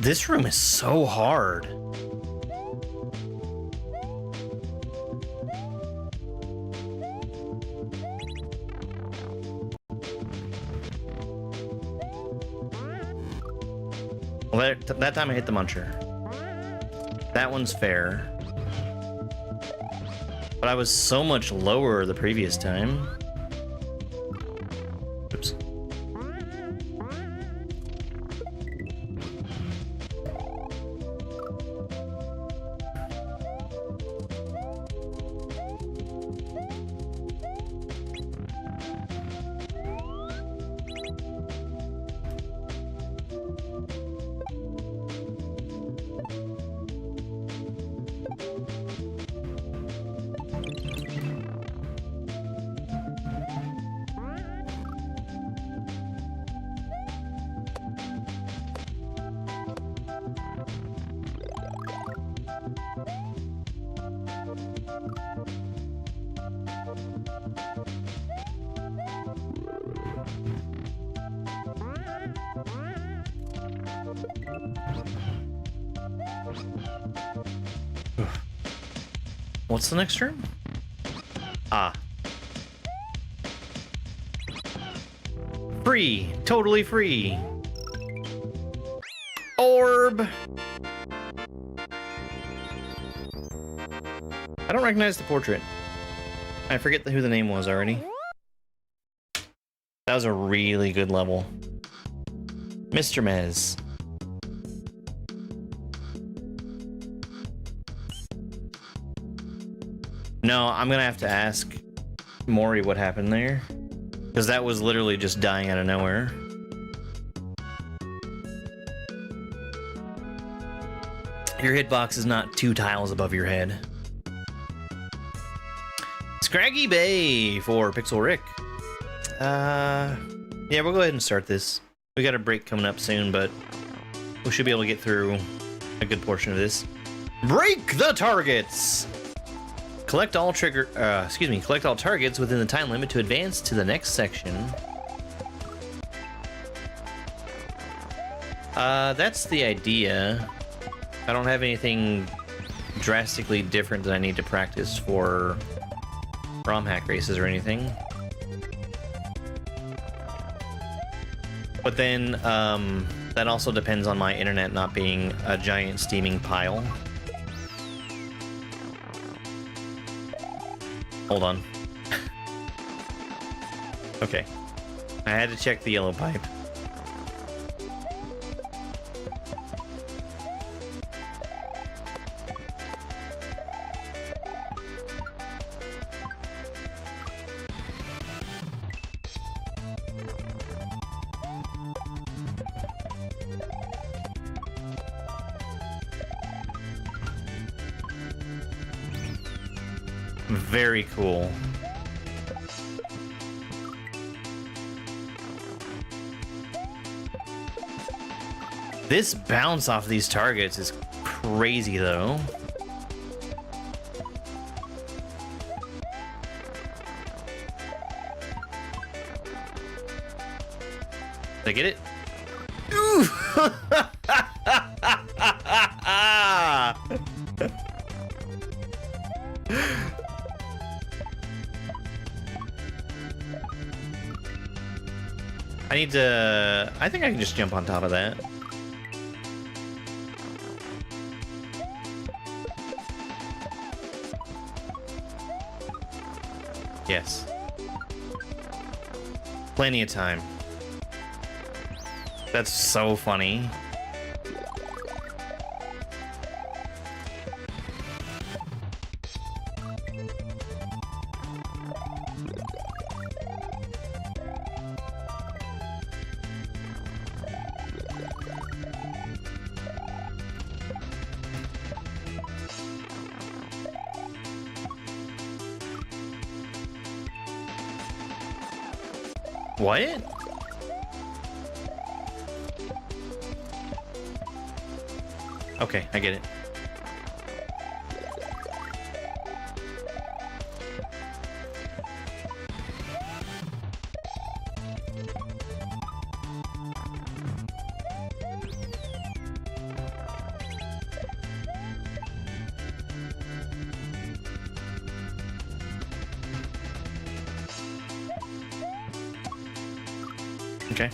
This room is so hard. Well, that time I hit the muncher. That one's fair. But I was so much lower the previous time. Oops. What's the next room? Ah. Free. Totally free. Orb. I don't recognize the portrait. I forget who the name was already. That was a really good level. Mr. Mez. No, I'm gonna have to ask Mori what happened there. Because that was literally just dying out of nowhere. Your hitbox is not 2 tiles above your head. Scraggy Bay for Pixel Rick. Yeah, we'll go ahead and start this. We got a break coming up soon, but we should be able to get through a good portion of this. Break the targets! Collect all collect all targets within the time limit to advance to the next section. That's the idea. I don't have anything drastically different that I need to practice for Rom Hack races or anything. But then, that also depends on my internet not being a giant steaming pile. Hold on. Okay. I had to check the yellow pipe. Very cool. This bounce off these targets is crazy, though. Did I get it? Ooh! I need to... I think I can just jump on top of that. Yes. Plenty of time. That's so funny. What? Okay, I get it. Okay.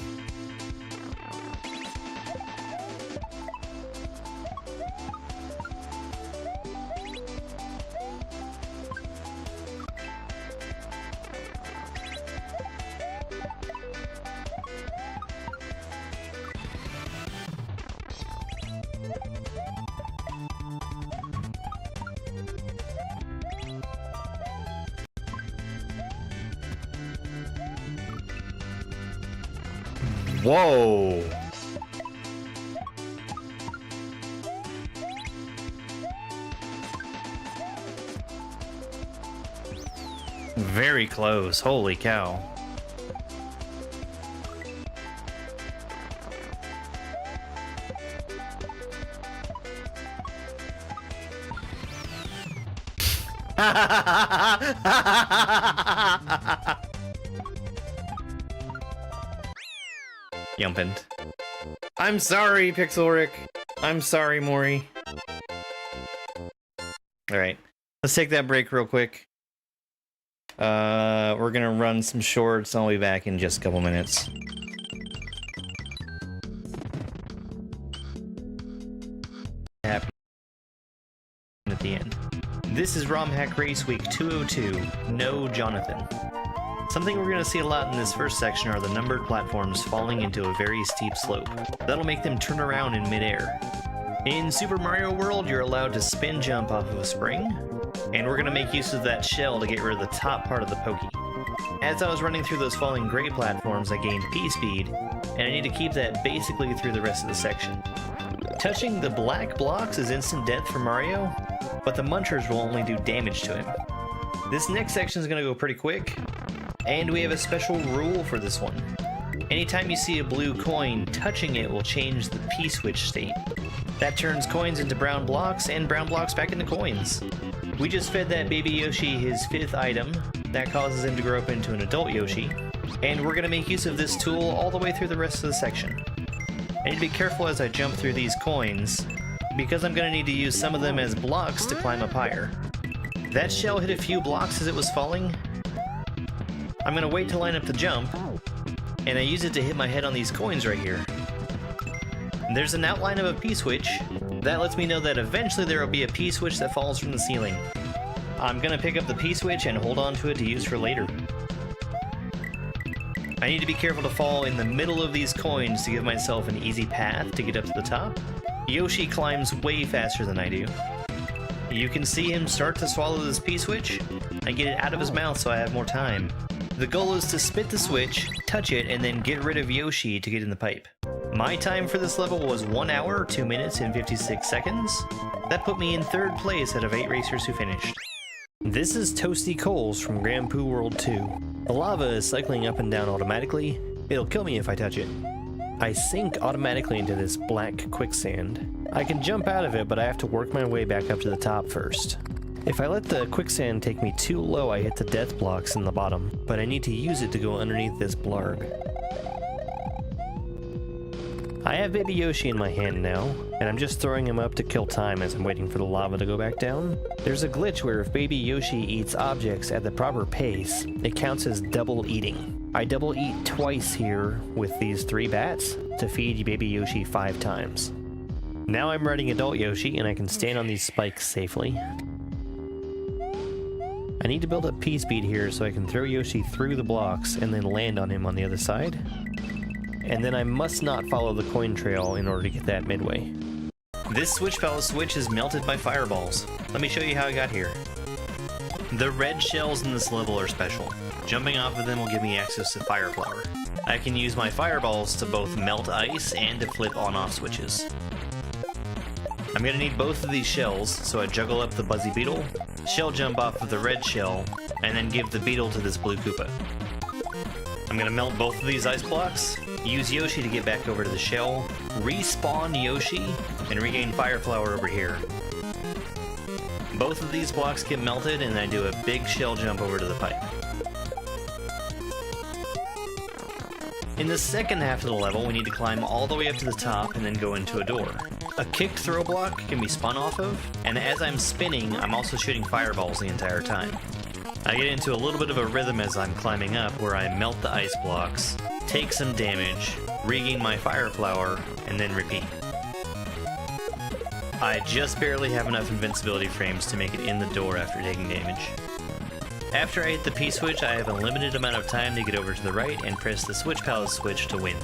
Whoa. Very close. Holy cow. Yumpin'. I'm sorry, Pixel Rick. I'm sorry, Maury. Alright. Let's take that break real quick. We're gonna run some shorts. I'll be back in just a couple minutes. Happy at the end. This is Rom Hack Race Week 202. No Jonathan. Something we're gonna see a lot in this first section are the numbered platforms falling into a very steep slope. That'll make them turn around in midair. In Super Mario World, you're allowed to spin jump off of a spring, and we're gonna make use of that shell to get rid of the top part of the pokey. As I was running through those falling gray platforms, I gained P-speed, and I need to keep that basically through the rest of the section. Touching the black blocks is instant death for Mario, but the munchers will only do damage to him. This next section is gonna go pretty quick, and we have a special rule for this one. Anytime you see a blue coin, touching it will change the P-switch state. That turns coins into brown blocks, and brown blocks back into coins. We just fed that baby Yoshi his 5th item. That causes him to grow up into an adult Yoshi. And we're going to make use of this tool all the way through the rest of the section. I need to be careful as I jump through these coins, because I'm going to need to use some of them as blocks to climb up higher. That shell hit a few blocks as it was falling. I'm going to wait to line up the jump, and I use it to hit my head on these coins right here. There's an outline of a P-switch. That lets me know that eventually there will be a P-switch that falls from the ceiling. I'm gonna pick up the P-switch and hold on to it to use for later. I need to be careful to fall in the middle of these coins to give myself an easy path to get up to the top. Yoshi climbs way faster than I do. You can see him start to swallow this P-switch and get it out of his mouth so I have more time. The goal is to spit the switch, touch it, and then get rid of Yoshi to get in the pipe. My time for this level was 1 hour, 2 minutes, and 56 seconds. That put me in 3rd place out of 8 racers who finished. This is Toasty Coals from Poo World 2. The lava is cycling up and down automatically. It'll kill me if I touch it. I sink automatically into this black quicksand. I can jump out of it, but I have to work my way back up to the top first. If I let the quicksand take me too low, I hit the death blocks in the bottom, but I need to use it to go underneath this blarg. I have baby Yoshi in my hand now, and I'm just throwing him up to kill time as I'm waiting for the lava to go back down. There's a glitch where if baby Yoshi eats objects at the proper pace, it counts as double eating. I double eat twice here with these 3 bats to feed baby Yoshi 5 times. Now I'm riding adult Yoshi and I can stand on these spikes safely. I need to build up P-speed here so I can throw Yoshi through the blocks and then land on him on the other side. And then I must not follow the coin trail in order to get that midway. This Switch Palace switch is melted by fireballs. Let me show you how I got here. The red shells in this level are special. Jumping off of them will give me access to Fire Flower. I can use my fireballs to both melt ice and to flip on-off switches. I'm gonna need both of these shells, so I juggle up the Buzzy Beetle, shell jump off of the red shell, and then give the beetle to this blue Koopa. I'm gonna melt both of these ice blocks, use Yoshi to get back over to the shell, respawn Yoshi, and regain Fire Flower over here. Both of these blocks get melted, and I do a big shell jump over to the pipe. In the second half of the level, we need to climb all the way up to the top and then go into a door. A kicked throw block can be spun off of, and as I'm spinning, I'm also shooting fireballs the entire time. I get into a little bit of a rhythm as I'm climbing up where I melt the ice blocks, take some damage, regain my Fire Flower, and then repeat. I just barely have enough invincibility frames to make it in the door after taking damage. After I hit the P-switch, I have a limited amount of time to get over to the right and press the Switch Palace switch to win.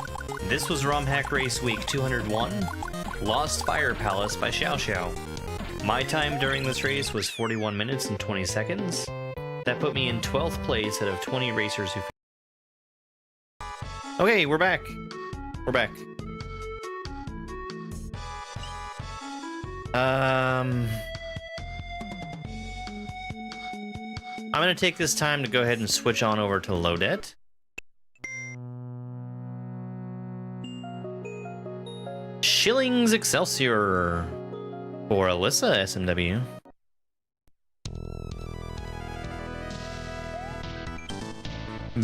This was Rom Hack Race Week 201, Lost Fire Palace by Xiao Xiao. My time during this race was 41 minutes and 20 seconds. That put me in 12th place out of 20 racers who... Okay, we're back. We're back. I'm gonna take this time to go ahead and switch on over to Lodette. Shillings Excelsior for Alyssa SMW.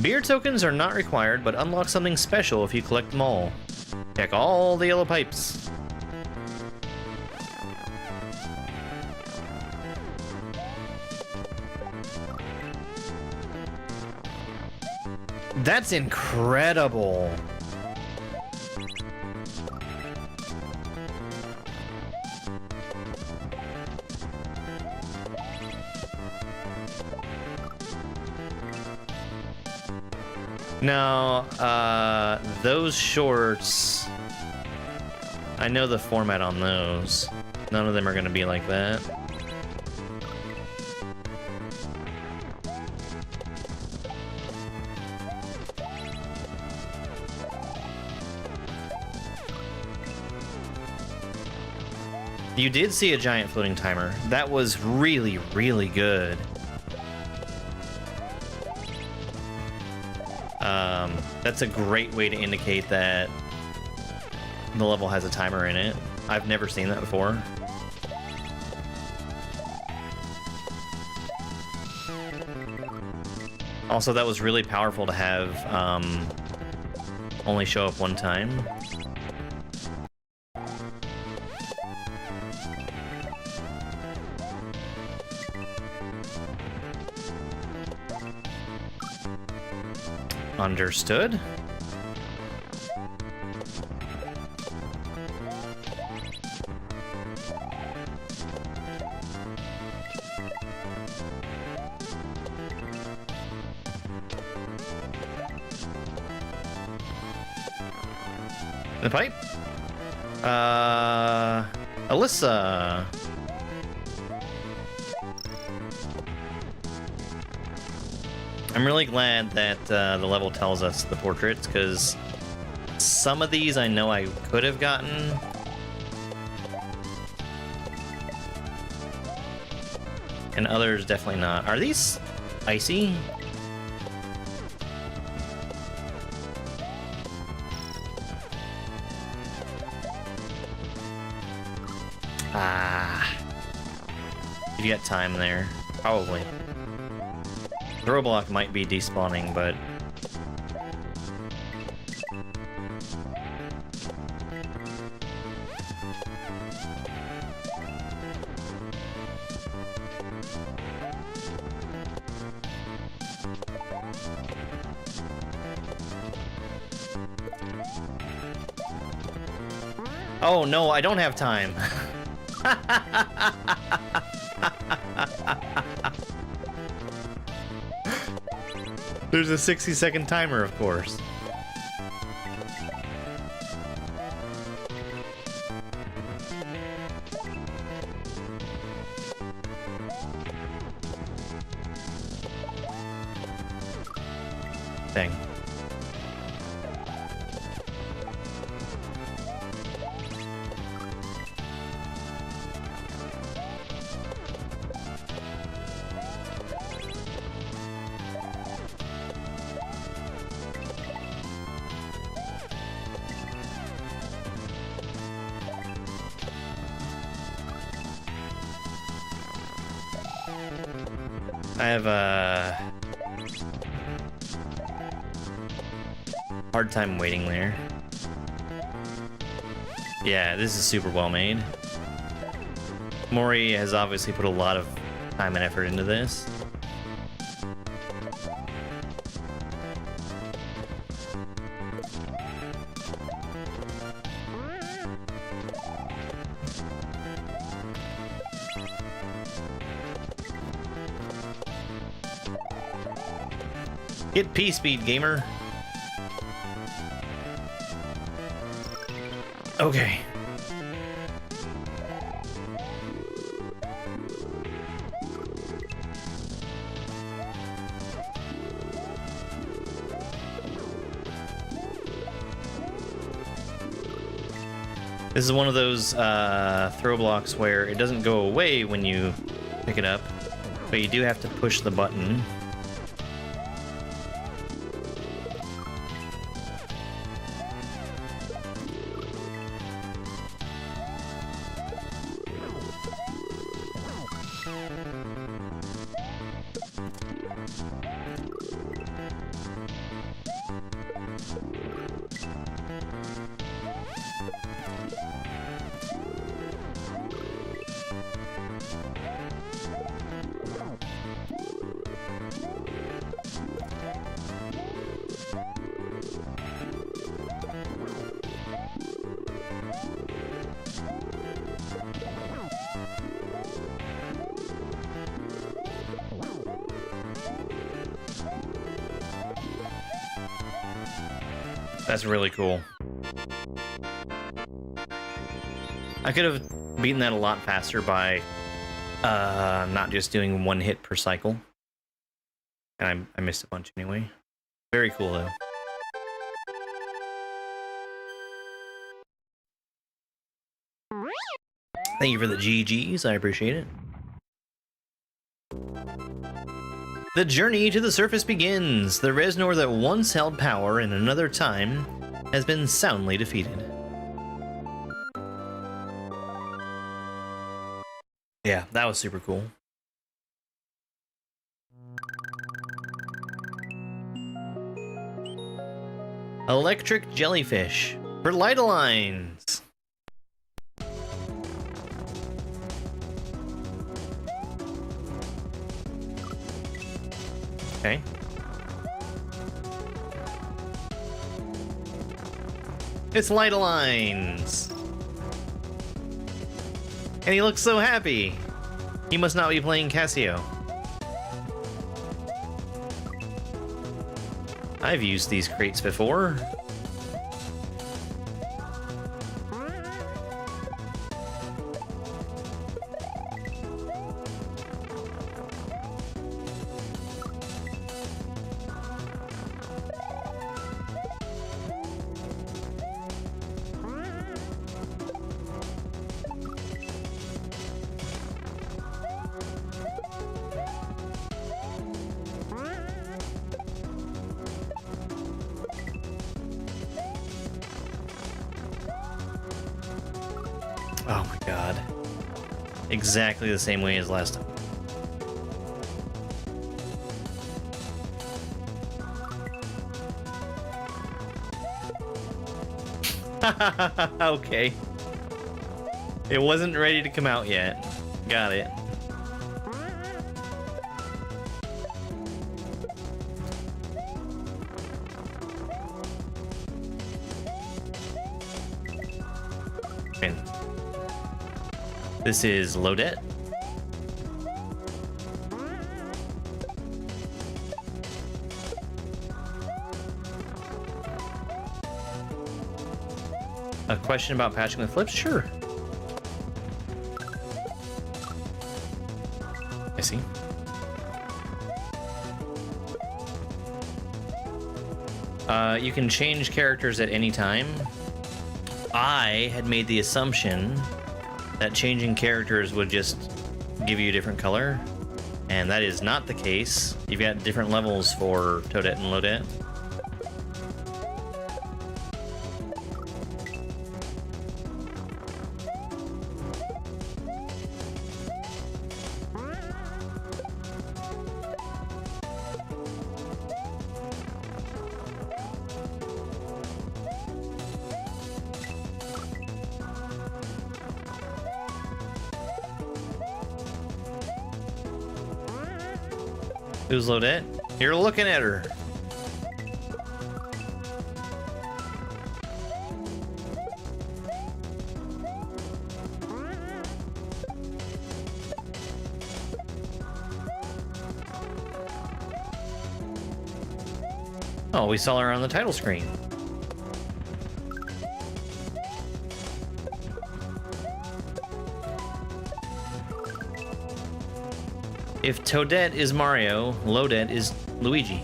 Beer tokens are not required, but unlock something special if you collect them all. Check all the yellow pipes. That's incredible. Now, those shorts, I know the format on those. None of them are going to be like that. You did see a giant floating timer. That was really, really good. That's a great way to indicate that the level has a timer in it. I've never seen that before. Also, that was really powerful to have only show up one time. Understood. The pipe? Alyssa. I'm really glad that the level tells us the portraits, because some of these I know I could have gotten. And others definitely not. Are these icy? Ah. You got time there. Probably. Throw block might be despawning, but... Oh no, I don't have time. There's a 60-second timer, of course. Dang. I have a hard time waiting there. Yeah, this is super well made. Mori has obviously put a lot of time and effort into this. Hit P speed, gamer. Okay. This is one of those throw blocks where it doesn't go away when you pick it up, but you do have to push the button. That's really cool. I could have beaten that a lot faster by not just doing one hit per cycle. And I missed a bunch anyway. Very cool, though. Thank you for the GGs, I appreciate it. The journey to the surface begins. The Reznor that once held power in another time has been soundly defeated. Yeah, that was super cool. Electric jellyfish for Lightalines. Okay. It's Lightalines. And he looks so happy. He must not be playing Casio. I've used these crates before. Oh my god. Exactly the same way as last time. Okay. It wasn't ready to come out yet. Got it. And this is Lodette. A question about patching with flips? Sure. I see. You can change characters at any time. I had made the assumption that changing characters would just give you a different color, and that is not the case. You've got different levels for Toadette and Lodette. Who's Lodette? You're looking at her. Oh, we saw her on the title screen. If Toadette is Mario, Lodette is Luigi.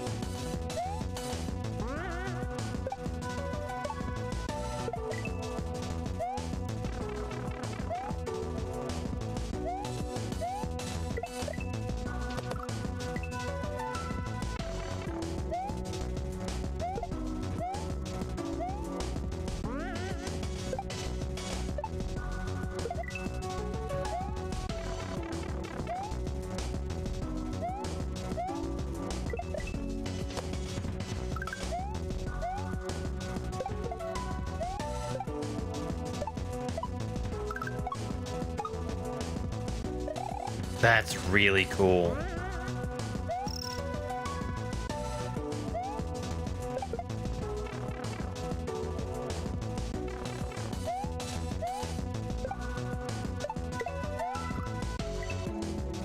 That's really cool.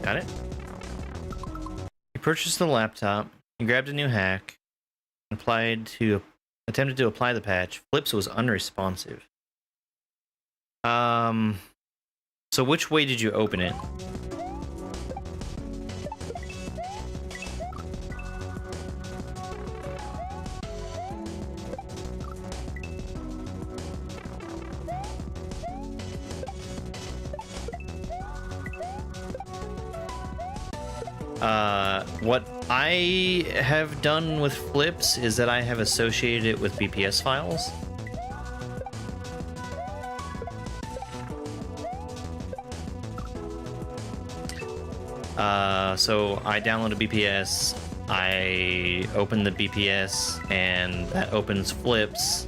Got it? You purchased the laptop, you grabbed a new hack, applied to Attempted to apply the patch. Flips was unresponsive. So which way did you open it? What I have done with flips is that I have associated it with BPS files. So I download a BPS, I open the BPS, and that opens flips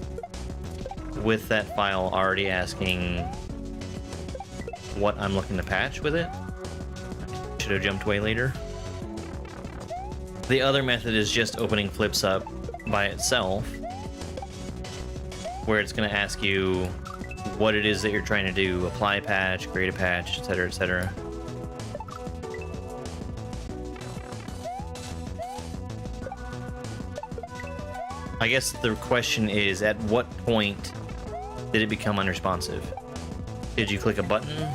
with that file already asking what I'm looking to patch with it. Should have jumped way later. The other method is just opening flips up by itself, where it's going to ask you what it is that you're trying to do, apply a patch, create a patch, etc., etc. I guess the question is, at what point did it become unresponsive? Did you click a button?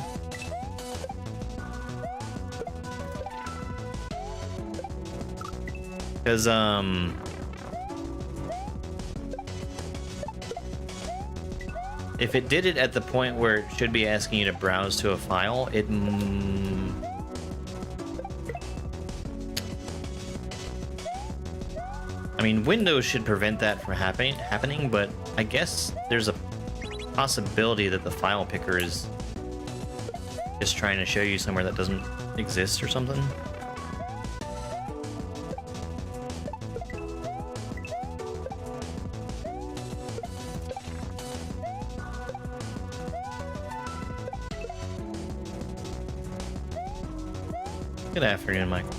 Because, if it did it at the point where it should be asking you to browse to a file, it... I mean, Windows should prevent that from happening, but I guess there's a possibility that the file picker is just trying to show you somewhere that doesn't exist or something. Good afternoon, Michael.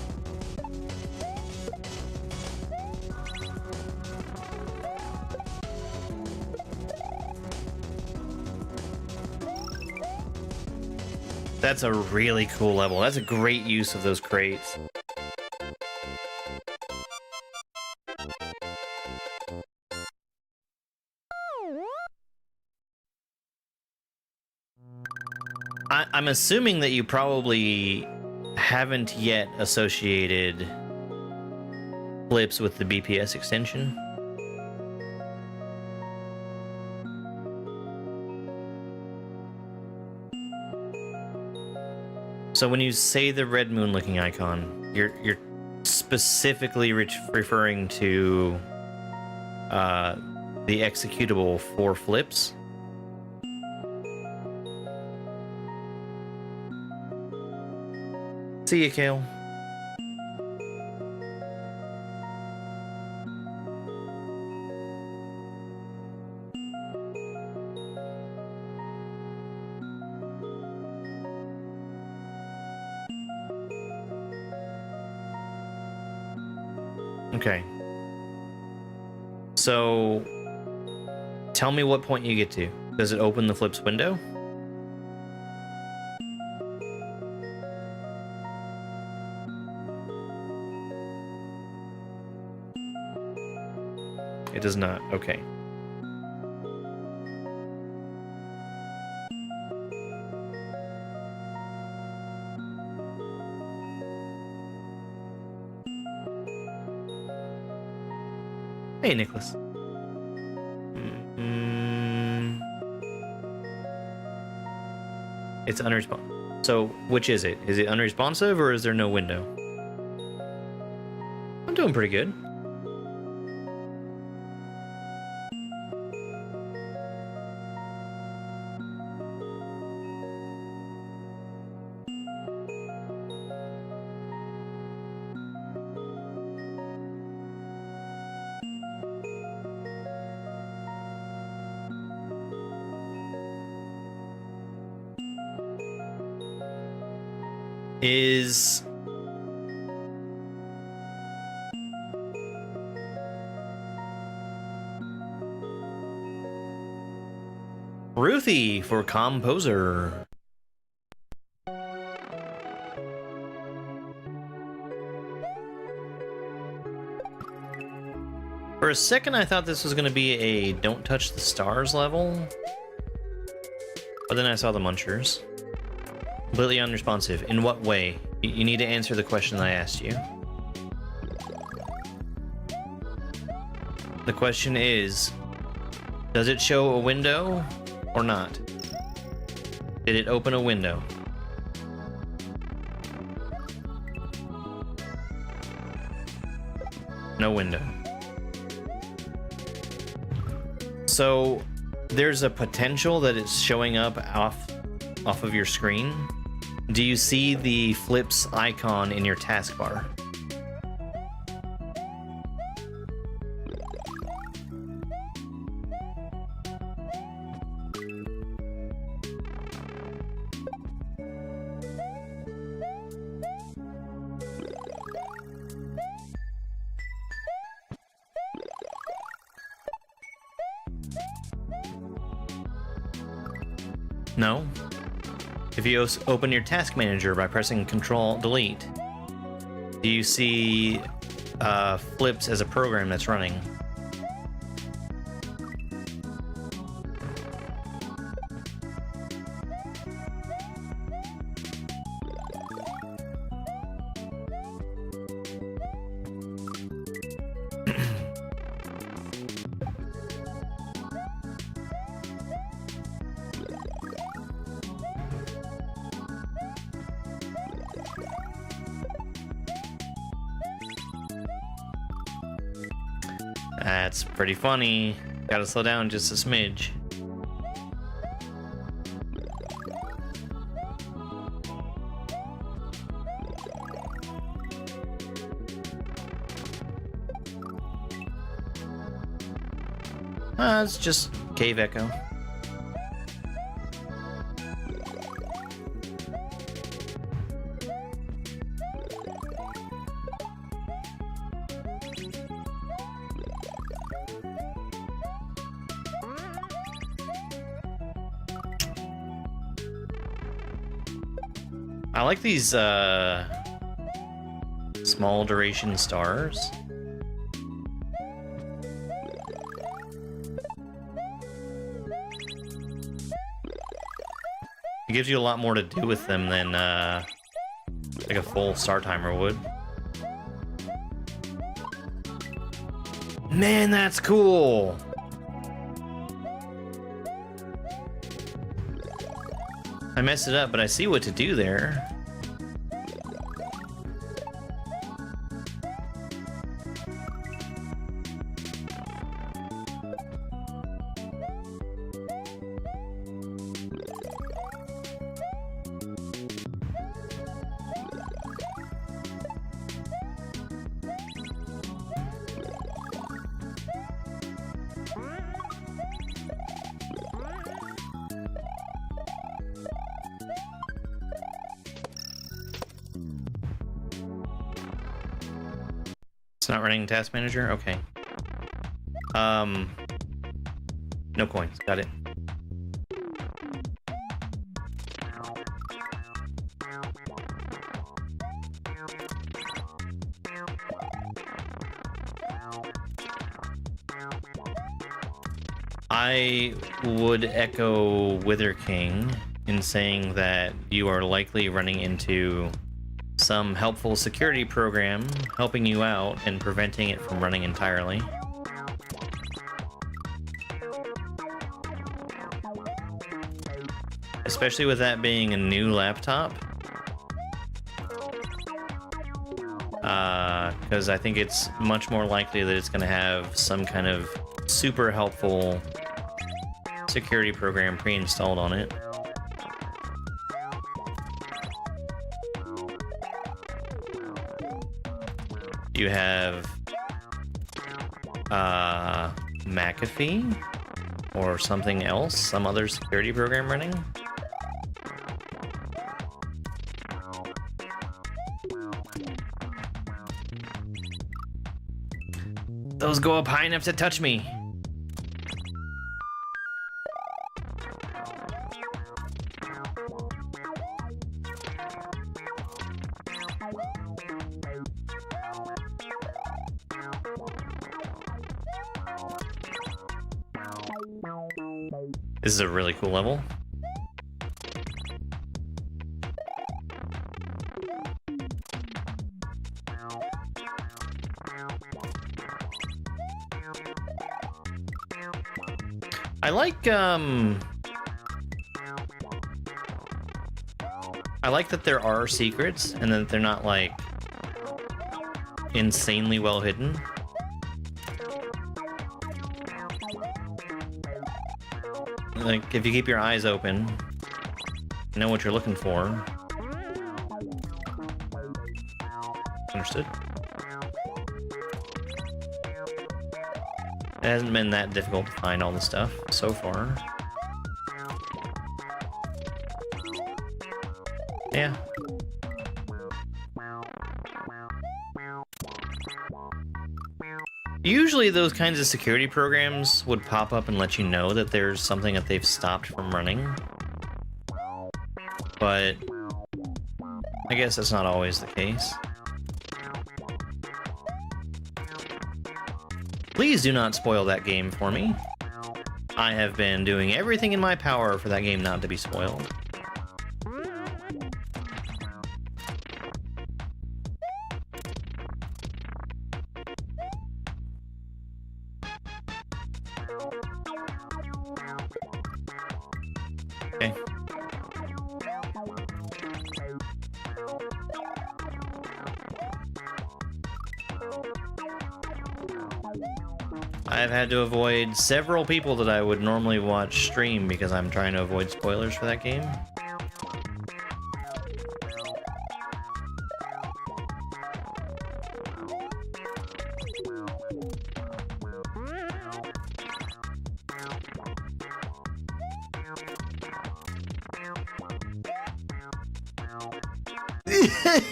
That's a really cool level. That's a great use of those crates. I'm assuming that you probably haven't yet associated flips with the BPS extension. So when you say the red moon looking icon, you're specifically referring to the executable for flips. See ya, Kale. Okay. So, tell me what point you get to. Does it open the flips window? It does not. Okay. Hey, Nicholas. It's unresponsive. So, which is it? Is it unresponsive or is there no window? I'm doing pretty good. Is Ruthie for Composer. For a second, I thought this was going to be a don't touch the stars level. But then I saw the munchers. Completely unresponsive. In what way? You need to answer the question I asked you. The question is, does it show a window or not? Did it open a window? No window. So there's a potential that it's showing up off of your screen. Do you see the flips icon in your taskbar? No? If you open your task manager by pressing Control Delete, do you see flips as a program that's running? That's pretty funny. Gotta slow down just a smidge. It's just cave echo. I like these small duration stars. It gives you a lot more to do with them than like a full star timer would. Man, that's cool. I messed it up, but I see what to do there. It's not running task manager? Okay. No coins. Got it. I would echo Wither King in saying that you are likely running into some helpful security program helping you out and preventing it from running entirely. Especially with that being a new laptop. Because I think it's much more likely that it's going to have some kind of super helpful security program pre-installed on it. You have McAfee or something else, some other security program running. Those go up high enough to touch me. This is a really cool level. I like that there are secrets and that they're not like insanely well hidden. Like if you keep your eyes open, you know what you're looking for. Understood. It hasn't been that difficult to find all the stuff so far. Yeah. Usually those kinds of security programs would pop up and let you know that there's something that they've stopped from running. But I guess that's not always the case. Please do not spoil that game for me. I have been doing everything in my power for that game not to be spoiled. Okay. I've had to avoid several people that I would normally watch stream because I'm trying to avoid spoilers for that game.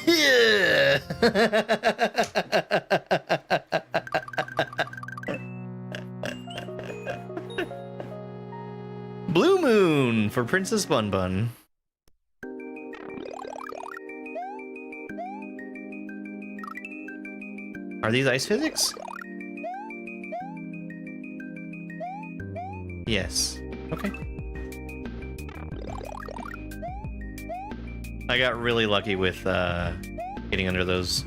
Yeah. Blue Moon for Princess Bun Bun. Are these ice physics? Yes. Okay. I got really lucky with getting under those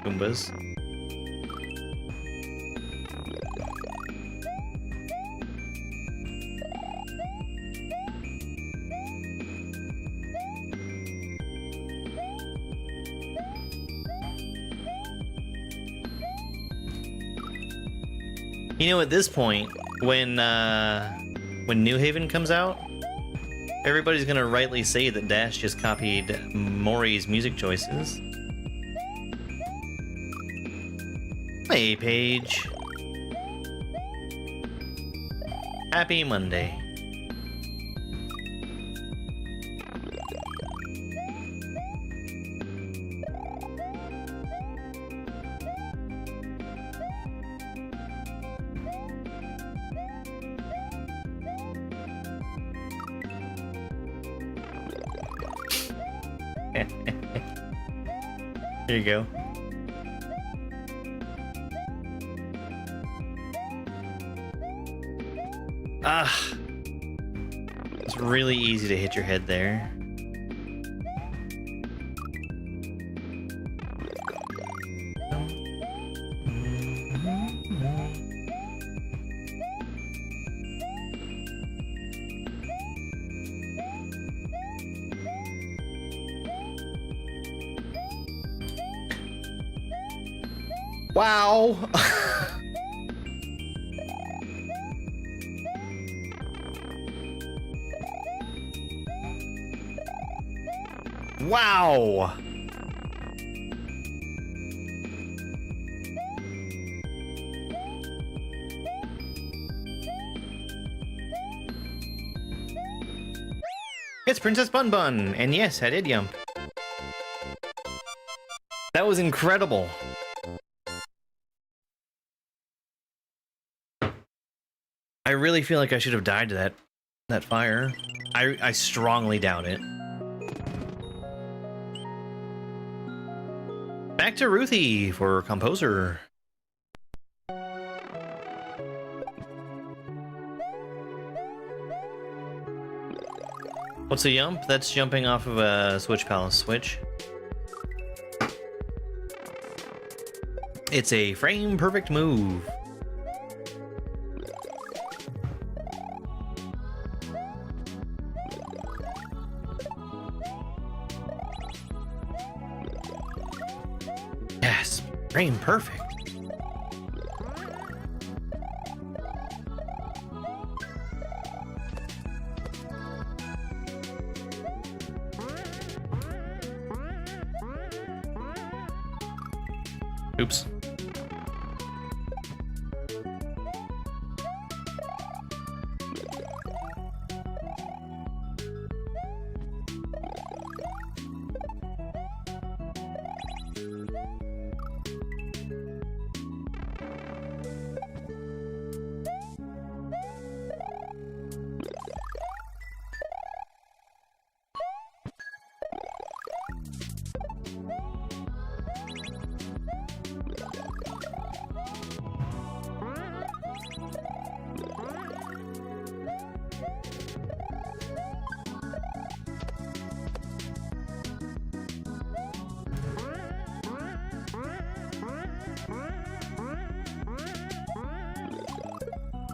Goombas. You know, at this point, when New Haven comes out, everybody's gonna rightly say that Dash just copied Mori's music choices. Hey, Paige. Happy Monday. Here you go. Ah, it's really easy to hit your head there. Wow. Wow. It's Princess Bun Bun, and yes, I did yump. That was incredible. I really feel like I should have died to that fire. I strongly doubt it. Back to Ruthie for Composer. What's a yump? That's jumping off of a Switch Palace switch. It's a frame perfect move. Yes, frame perfect. Oops.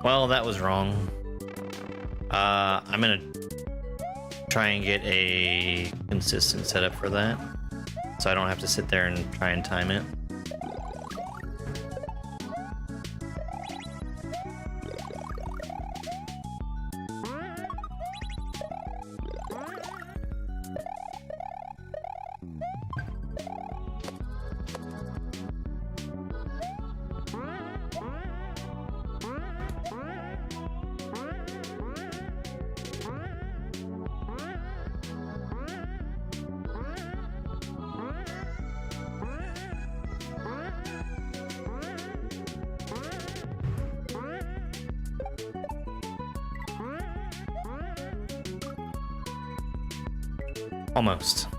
Well, that was wrong. I'm gonna try and get a consistent setup for that, so I don't have to sit there and try and time it. Almost.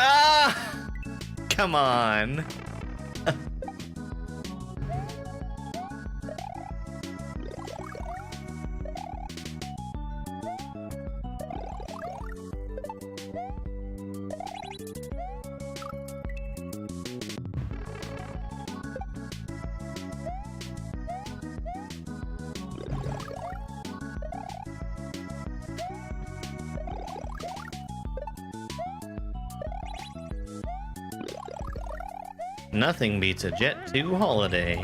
Ah! Come on. Nothing beats a Jet 2 holiday.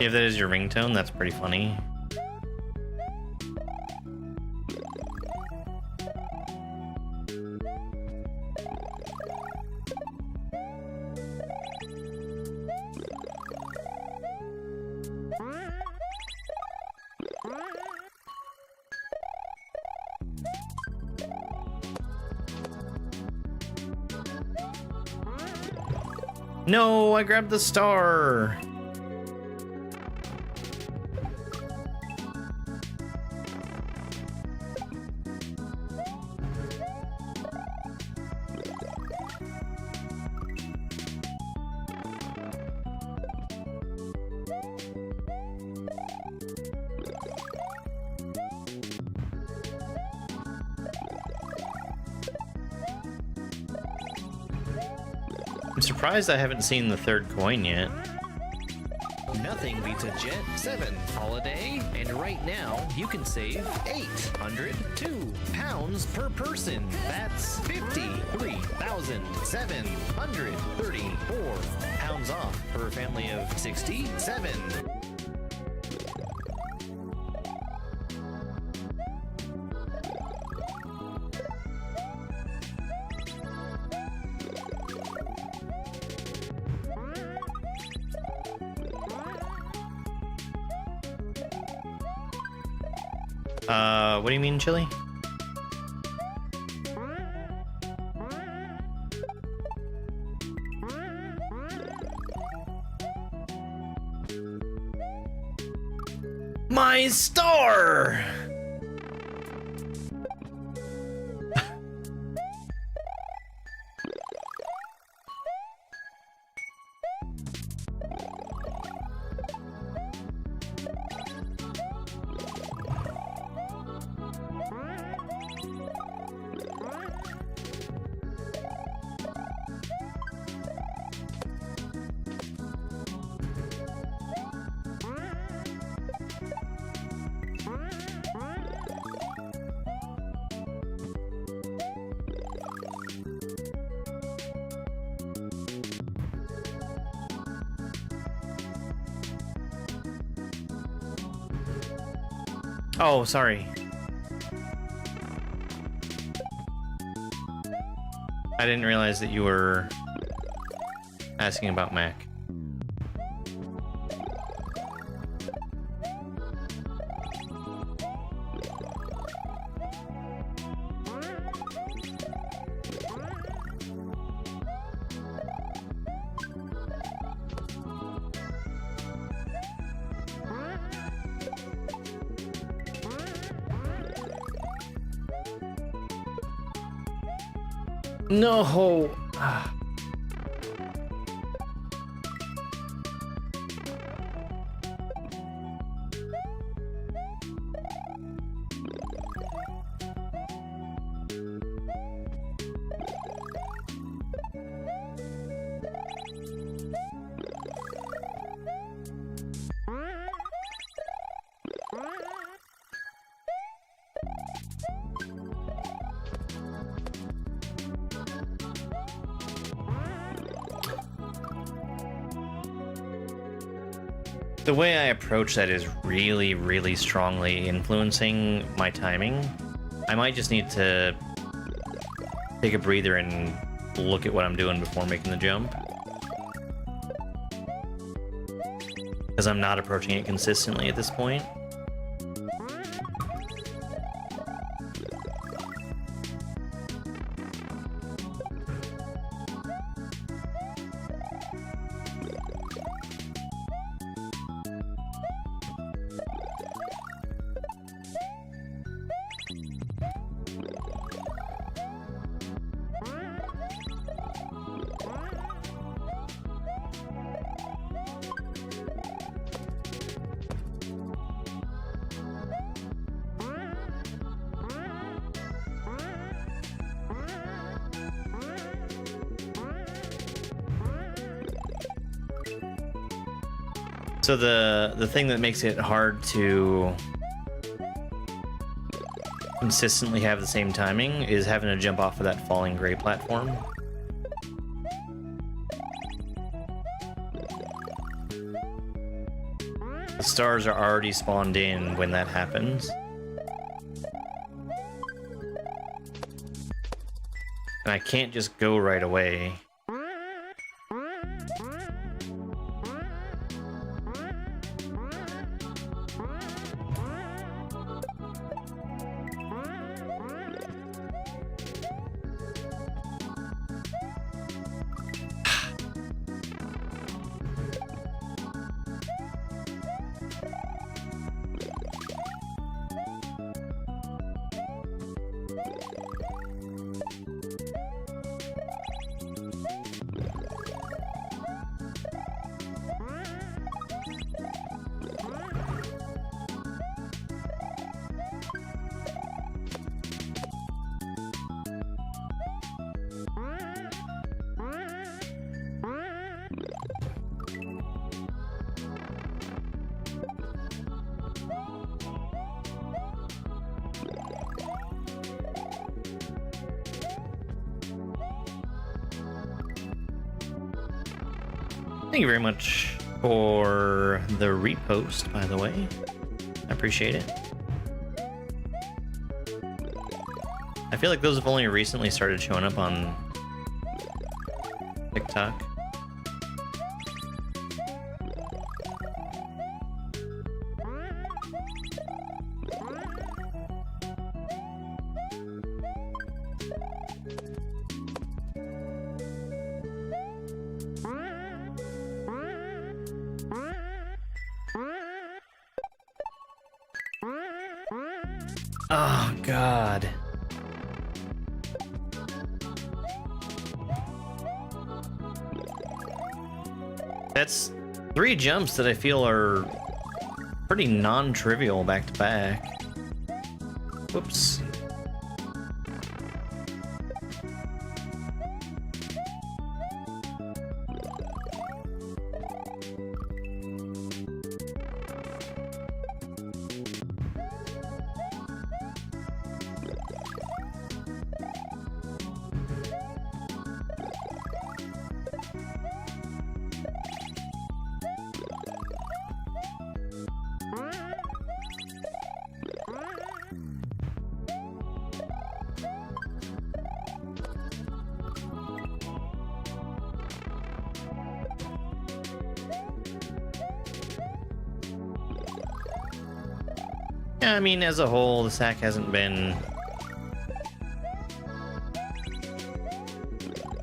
If that is your ringtone, that's pretty funny. No, I grabbed the star. I'm surprised I haven't seen the third coin yet. Nothing beats a jet 7 holiday, and right now you can save 802 pounds per person. That's 53,734 pounds off for a family of 67. What do you mean, Chili? My star! Oh, sorry. I didn't realize that you were asking about Mac. No. The way I approach that is really, really strongly influencing my timing. I might just need to take a breather and look at what I'm doing before making the jump. Because I'm not approaching it consistently at this point. So the thing that makes it hard to consistently have the same timing is having to jump off of that falling gray platform. The stars are already spawned in when that happens. And I can't just go right away. Thank you very much for the repost, by the way. I appreciate it. I feel like those have only recently started showing up on TikTok. Oh, God. That's 3 jumps that I feel are pretty non-trivial back to back. Whoops. Yeah, I mean, as a whole, the sack hasn't been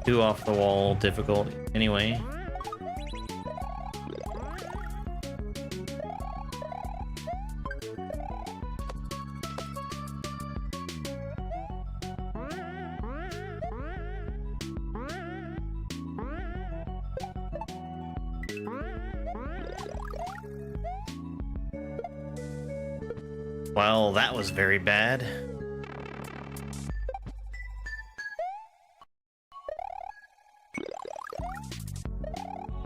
too off-the-wall difficult anyway. Well, that was very bad.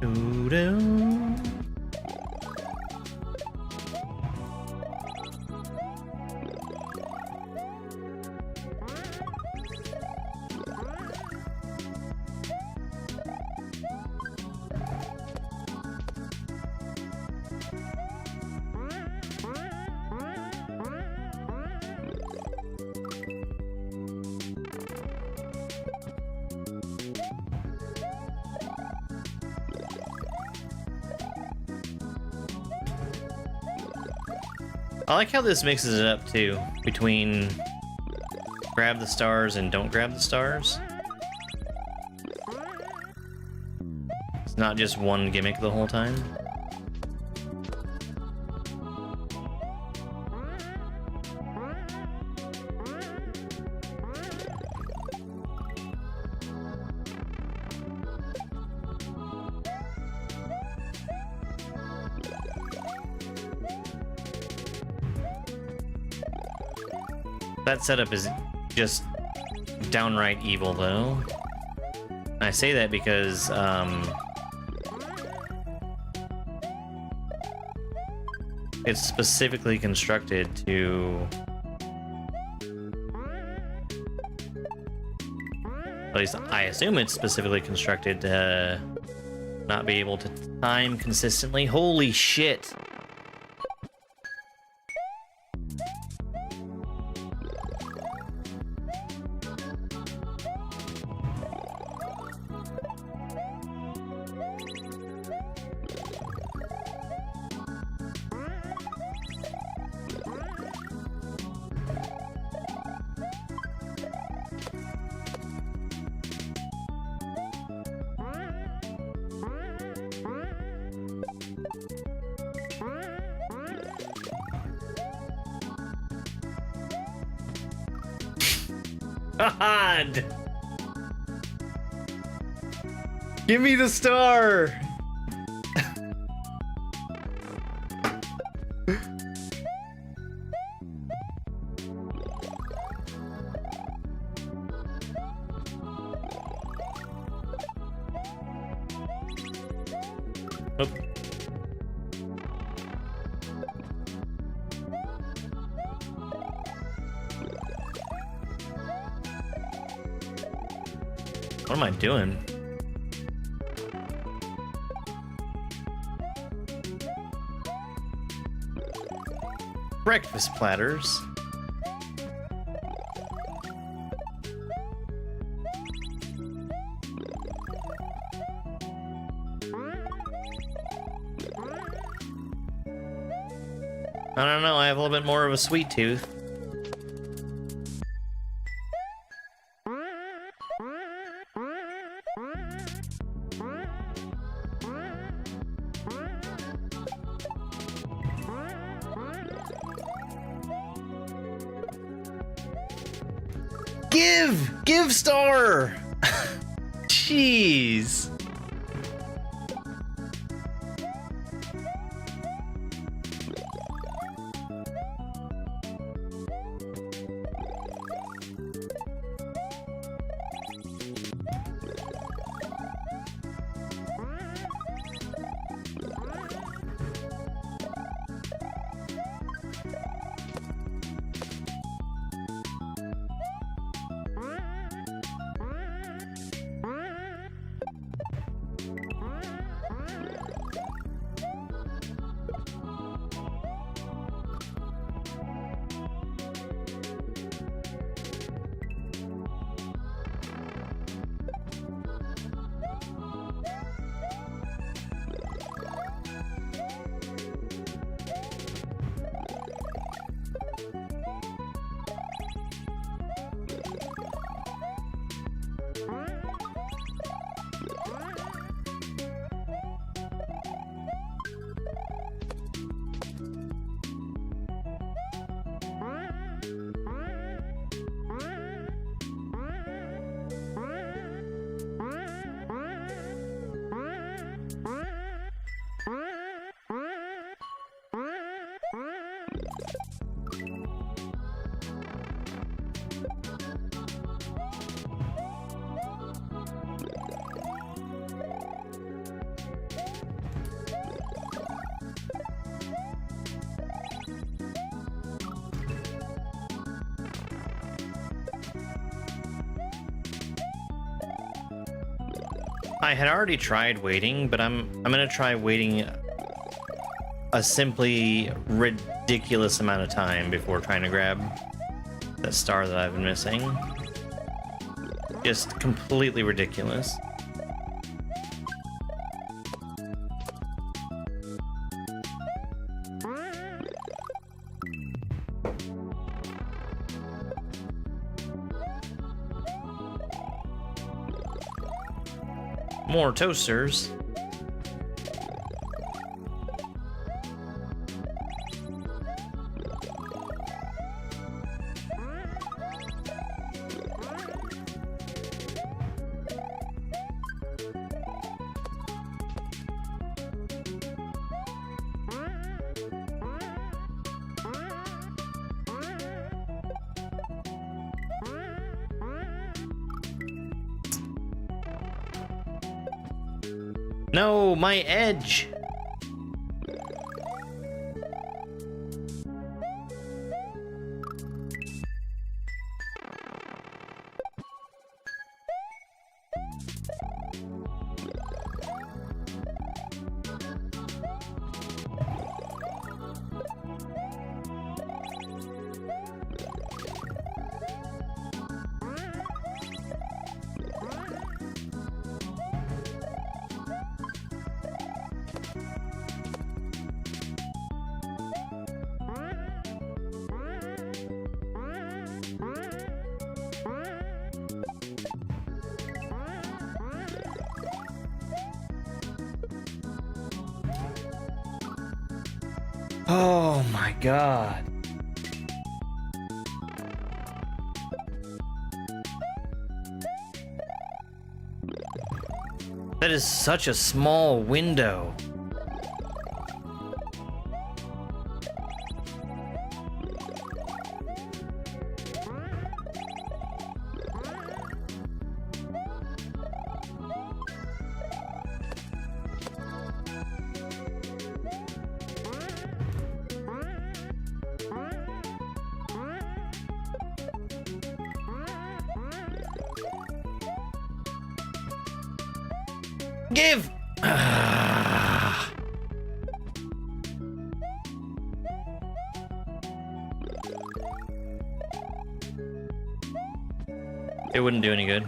Doo-doo. I like how this mixes it up too, between grab the stars and don't grab the stars. It's not just one gimmick the whole time. That setup is just downright evil, though. And I say that because, it's specifically constructed to... At least I assume it's specifically constructed to not be able to time consistently. Holy shit! God! Give me the star! Oh. What am I doing? Breakfast platters. I don't know, I have a little bit more of a sweet tooth. Give star! Jeez. I had already tried waiting, but I'm gonna try waiting a simply ridiculous amount of time before trying to grab that star that I've been missing. Just completely ridiculous. More toasters. No, my edge. Oh my god. That is such a small window. Give! It wouldn't do any good.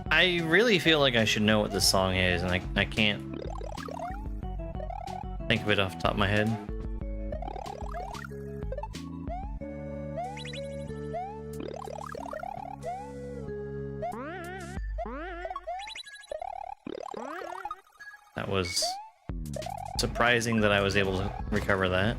I really feel like I should know what this song is, and I can't think of it off the top of my head. That was surprising that I was able to recover that.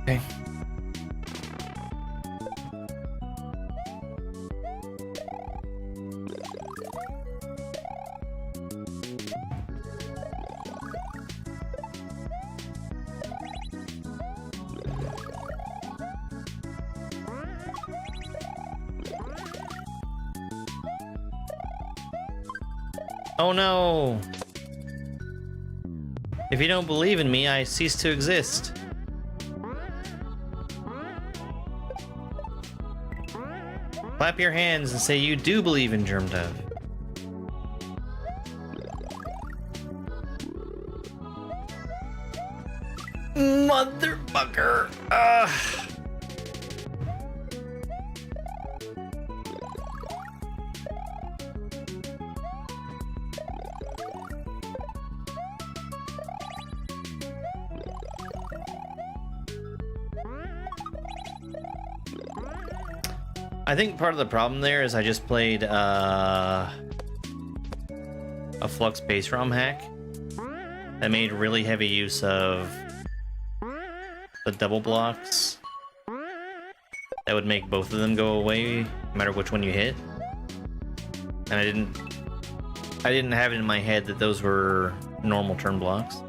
Okay. Oh no! If you don't believe in me, I cease to exist. Clap your hands and say you do believe in Germ Dove. Motherfucker! I think part of the problem there is I just played a flux-based Rom Hack that made really heavy use of the double blocks that would make both of them go away no matter which one you hit. And I didn't have it in my head that those were normal turn blocks.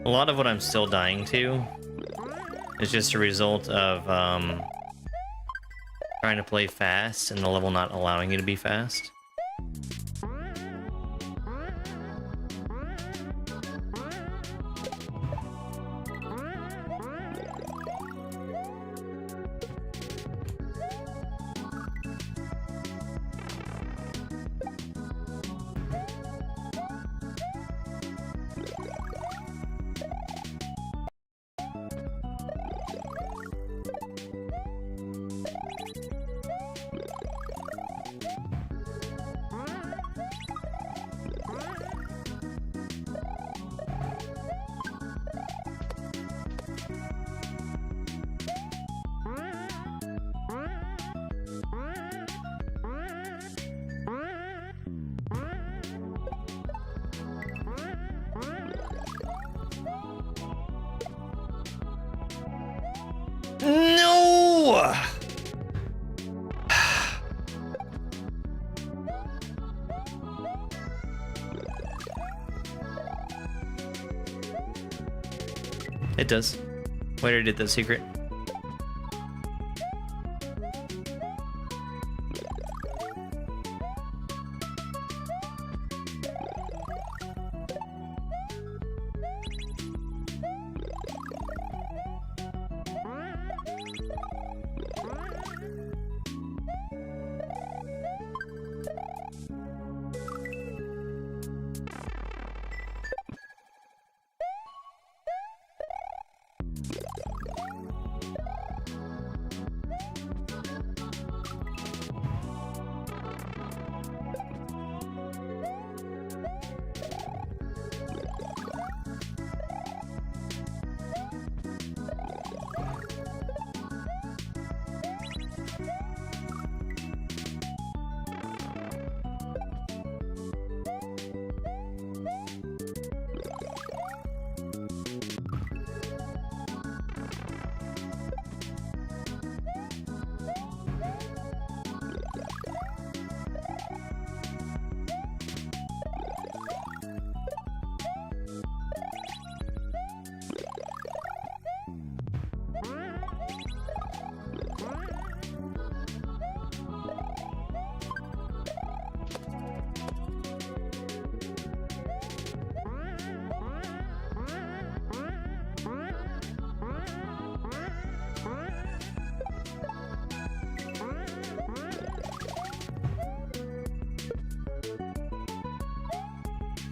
A lot of what I'm still dying to is just a result of trying to play fast and the level not allowing you to be fast. No! It does. Where did it the secret?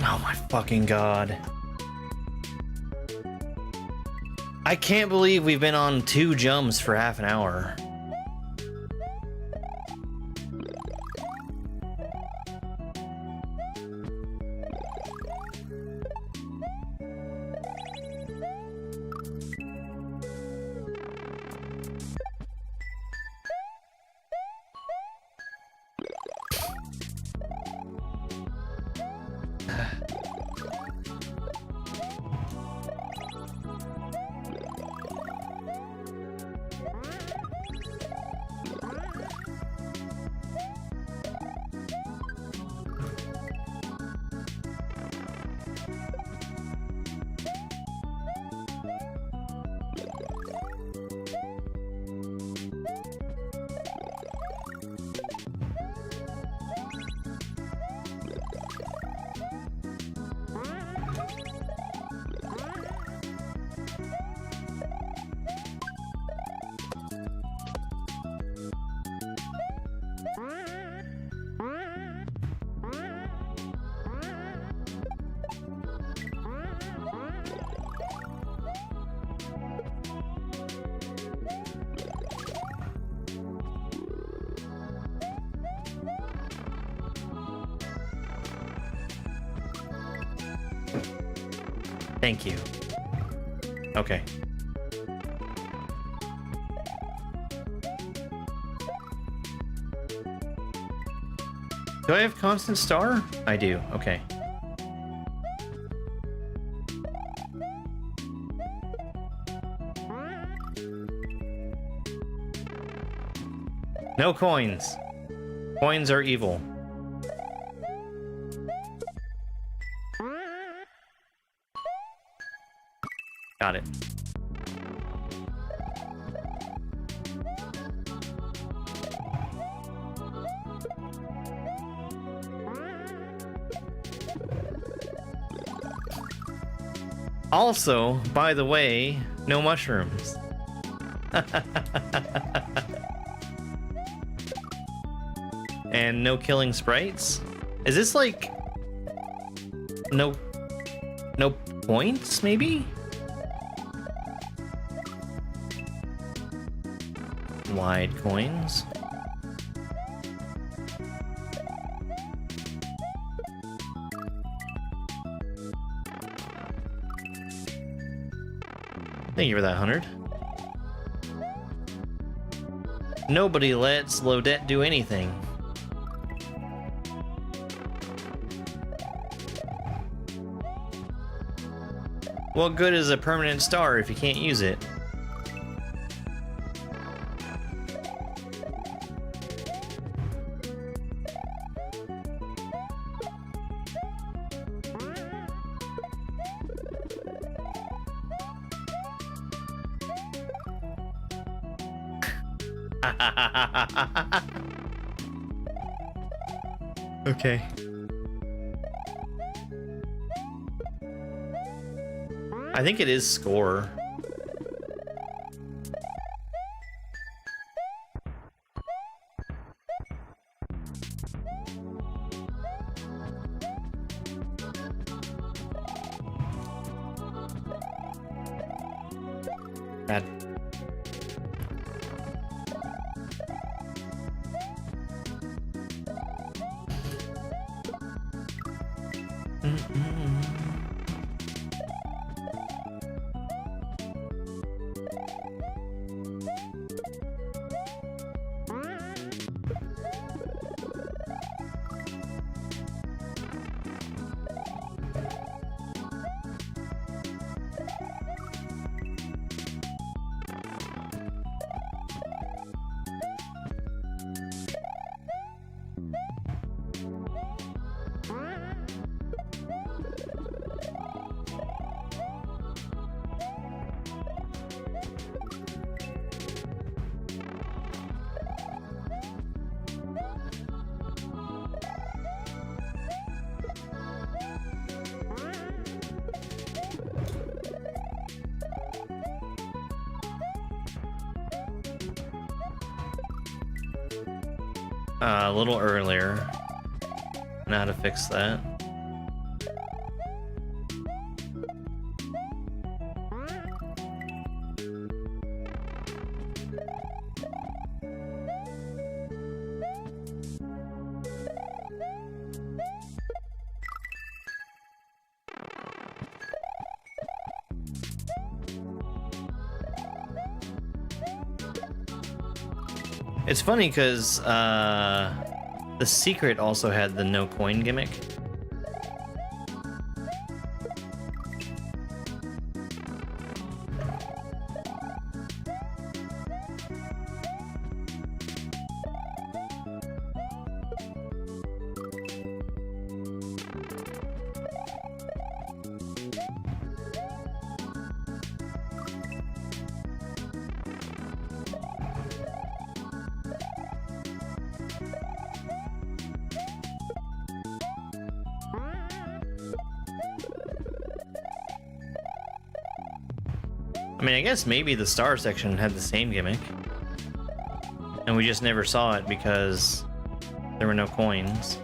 Oh my fucking god. I can't believe we've been on 2 jumps for half an hour. Thank you. Okay. Do I have constant star? I do. Okay. No coins. Coins are evil. Got it. Also, by the way, no mushrooms. And no killing sprites? Is this like no points maybe? Wide coins. Thank you for that 100. Nobody lets Lodette do anything. What good is a permanent star if you can't use it? Okay. I think it is score. Bad. A little earlier. Know how to fix that. It's funny because the secret also had the no coin gimmick. I mean, I guess maybe the star section had the same gimmick. And we just never saw it because there were no coins.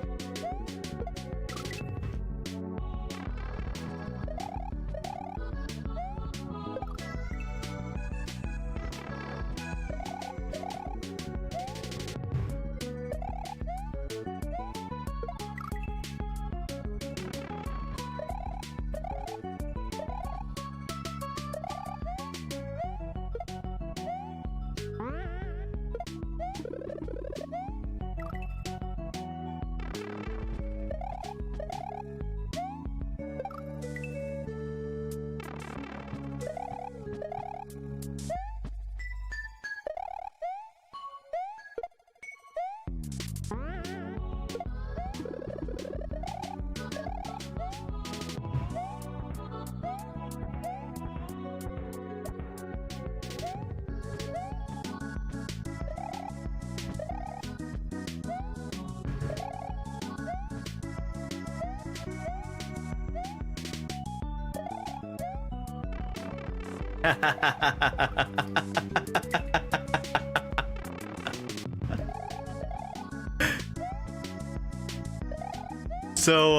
So,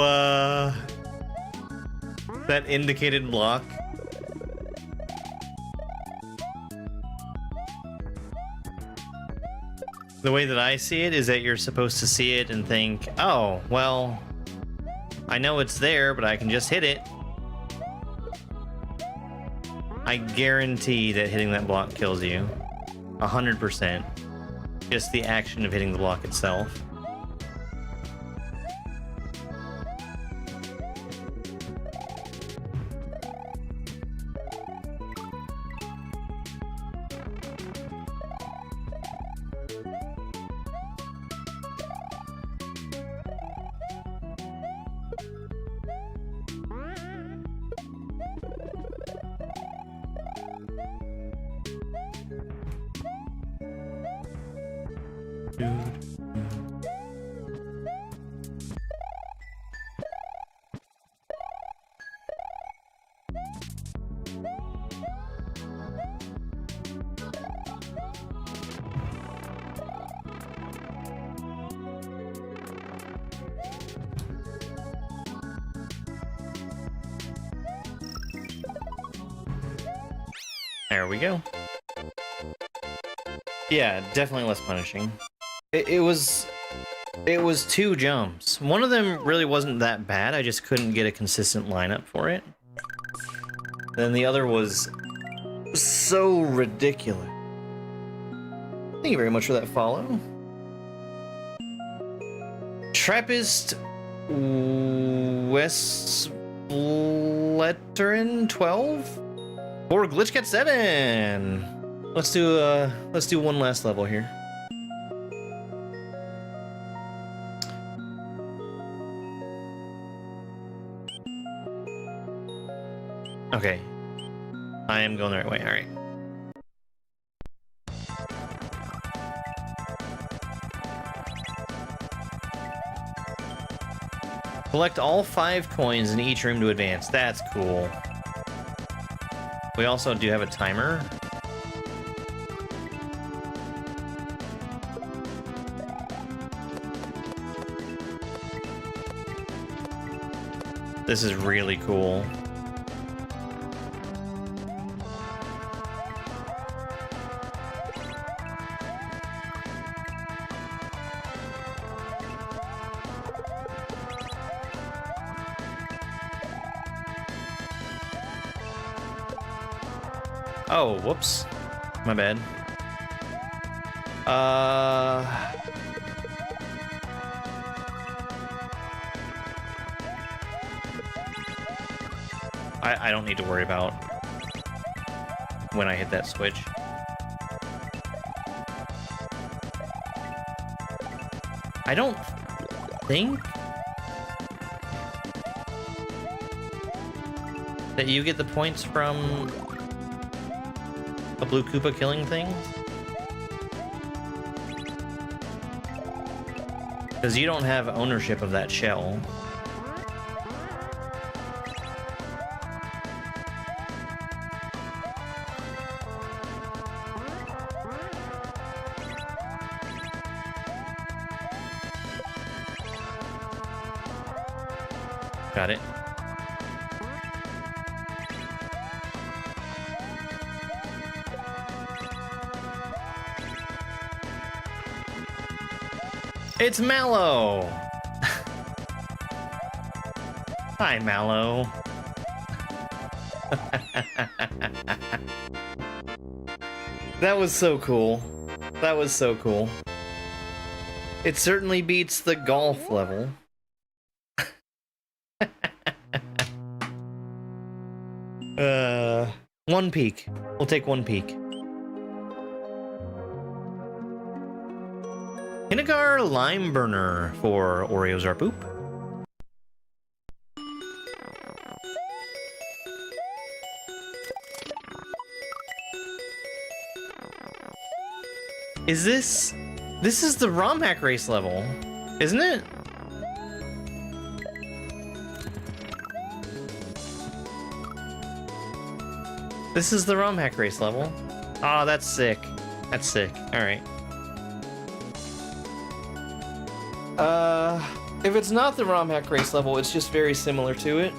that indicated block. The way that I see it is that you're supposed to see it and think, oh, well, I know it's there, but I can just hit it. I guarantee that hitting that block kills you. 100%. Just the action of hitting the block itself. There we go. Yeah, definitely less punishing. It was 2 jumps. One of them really wasn't that bad, I just couldn't get a consistent lineup for it. Then the other was so ridiculous. Thank you very much for that follow. Trappist Westleterin 12 or Glitchcat 7. Let's do one last level here. Okay. I am going the right way, alright. Collect all 5 coins in each room to advance. That's cool. We also do have a timer. This is really cool. Oh, whoops. My bad. I don't need to worry about when I hit that switch. I don't think that you get the points from a blue Koopa killing thing. Because you don't have ownership of that shell. Got it. It's Mallow! Hi, Mallow. That was so cool. That was so cool. It certainly beats the golf level. One peek. We'll take one peek. Hinagar Lime Burner for Oreos Are Poop. Is this... This is the Rom Hack race level, isn't it? This is the Rom Hack race level. Oh, that's sick. That's sick. Alright. If it's not the Rom Hack race level, it's just very similar to it.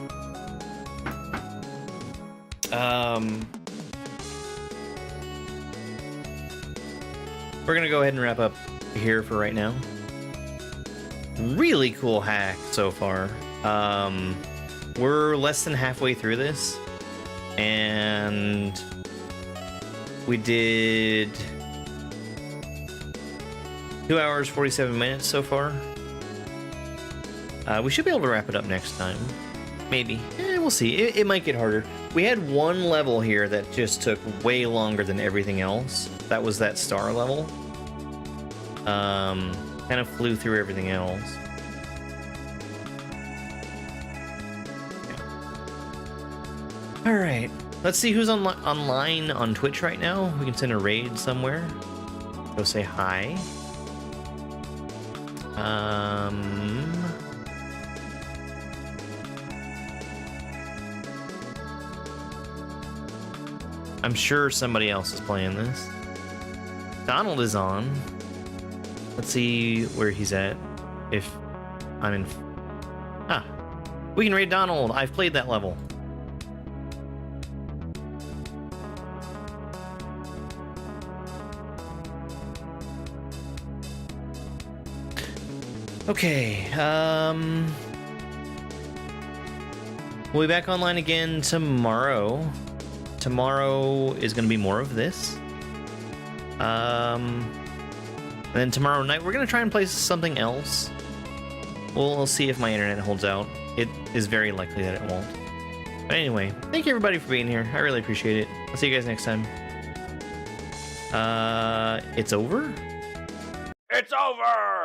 We're gonna go ahead and wrap up here for right now. Really cool hack so far. We're less than halfway through this, and we did 2 hours 47 minutes so far. We should be able to wrap it up next time. Maybe. We'll see. It might get harder. We had one level here that just took way longer than everything else. That was that star level. Kind of flew through everything else. Yeah. Alright. Let's see who's online on Twitch right now. We can send a raid somewhere. Go say hi. I'm sure somebody else is playing this. Donald is on. Let's see where he's at. If I'm in... Ah. We can raid Donald. I've played that level. Okay, we'll be back online again tomorrow. Tomorrow is going to be more of this. And then tomorrow night, we're going to try and play something else. We'll see if my internet holds out. It is very likely that it won't. But anyway, thank you everybody for being here. I really appreciate it. I'll see you guys next time. It's over? It's over!